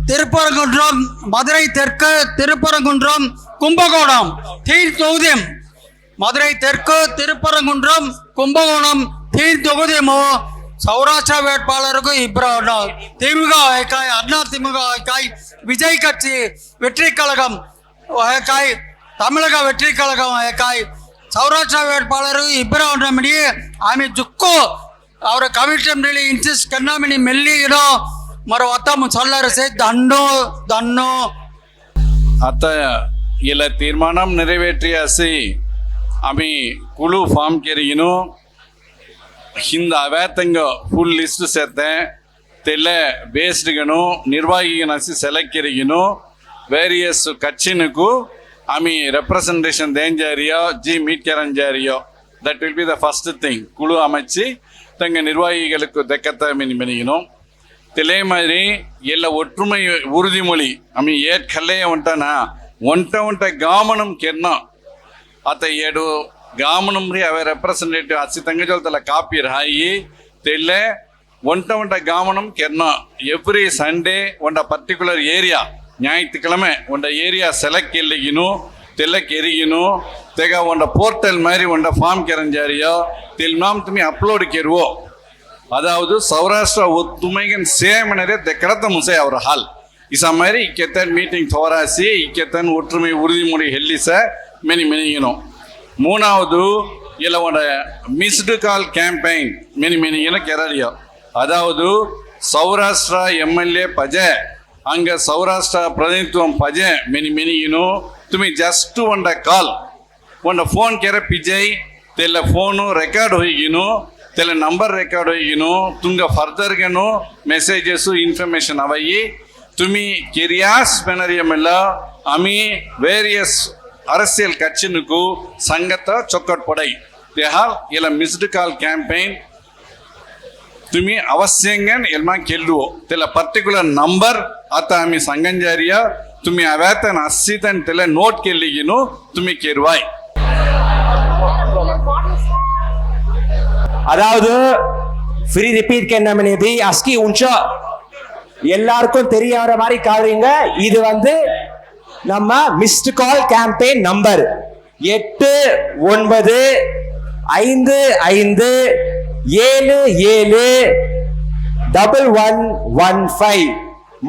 திருப்பரங்குன்றம் மதுரை தெற்கு திருப்பரங்குன்றம் கும்பகோணம் தீர் தொகுதியம் மதுரை தெற்கு திருப்பரங்குன்றம் கும்பகோணம் தீர் தொகுதியமோ சௌராஷ்டிரா வேட்பாளருக்கும் இப்ராஹிம் திமுக ஐக்காய் அண்ணா திமுக ஐக்காய் விஜய் கட்சி வெற்றி கழகம் ஐக்காய் தமிழக வெற்றி கழகம் ஐக்காய் சௌராஷ்டிரா வேட்பாளருக்கு இப்ராஹிம் ஆమె జుక్కు ಅವರ ಕಮಿಟಿ ಇನ್ಸಿಸ್ಟ್ ಕನ್ನಾಮಿನಿ ಮೆಲ್ಲಿರೋ మరో అత్తమ్మ చల్లరసే దన్ను आता ఇలా తీర్మానం నెరవేర్చి ఆమె కులు ఫామ్ కెరిగిను ಹಿಂದ ಅವೇತಂಗ ಫುಲ್ ಲಿಸ್ಟ್ ಸೇರ್ತೆ ತೆಲೆ ಬೇಸ್ಡ್ಗನು ನಿರ್ವಾಹಿಗನಸಿ ಸೆಲೆಕ್ಟ್ ಕೆರಿಗಿನು ವೇರಿಯಸ್ ಕಚ್ಚಿನಕು ಆಮಿ ರೆಪ್ರೆಸೆಂಟೇಷನ್ ದೇಂಜಾರಿಯೋ ಜಿ ಮೀಟ್ ಕೆರನ್ ಜಾರಿಯೋ that will be the first thing ಕುಳು அமைச்சு தங்க நிர்வாகிகளுக்கு தெக்கத்த மெனிகணும் தெலே மாதிரி ಎಲ್ಲ ஒற்றுமை உறுதிமொழி ஆமி ஏற்கல்லே ஒன்ட்ட காமனம் ಕೆರ್ನ ಆತ ಏಡು गामनम री अवे रेप्रेजेंटेटिव अच्छी तंगजोल तला कापी रहाई तेले वंट गामनम केरना every Sunday want particular area ஞாயிற்றுக்கிழமை वंट एरिया सेलेक्ट केल्लिगिनु तेले केरिगिनु तेगा वंट पोर्टल मारी वंट फॉर्म केरंजारियो तेलनाम तुम्हें अपलोड केरुवो अदावदु सौराष्ट्र ஒத்துமையின் சேமனரே தெக்கரத்த முசை அவர் ஹால் இச மாதிரி இக்கெத்தன் மீட்டிங் தோராசி இக்கெத்தன் ஒற்றுமை உறுதிமொழி ஹெல்லிச மெனிகினோம் மூணாவது இலவோட மிஸ்டு கால் கேம்பெயின் மெனிகின கெரலியோ அதாவது சௌராஷ்டிரா எம்எல்ஏ பஜ அங்கே சௌராஷ்டிரா பிரதிநிதித்துவம் பஜ மெனிகினோ துமி ஜஸ்ட் ஒண்ட கால் ஒண்ட ஃபோன் ಕೆರ ಪಿಜೈ ತೆಲ್ಲ ಫೋನು ರೆಕಾರ್ಡ್ ಹೋಗಿನು ತೆಲ್ಲ ನಂಬರ್ ರೆಕಾರ್ಡ್ ಹೋಗಿನು ತುಂಗ ಫರ್ದರ್ಗನು ಮೆಸೇಜಸ್ ಇನ್ಫಾರ್ಮೇಶನ್ ಅವಯಿ ತುಮಿ ಕೆರಿಯಾಸ್ ಬೆನರಿಯಮೆಲ್ಲ ಅಮಿ ವೇರಿಯಸ್ அரசியல் கட்சினுக்கு சங்கத்தை சொக்கட்படை தேஹால் இல்ல மிஸ்டு கால் கேம்பெயின் तुम्ही अवश्यंगन एलमा केल्लुओ तेला पर्टिकुलर नंबर आता आम्ही संगंजारिया तुम्ही अव्यातन अस्सीतन तेला नोट केल्लिगिनु तुम्ही केरवाय அதாவது ஃப்ரீ ரிப்பீட் கேன்னமனேதி அஸ்கி உன்சா எல்லாருக்கும் தெரியாத மாதிரி காவறீங்க இது வந்து நம்ம மிஸ்டு கால் கேம்பெயின் நம்பர் 8955771115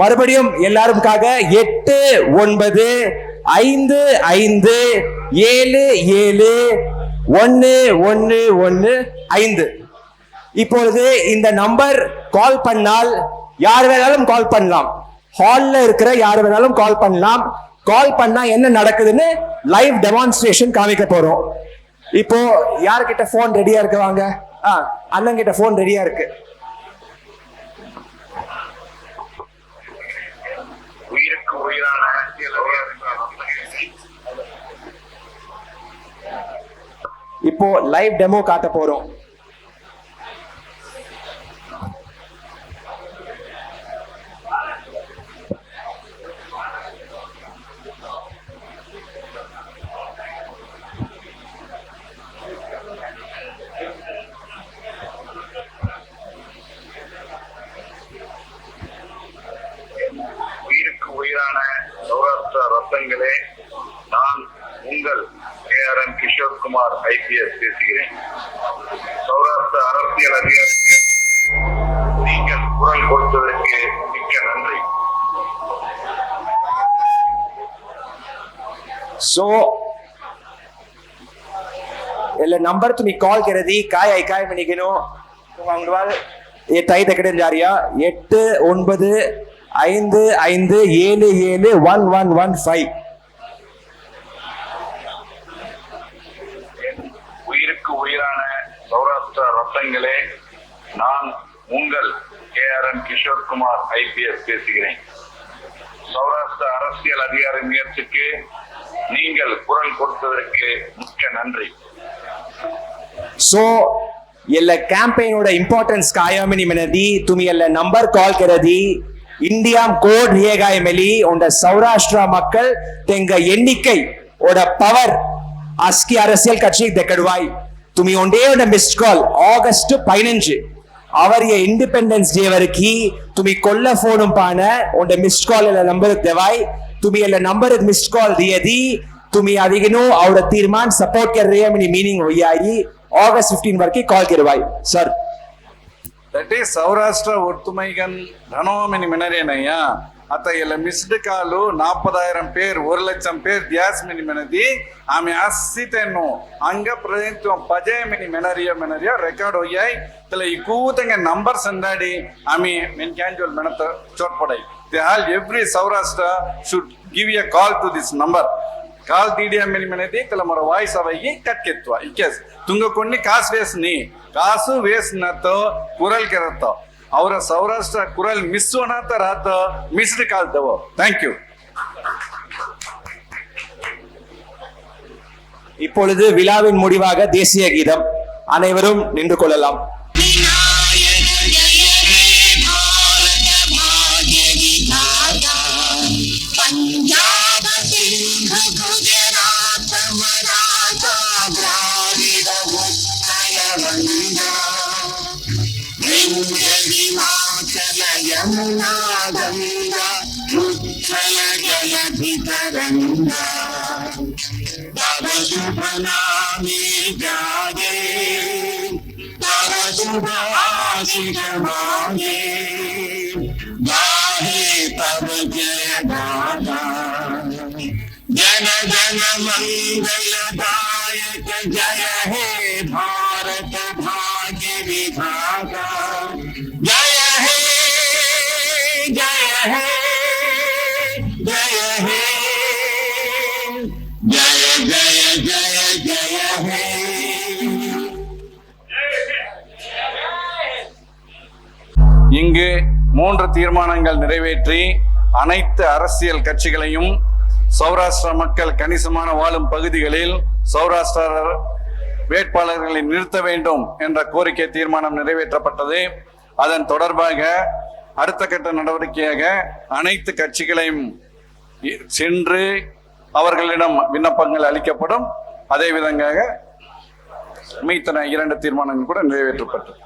மறுபடியும் எல்லாருக்காக 8955771115 இப்பொழுது இந்த நம்பர் கால் பண்ணால் யார் வேணாலும் கால் பண்ணலாம் ஹால்ல இருக்கிற யார் வேணாலும் கால் பண்ணலாம் கால் பண்ணா என்ன நடக்குதுன்னு லைவ் டெமான்ஸ்ட்ரேஷன் காமிக்க போறோம் இப்போ யார்கிட்ட போன் ரெடியா இருக்கு வாங்க அண்ணன் கிட்ட போன் ரெடியா இருக்கு உயிருக்கு உயிரான இப்போ லைவ் டெமோ காட்ட போறோம் ரத்தங்களே, நான் உங்கள் KRN கிஷோர் குமார் IPS பேசுகிறேன். சௌராஷ்டிர அரசியல் அதிகாரிகள் நீங்கள் குரல் கொடுத்ததற்கு மிக்க நன்றி. सो એટલે નંબર तुम्ही कॉल केरदी काय ऐकाय म्हणिगिनो तुमंगवाल ये ताई तकडे जारिया 8955771115 உயிருக்கு உயிரான சௌராஷ்டிர ரத்தங்களே, நான் உங்கள் KRN கிஷோர் குமார் IPS பேசுகிறேன். சௌராஷ்டிர அரசியல் அதிகாரி முயற்சிக்கு நீங்கள் குரல் கொடுத்ததற்கு மிக்க நன்றி. सो ಎಲ್ಲ ಕ್ಯಾಂಪೇನ್ ಓಡ ಇಂಪಾರ್ಟೆನ್ಸ್ ಕಾಯಮಿನಿ ಮನದಿ ತುಮಿ ಎಲ್ಲ ನಂಬರ್ ಕಾಲ್ ಕೆರದಿ இந்தியாம் கோட் ரியகாய் மெலி உண்ட சௌராஷ்டிரா மக்கள் தெங்க எண்ணிக்கை ஓட பவர் அஸ்கி அரசியல் கட்சி தெக்கடுவாய் துமி ஒண்டே மிஸ்ட் கால் ஆகஸ்ட் 15 அவரிய இண்டிபெண்டன்ஸ் டே வரைக்கி துமி கொல்ல போனும் பான உண்ட மிஸ்ட் கால் ಎಲ್ಲ ನಂಬರ್ देवाई तुमी ಎಲ್ಲ ನಂಬರ್ मिस्ड कॉल दिए दी तुमी अदिगिनो और तीर्मान सपोर्ट कर रहे हैं मिनी मीनिंग हुई आई August 15 वरकी कॉल करवाई सर దట్ ఈస్ సౌరాష్ట్ర ఒత్తుమైగన్ ధనోమిని మినరేనయ్యా అత ఇలా మిస్డ్ కాలు 40,000 பேர் 1,00,000 பேர் தியாஸ் மினி மெனதி ஆமே அசித்தென்னு அங்க பிரதித்துவம் பஜே மினி மெனரியா ரெக்கார்ட் होयाई तले इकूतंगे नंबर संदाडी आमी main कैंजुअल मेनत चोटपड़ाई they all every Saurashtra should give a call to this number call తీడియా మిని మెనది తల మర వాయిస్ అవయి కట్కెత్వ ఇకెస్ ತುಂಗ కొన్ని ಕಾಸು ವೇಸ್ನತೋ ಕುರಲ್ ಕೆರತ್ತೋ ಅವರ ಸೌರಾಷ್ಟ್ರ ಕುರಲ್ ಮಿಸ್ಸೋಣತ ರಾತ ಮಿಸ್ಡ್ ಕಾಲ್ ದವೋ ಥ್ಯಾಂಕ್ யூ இப்பொழுது விழாவின் முடிவாக தேசிய கீதம் அனைவரும் நின்று கொள்ளலாம். यमुना गंगा उच्छल जलधितरंगा तव शुभ नामे जागे तव शुभ आशीष मांगे गाहे तव जय गाथा जन जन मंगलदायक जय हे भारत भाग्य विधाता जय हे जय हे जय हे जय जय जय जय हे இங்கு 3 தீர்மானங்கள் நிறைவேற்றி அனைத்து அரசியல் கட்சிகளையும் சௌராஷ்டிரா மக்கள் கணிசமான வாழும் பகுதிகளில் சௌராஷ்டிரா வேட்பாளர்களை நிறுத்த வேண்டும் என்ற கோரிக்கை தீர்மானம் நிறைவேற்றப்பட்டது. அதன் தொடர்பாக அடுத்த கட்ட நடவடிக்கையாக அனைத்து கட்சிகளையும் சென்று அவர்களிடம் விண்ணப்பங்கள் அளிக்கப்படும். அதே விதமாக மீத்தன 2 தீர்மானங்கள் கூட நிறைவேற்றப்பட்டது.